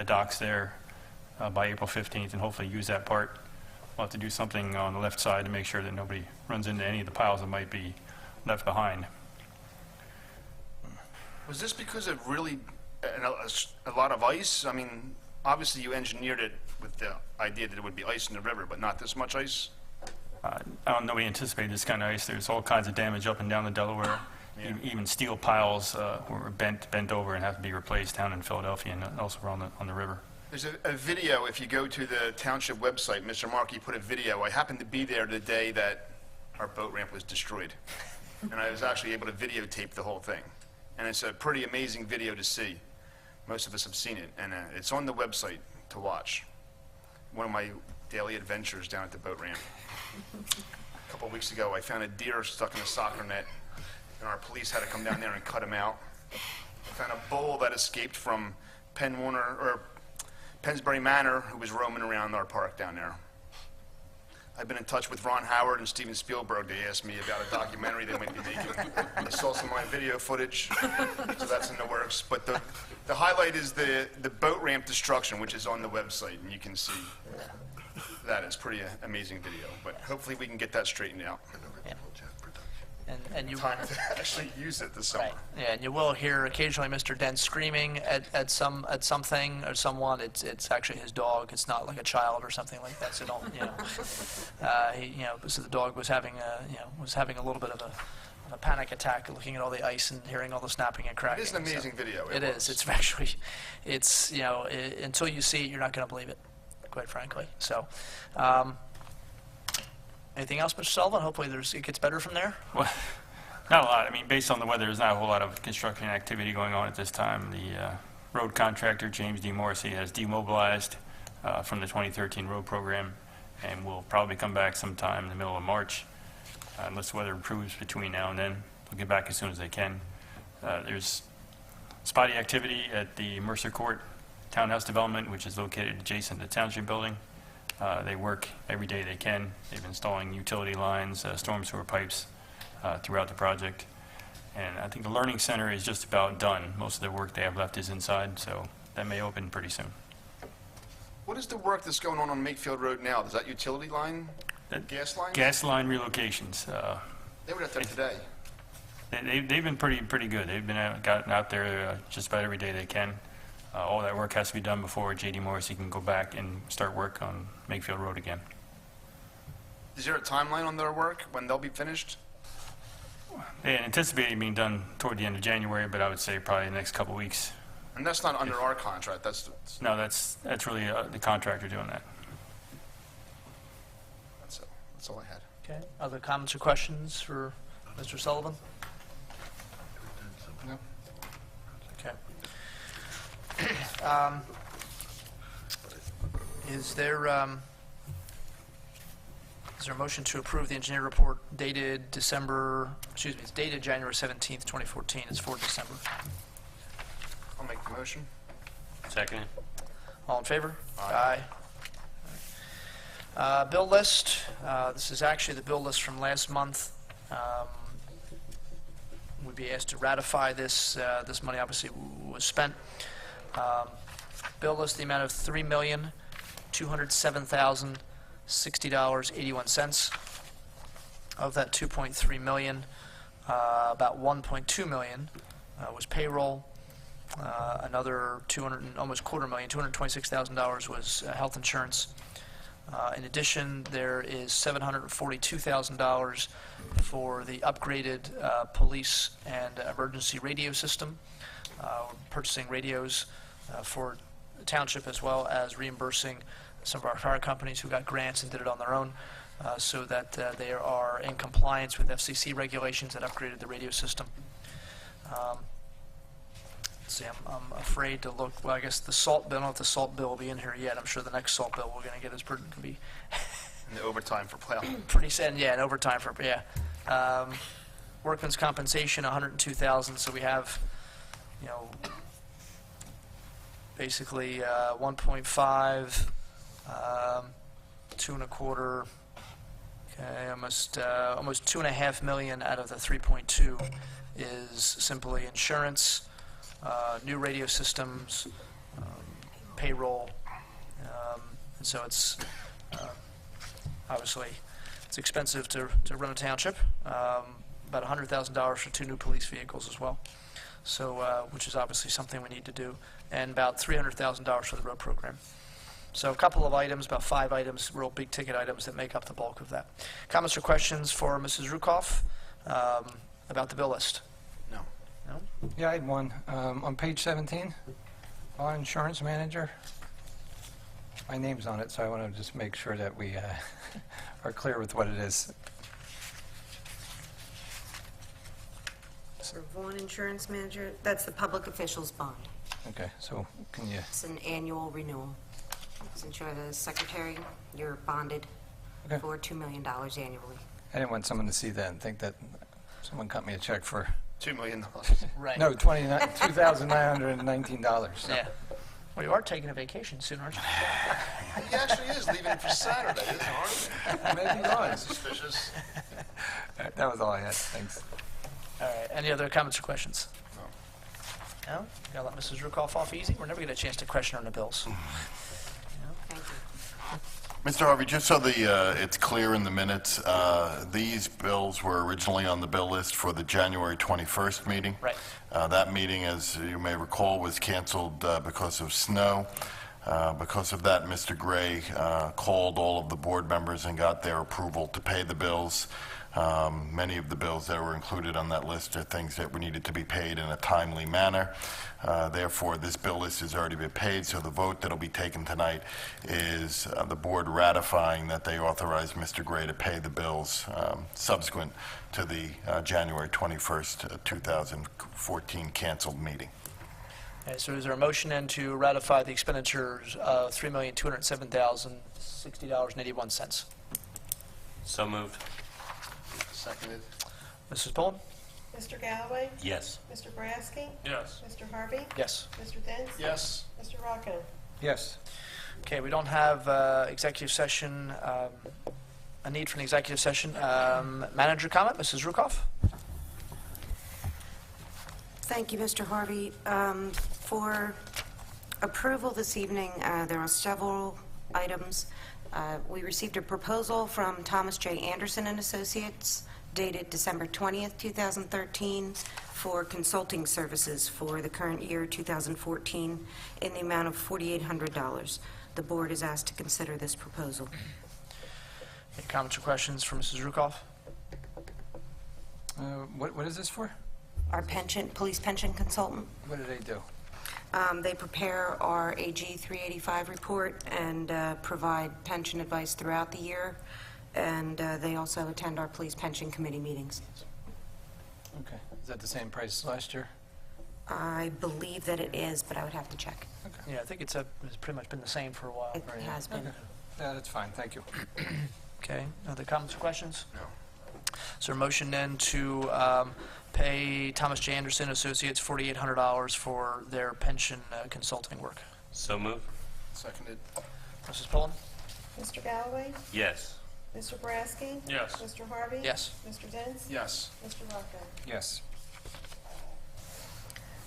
docks there by April 15th and hopefully use that part. We'll have to do something on the left side to make sure that nobody runs into any of the piles that might be left behind.
Was this because of really a lot of ice? I mean, obviously you engineered it with the idea that it would be ice in the river, but not this much ice?
Nobody anticipated this kind of ice. There's all kinds of damage up and down the Delaware.
Yeah.
Even steel piles were bent over and have to be replaced down in Philadelphia and elsewhere on the river.
There's a video, if you go to the Township website, Mr. Markey put a video. I happened to be there the day that our boat ramp was destroyed. And I was actually able to videotape the whole thing. And it's a pretty amazing video to see. Most of us have seen it, and it's on the website to watch. One of my daily adventures down at the boat ramp. A couple of weeks ago, I found a deer stuck in a soccer net, and our police had to come down there and cut him out. I found a bull that escaped from Pennsbury Manor, who was roaming around our park down there. I've been in touch with Ron Howard and Steven Spielberg. They asked me about a documentary they might be making. I saw some of my video footage, so that's in the works. But the highlight is the boat ramp destruction, which is on the website, and you can see that. It's pretty amazing video. But hopefully we can get that straightened out.
And you
Time to actually use it this summer.
Right. Yeah, and you will hear occasionally Mr. Dent screaming at something or someone. It's actually his dog. It's not like a child or something like that. So don't so the dog was having a little bit of a panic attack, looking at all the ice and hearing all the snapping and cracking.
It is an amazing video.
It is. It's actually, until you see it, you're not going to believe it, quite frankly. So. Anything else, Mr. Sullivan? Hopefully it gets better from there.
Well, not a lot. I mean, based on the weather, there's not a whole lot of construction activity going on at this time. The road contractor, James D. Morrissey, has demobilized from the 2013 road program and will probably come back sometime in the middle of March. Unless the weather improves between now and then, they'll get back as soon as they can. There's spotty activity at the Mercer Court Townhouse development, which is located adjacent to the Township building. They work every day they can. They've been installing utility lines, storm sewer pipes throughout the project. And I think the Learning Center is just about done. Most of the work they have left is inside, so that may open pretty soon.
What is the work that's going on Makefield Road now? Is that utility line, gas line?
Gas line relocations.
They were out there today.
They've been pretty good. They've been gotten out there just about every day they can. All that work has to be done before J.D. Morrissey can go back and start work on Makefield Road again.
Is there a timeline on their work, when they'll be finished?
They anticipate it being done toward the end of January, but I would say probably the next couple of weeks.
And that's not under our contract, that's
No, that's really the contractor doing that.
that's all I had.
Okay, other comments or questions for Mr. Sullivan?
No.
Okay. Is there a motion to approve the engineer report dated it's dated January 17th, 2014, it's for December?
I'll make the motion.
Second.
All in favor? Aye. Bill list, this is actually the bill list from last month. We'd be asked to ratify this. This money obviously was spent. Bill list, the amount of $3,207,060.81. Of that $2.3 million, about $1.2 million was payroll. Another almost $226,000 was health insurance. In addition, there is $742,000 for the upgraded police and emergency radio system. We're purchasing radios for the township, as well as reimbursing some of our fire companies who got grants and did it on their own, so that they are in compliance with FCC regulations that upgraded the radio system. Let's see, I'm afraid to look. Well, I guess the salt bill. I don't know if the salt bill will be in here yet. I'm sure the next salt bill we're going to get is going to be
And the overtime for plowing.
pretty sad. Yeah, and overtime for workman's compensation, $102,000. So we have, basically 1.5, 2.25. Okay, almost $2.5 million out of the 3.2 is simply insurance. New radio systems, payroll, and so it's obviously it's expensive to run a township. About $100,000 for 2 new police vehicles as well, so which is obviously something we need to do, and about $300,000 for the road program. So a couple of items, about 5 items, real big ticket items that make up the bulk of that. Comments or questions for Mrs. Rukoff about the bill list? No?
Yeah, I had one. On page 17, our insurance manager, my name's on it, so I want to just make sure that we are clear with what it is.
For Vaughn Insurance Manager, that's the public officials bond.
Okay, so can you...
It's an annual renewal. Since you're the secretary, you're bonded for $2 million annually.
I didn't want someone to see that and think that someone cut me a check for...
$2 million.
Right.
No, $2,919. So.
Yeah. Well, you are taking a vacation soon, aren't you?
He actually is leaving for Saturday, isn't he?
Maybe he was.
Suspicious.
That was all I had. Thanks.
All right. Any other comments or questions? No. No? Gotta let Mrs. Rukoff off easy. We're never get a chance to question her on the bills.
Mr. Harvey, just so it's clear in the minutes, these bills were originally on the bill list for the January 21st meeting.
Right.
That meeting, as you may recall, was canceled because of snow. Because of that, Mr. Gray called all of the board members and got their approval to pay the bills. Many of the bills that were included on that list are things that needed to be paid in a timely manner. Therefore, this bill list has already been paid, so the vote that will be taken tonight is the board ratifying that they authorized Mr. Gray to pay the bills subsequent to the January 21st, 2014 canceled meeting.
Okay, so is there a motion then to ratify the expenditures of $3,207,060.81?
So moved.
Seconded.
Mrs. Pullen?
Mr. Galloway?
Yes.
Mr. Boraski?
Yes.
Mr. Harvey?
Yes.
Mr. Dents?
Yes.
Mr. Rocco?
Yes.
Okay, we don't have executive session, a need for an executive session. Manager comment, Mrs. Rukoff?
Thank you, Mr. Harvey. For approval this evening. There are several items. We received a proposal from Thomas J. Anderson and Associates dated December 20th, 2013, for consulting services for the current year, 2014, in the amount of $4,800. The board is asked to consider this proposal.
Any comments or questions for Mrs. Rukoff?
What is this for?
Our police pension consultant.
What do they do?
They prepare our AG 385 report and provide pension advice throughout the year, and they also attend our police pension committee meetings.
Okay. Is that the same price as last year?
I believe that it is, but I would have to check.
Yeah, I think it's pretty much been the same for a while.
It has been.
Yeah, that's fine. Thank you.
Okay, other comments or questions? No. Is there a motion then to pay Thomas J. Anderson Associates $4,800 for their pension consulting work?
So moved.
Seconded.
Mrs. Pullen?
Mr. Galloway?
Yes.
Mr. Boraski?
Yes.
Mr. Harvey?
Yes.
Mr. Dents?
Yes.
Mr. Rocco?
Yes.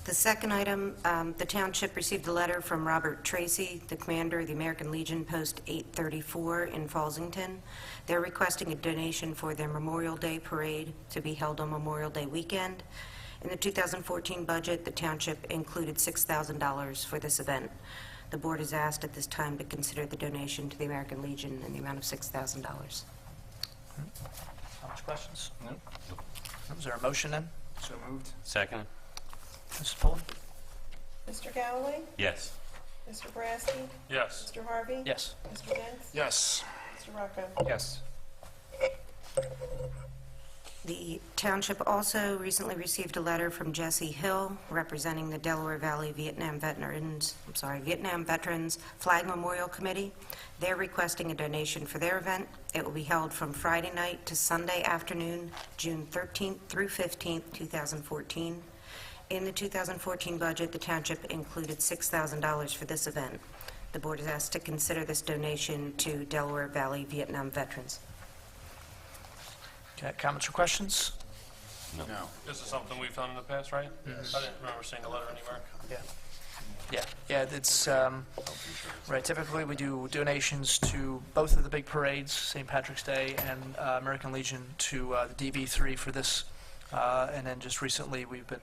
The second item, the township received a letter from Robert Tracy, the commander of the American Legion Post 834 in Falsington. They're requesting a donation for their Memorial Day parade to be held on Memorial Day weekend. In the 2014 budget, the township included $6,000 for this event. The board is asked at this time to consider the donation to the American Legion in the amount of $6,000.
Comments, questions?
No.
Is there a motion then?
So moved.
Second.
Mrs. Pullen?
Mr. Galloway?
Yes.
Mr. Boraski?
Yes.
Mr. Harvey?
Yes.
Mr. Dents?
Yes.
Mr. Rocco?
Yes.
The township also recently received a letter from Jesse Hill, representing the Delaware Valley Vietnam Veterans Flag Memorial Committee. They're requesting a donation for their event. It will be held from Friday night to Sunday afternoon, June 13th through 15th, 2014. In the 2014 budget, the township included $6,000 for this event. The board is asked to consider this donation to Delaware Valley Vietnam veterans.
Okay, comments or questions?
No.
This is something we've done in the past, right? I didn't remember seeing the letter anywhere.
Yeah, it's, right, typically we do donations to both of the big parades, St. Patrick's Day and American Legion, to the DV3 for this, and then just recently we've been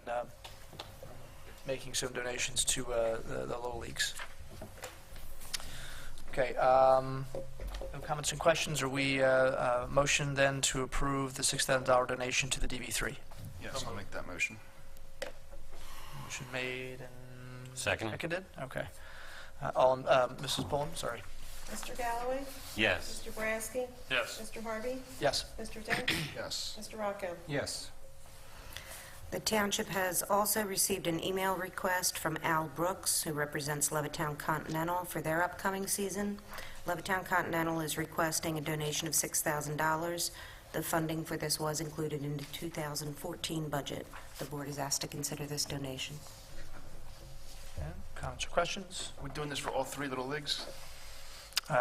making some donations to the low leagues. Okay, no comments and questions. Are we motion then to approve the $6,000 donation to the DV3?
Yes, I'll make that motion.
Motion made and
Seconded.
seconded? Okay. Mrs. Pullen, sorry.
Mr. Galloway?
Yes.
Mr. Boraski?
Yes.
Mr. Harvey?
Yes.
Mr. Dents?
Yes.
Mr. Rocco?
Yes.
The township has also received an email request from Al Brooks, who represents Levittown Continental, for their upcoming season. Levittown Continental is requesting a donation of $6,000. The funding for this was included in the 2014 budget. The board is asked to consider this donation.
Okay. Comments or questions?
We're doing this for all three little leagues?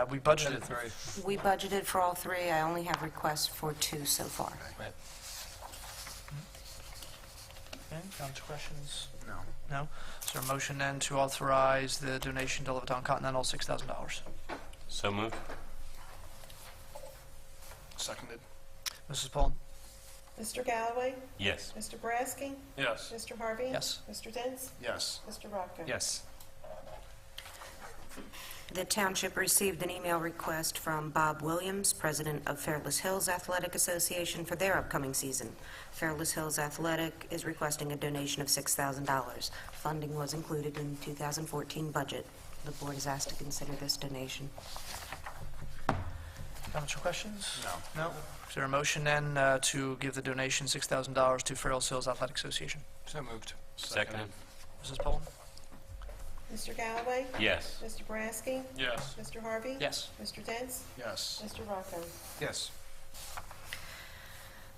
We budgeted
Three.
We budgeted for all three. I only have requests for two so far.
Right.
Okay, comments or questions?
No.
No? Is there a motion then to authorize the donation to Levittown Continental, $6,000?
So moved.
Seconded.
Mrs. Pullen?
Mr. Galloway?
Yes.
Mr. Boraski?
Yes.
Mr. Harvey?
Yes.
Mr. Dents?
Yes.
Mr. Rocco?
Yes.
The township received an email request from Bob Williams, president of Fairless Hills Athletic Association, for their upcoming season. Fairless Hills Athletic is requesting a donation of $6,000. Funding was included in the 2014 budget. The board is asked to consider this donation.
Comments or questions?
No.
No? Is there a motion then to give the donation $6,000 to Fairless Hills Athletic Association?
So moved.
Seconded.
Mrs. Pullen?
Mr. Galloway?
Yes.
Mr. Boraski?
Yes.
Mr. Harvey?
Yes.
Mr. Dents?
Yes.
Mr. Rocco?
Yes.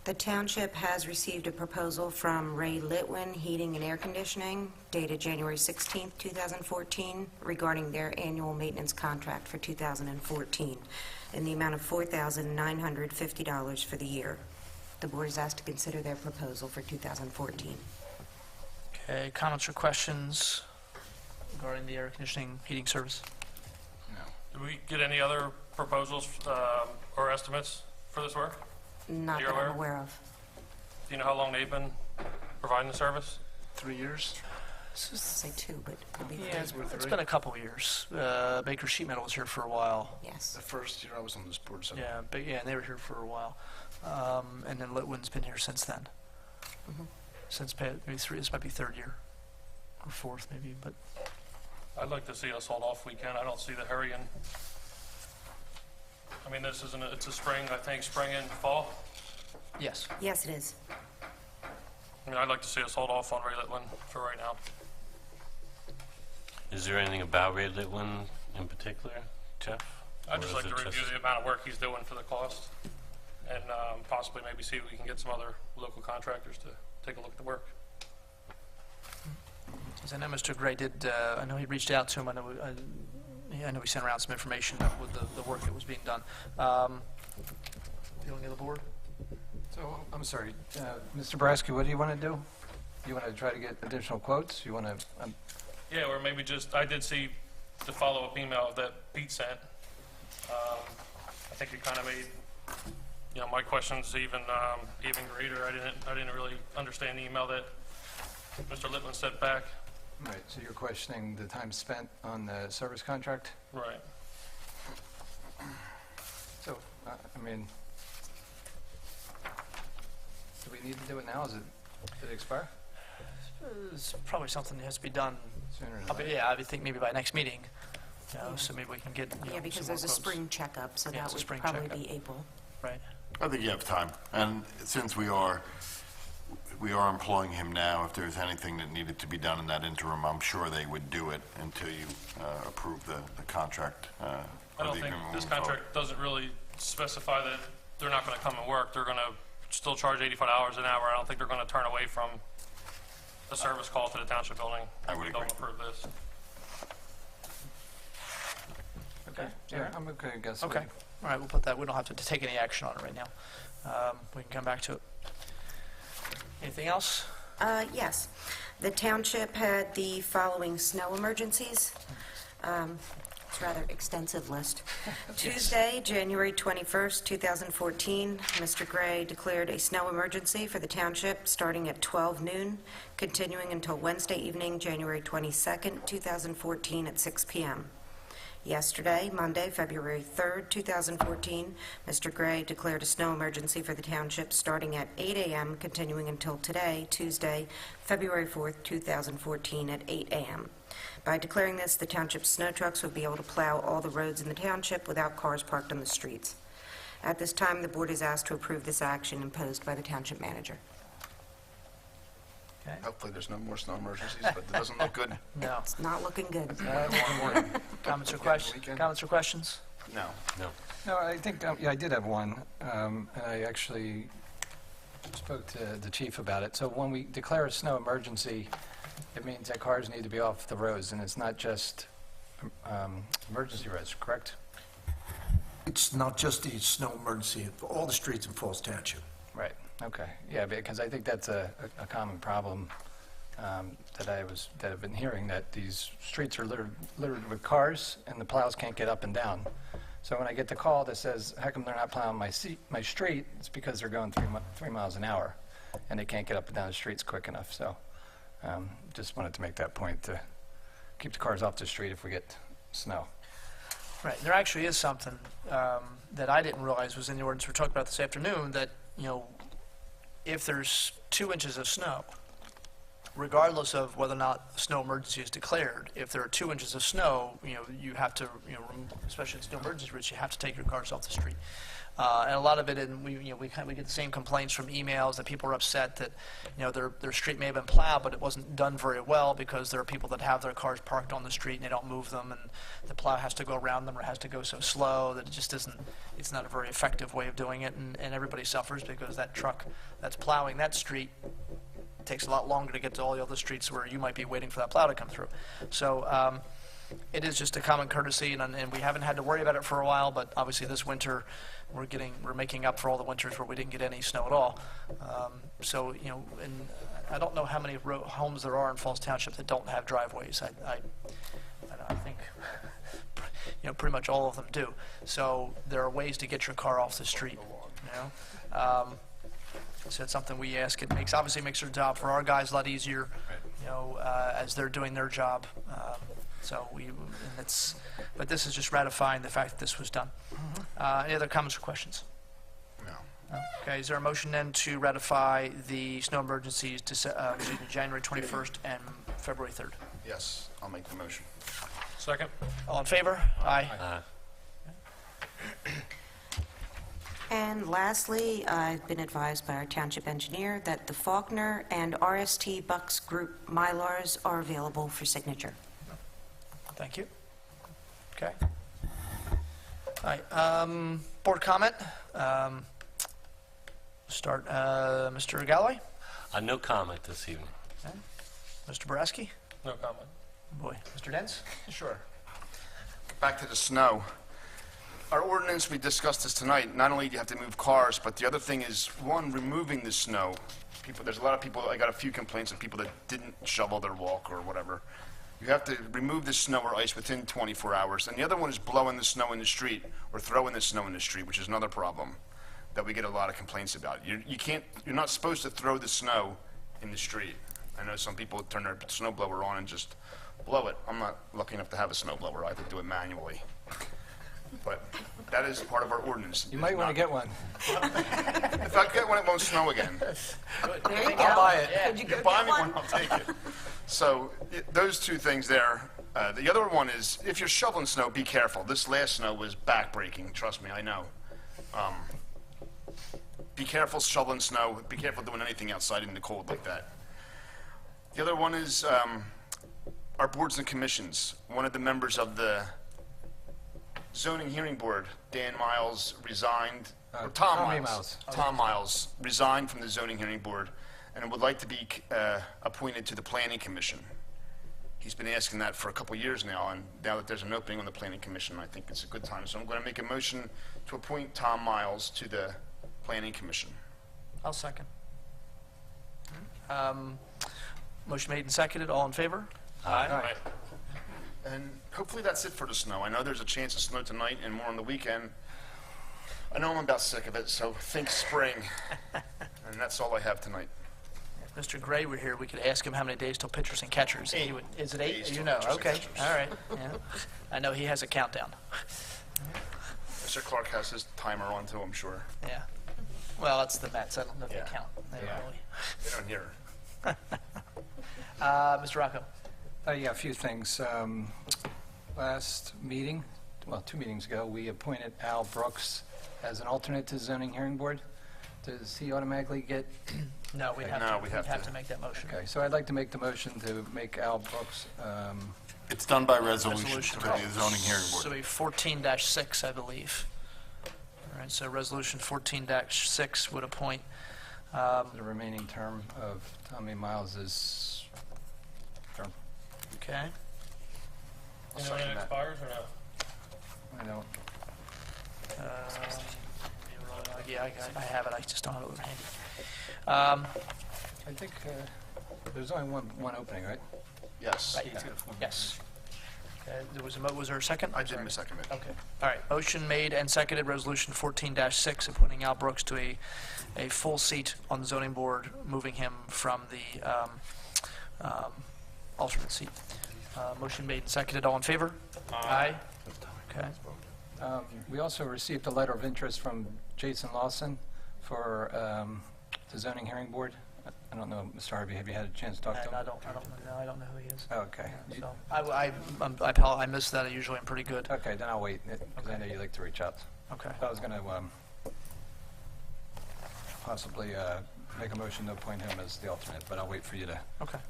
The township has received a proposal from Ray Litwin Heating and Air Conditioning dated January 16, 2014, regarding their annual maintenance contract for 2014 in the amount of $4,950 for the year. The board is asked to consider their proposal for 2014.
Okay, comments or questions? regarding the air conditioning, heating service?
Did we get any other proposals or estimates for this work?
Not
You're
that I'm
aware?
aware of.
Do you know how long they've been providing the service?
3 years?
Say 2, but it could be
Yeah,
3.
it's been a couple years. Baker Sheet Metal was here for a while.
Yes.
The first year I was on this board, so.
Yeah, and they were here for a while. And then Litwin's been here since then. Since maybe this might be third year, or fourth maybe, but.
I'd like to see us hold off weekend. I don't see the hurry in. I mean, this isn't, it's a spring, I think, spring and fall.
Yes.
Yes, it is.
I mean, I'd like to see us hold off on Ray Litwin for right now.
Is there anything about Ray Litwin in particular, Jeff?
I'd
Or
just
is
like
it
to review the amount of work he's doing for the cost, and possibly maybe see if we can get some other local contractors to take a look at the work.
As I know Mr. Gray did, I know he reached out to him, I know he sent around some information with the work that was being done. Feeling of the board?
So, I'm sorry, Mr. Brasky, what do you want to do? You want to try to get additional quotes? You want to,
Yeah, or maybe just, I did see the follow-up email that Pete sent. I think it kind of made, my questions even greater. I didn't really understand the email that Mr. Litwin sent back.
right, so you're questioning the time spent on the service contract?
Right.
So, I mean, do we need to do it now? Did it expire?
It's probably something that has to be done,
Sooner than later?
I would think maybe by next meeting, so maybe we can get,
Yeah, because
some more
there's a
quotes.
spring checkup, so
Yeah,
that
it's a
would
spring
probably
checkup.
be April.
Right.
I think you have time, and since we are employing him now, if there's anything that needed to be done in that interim, I'm sure they would do it until you approve the contract.
I don't think this contract doesn't really specify that they're not going to come and work. They're going to still charge $85 an hour. I don't think they're going to turn away from a service call to the township building.
I would
if we don't
agree.
approve this.
Okay, yeah, I'm okay, I guess.
Okay, all right, we'll put that, we don't have to take any action on it right now. We can come back to it. Anything else?
Yes. The township had the following snow emergencies. It's a rather extensive list. Tuesday, January 21st, 2014, Mr. Gray declared a snow emergency for the township starting at 12 noon, continuing until Wednesday evening, January 22nd, 2014 at 6 p.m. Yesterday, Monday, February 3rd, 2014, Mr. Gray declared a snow emergency for the township starting at 8 a.m., continuing until today, Tuesday, February 4th, 2014 at 8 a.m. By declaring this, the township's snow trucks would be able to plow all the roads in the township without cars parked on the streets. At this time, the board is asked to approve this action imposed by the township manager.
Okay.
Hopefully there's no more snow emergencies, but it doesn't look good.
No.
It's not looking good.
Comments or questions? Comments or questions?
No.
No.
No, I think, yeah, I did have one, and I actually spoke to the chief about it. So when we declare a snow emergency, it means that cars need to be off the roads, and it's not just emergency roads, correct?
It's not just the snow emergency, for all the streets in Falls Township.
Right, okay. Yeah, because I think that's a common problem that I've been hearing, that these streets are littered with cars, and the plows can't get up and down. So when I get the call that says, how come they're not plowing my street, it's because they're going 3 miles an hour, and they can't get up and down the streets quick enough. So just wanted to make that point, to keep the cars off the street if we get snow.
Right, there actually is something that I didn't realize was in the ordinance we're talking about this afternoon, that, if there's 2 inches of snow, regardless of whether or not a snow emergency is declared, if there are 2 inches of snow, you have to, especially in snow emergency routes, you have to take your cars off the street. And a lot of it, and we get the same complaints from emails that people are upset that, their street may have been plowed, but it wasn't done very well because there are people that have their cars parked on the street and they don't move them, and the plow has to go around them or has to go so slow that it just isn't, it's not a very effective way of doing it, and everybody suffers because that truck that's plowing that street takes a lot longer to get to all the other streets where you might be waiting for that plow to come through. So it is just a common courtesy, and we haven't had to worry about it for a while, but obviously this winter, we're making up for all the winters where we didn't get any snow at all. So, you know, and I don't know how many homes there are in Falls Township that don't have driveways. I think, you know, pretty much all of them do. So there are ways to get your car off the street, you know. So it's something we ask. It obviously makes our job for our guys a lot easier, you know, as they're doing their job. But this is just ratifying the fact that this was done. Any other comments or questions? No. Okay, is there a motion then to ratify the snow emergencies to January 21st and February 3rd?
Yes, I'll make the motion.
Second.
All in favor? Aye.
And lastly, I've been advised by our township engineer that the Faulkner and RST Bucks Group Mylars are available for signature.
Thank you. Okay. All right, board comment. Start, Mr. Galloway?
No comment this evening.
Okay. Mr. Boraski?
No comment.
Boy, Mr. Dents?
Sure. Back to the snow. Our ordinance, we discussed this tonight, not only do you have to move cars, but the other thing is, one, removing the snow. There's a lot of people, I got a few complaints of people that didn't shovel their walk or whatever. You have to remove the snow or ice within 24 hours. And the other one is blowing the snow in the street or throwing the snow in the street, which is another problem that we get a lot of complaints about. You're not supposed to throw the snow in the street. I know some people turn their snow blower on and just blow it. I'm not lucky enough to have a snow blower. I have to do it manually. But that is part of our ordinance.
You might want to get one.
If I get one, it won't snow again.
There you
I'll
go.
buy it.
Could you go
buy
get
me
one?
I'll take it. So those two things there. The other one is, if you're shoveling snow, be careful. This last snow was backbreaking. Trust me, I know. Be careful shoveling snow. Be careful doing anything outside in the cold like that. The other one is our boards and commissions. One of the members of the zoning hearing board, Dan Miles, resigned. Or Tom Miles. Tom Miles resigned from the zoning hearing board and would like to be appointed to the planning commission. He's been asking that for a couple years now, and now that there's an opening on the planning commission, I think it's a good time. So I'm going to make a motion to appoint Tom Miles to the planning commission.
I'll second. Motion made and seconded. All in favor?
Aye.
And hopefully that's it for the snow. I know there's a chance of snow tonight and more on the weekend. I know I'm about sick of it, so think spring. And that's all I have tonight.
If Mr. Gray were here, we could ask him how many days till pitchers and catchers. He would, is it 8?
Days
You
till
know,
pitchers and
okay,
catchers.
all right. Yeah. I know he has a countdown.
Mr. Clark has his timer on too, I'm sure.
Yeah. Well, that's the Mets. I don't know if
Yeah.
they count. They
Yeah.
really.
They don't hear.
Mr. Rocco?
Yeah, a few things. Last meeting, well, 2 meetings ago, we appointed Al Brooks as an alternate to the zoning hearing board. Does he automatically get?
No, we'd have,
No,
to,
we'd
we'd
have
to make that motion.
Okay, so I'd like to make the motion to make Al Brooks,
It's done by resolution to the zoning hearing
So
board.
be 14-6, I believe. All right, so resolution 14-6 would appoint,
the remaining term of Tommy Miles's term.
okay?
You know when it expires or no?
I don't,
Yeah, I have it. I just don't have it handy.
I think there's only one opening, right?
Yes.
Right, yes. There was was there a second?
I didn't second it.
Okay. All right. Motion made and seconded. Resolution 14-6, appointing Al Brooks to a full seat on the zoning board, moving him from the alternate seat. Motion made and seconded. All in favor? Aye. Okay.
We also received a letter of interest from Jason Lawson for the zoning hearing board. I don't know, Mr. Harvey, have you had a chance to talk to him?
I don't know who he is.
Okay.
So I missed that. I usually am pretty good.
Okay, then I'll wait, because I know you like to reach out.
Okay.
I was going to possibly make a motion to appoint him as the alternate, but I'll wait for you to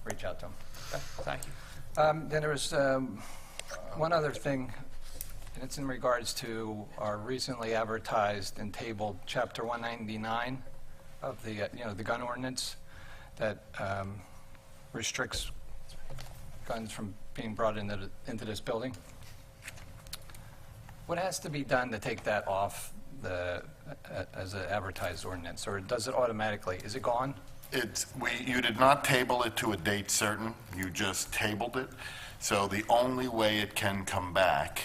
reach out to him.
Okay. Thank you.
Then there was one other thing, and it's in regards to our recently advertised and tabled Chapter 199 of the, the gun ordinance that restricts guns from being brought into this building. What has to be done to take that off as an advertised ordinance, or does it automatically? Is it gone?
You did not table it to a date certain, you just tabled it. So the only way it can come back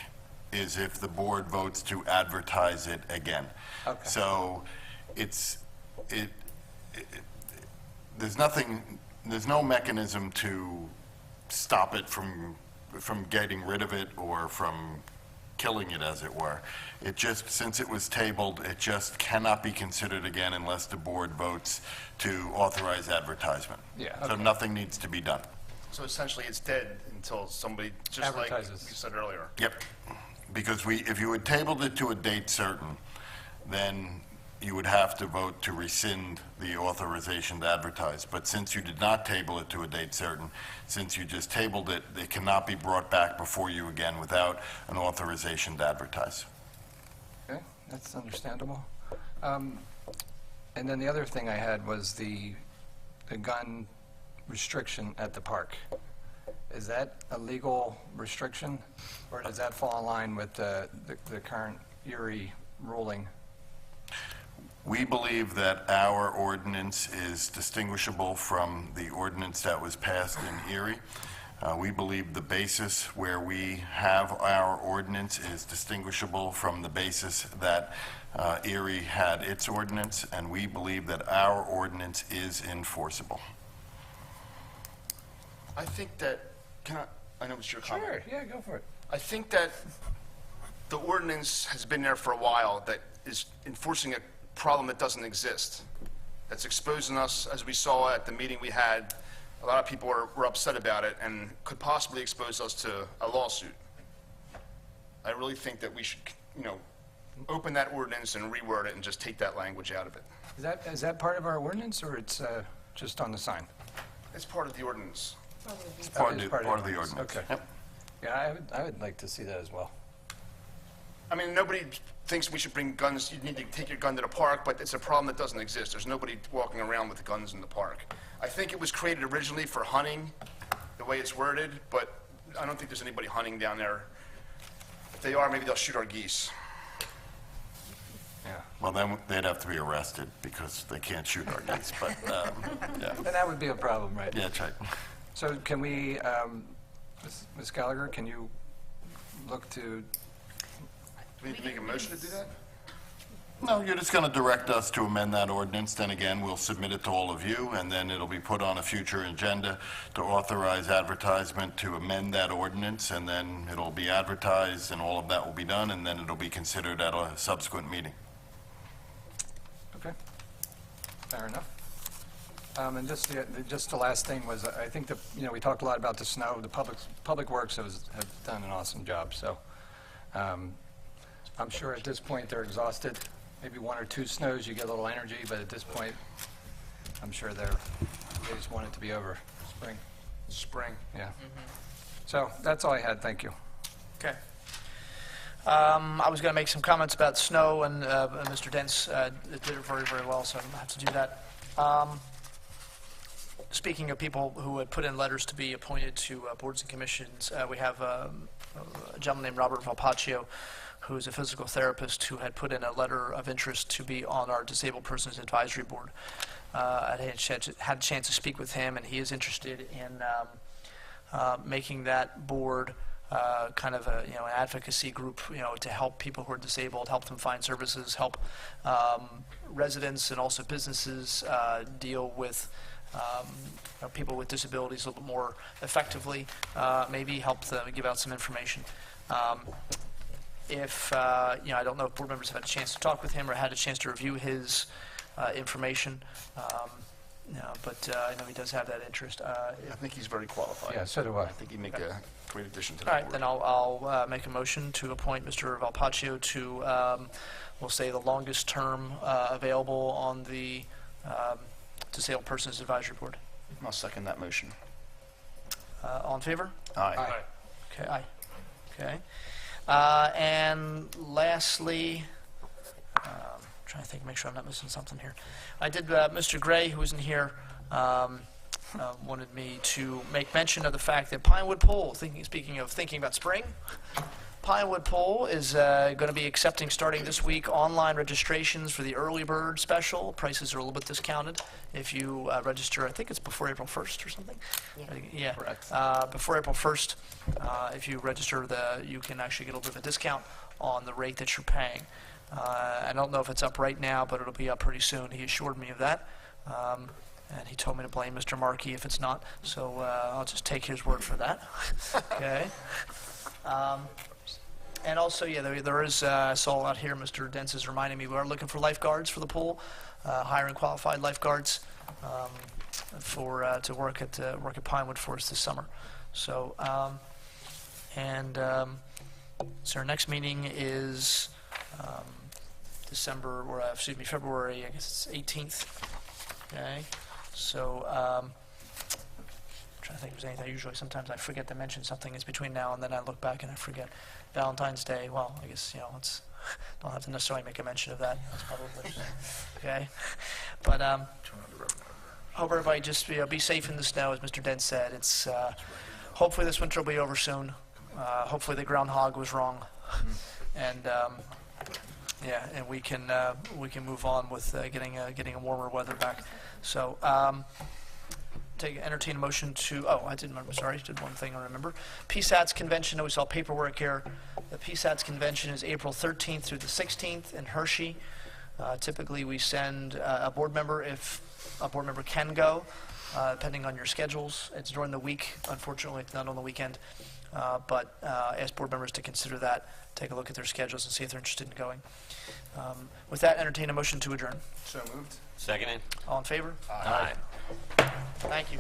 is if the board votes to advertise it again.
Okay.
So there's no mechanism to stop it from getting rid of it or from killing it, as it were. It just, since it was tabled, it just cannot be considered again unless the board votes to authorize advertisement.
Yeah,
So
okay.
nothing needs to be done.
So essentially, it's dead until somebody, just like
Advertises.
you said earlier.
Yep. Because if you had tabled it to a date certain, then you would have to vote to rescind the authorization to advertise. But since you did not table it to a date certain, since you just tabled it, it cannot be brought back before you again without an authorization to advertise.
Okay, that's understandable. And then the other thing I had was the gun restriction at the park. Is that a legal restriction, or does that fall in line with the current Erie ruling?
We believe that our ordinance is distinguishable from the ordinance that was passed in Erie. We believe the basis where we have our ordinance is distinguishable from the basis that Erie had its ordinance, and we believe that our ordinance is enforceable.
I think that, I know it's your comment.
Sure, yeah, go for it.
I think that the ordinance has been there for a while that is enforcing a problem that doesn't exist. That's exposing us, as we saw at the meeting we had, a lot of people were upset about it and could possibly expose us to a lawsuit. I really think that we should, open that ordinance and reword it and just take that language out of it.
Is that part of our ordinance, or it's just on the sign?
It's part of the ordinance.
It's part
It is
of the ordinance.
Okay.
Yep.
Yeah, I would like to see that as well.
I mean, nobody thinks we should bring guns, you need to take your gun to the park, but it's a problem that doesn't exist. There's nobody walking around with guns in the park. I think it was created originally for hunting, the way it's worded, but I don't think there's anybody hunting down there. If they are, maybe they'll shoot our geese.
Yeah.
Well, then they'd have to be arrested because they can't shoot our geese, but, yeah.
And that would be a problem, right?
Yeah, that's right.
So can we, Ms. Gallagher, can you look to,
Do we need to make a motion to do that?
No, you're just going to direct us to amend that ordinance, then again, we'll submit it to all of you, and then it'll be put on a future agenda to authorize advertisement to amend that ordinance, and then it'll be advertised, and all of that will be done, and then it'll be considered at a subsequent meeting.
okay, fair enough. And just the last thing was, I think that, we talked a lot about the snow. The Public Works have done an awesome job, so I'm sure at this point they're exhausted. Maybe one or two snows, you get a little energy, but at this point, I'm sure they just want it to be over. Spring, yeah. So that's all I had, thank you.
Okay. I was going to make some comments about snow, and Mr. Dents did it very, very well, so I don't have to do that. Speaking of people who had put in letters to be appointed to boards and commissions, we have a gentleman named Robert Valpaccio, who's a physical therapist, who had put in a letter of interest to be on our Disabled Persons Advisory Board. I had a chance to speak with him, and he is interested in making that board kind of an advocacy group, to help people who are disabled, help them find services, help residents and also businesses deal with people with disabilities a little bit more effectively, maybe help them give out some information. If, I don't know if board members have had a chance to talk with him or had a chance to review his information, but I know he does have that interest.
I think he's very qualified.
Yeah, so do I.
I think he'd make a great addition to the
All
board.
right, then I'll make a motion to appoint Mr. Valpaccio to, we'll say, the longest term available on the Disabled Persons Advisory Board.
I'll second that motion.
All in favor?
Aye.
Okay, aye. Okay. And lastly, trying to think, make sure I'm not missing something here. I did, Mr. Gray, who isn't here, wanted me to make mention of the fact that Pinewood Pool, speaking of thinking about spring, Pinewood Pool is going to be accepting, starting this week, online registrations for the early bird special. Prices are a little bit discounted if you register, I think it's before April 1st or something. Yeah.
Correct.
Before April 1st, if you register, you can actually get a little bit of a discount on the rate that you're paying. I don't know if it's up right now, but it'll be up pretty soon. He assured me of that. And he told me to blame Mr. Markey if it's not, so I'll just take his word for that. Okay. And also, yeah, there is, I saw out here, Mr. Dents is reminding me, we are looking for lifeguards for the pool, hiring qualified lifeguards to work at Pinewood for us this summer. So, so our next meeting is February, I guess it's 18th. Okay. So, I'm trying to think if there's anything. Usually, sometimes I forget to mention something. It's between now and then I look back and I forget. Valentine's Day, well, I guess, don't have to necessarily make a mention of that. That's probably, okay. But, hope everybody just, be safe in the snow, as Mr. Dent said. It's, hopefully this winter will be over soon. Hopefully the groundhog was wrong. And, yeah, and we can move on with getting a warmer weather back. So, entertain a motion to, I did one thing I remember. PSATS convention, we saw paperwork here. The PSATS convention is April 13th through the 16th in Hershey. Typically, we send a board member if a board member can go, depending on your schedules. It's during the week, unfortunately, it's not on the weekend. But ask board members to consider that, take a look at their schedules and see if they're interested in going. With that, entertain a motion to adjourn.
So moved.
Seconded.
All in favor?
Aye.
Thank you.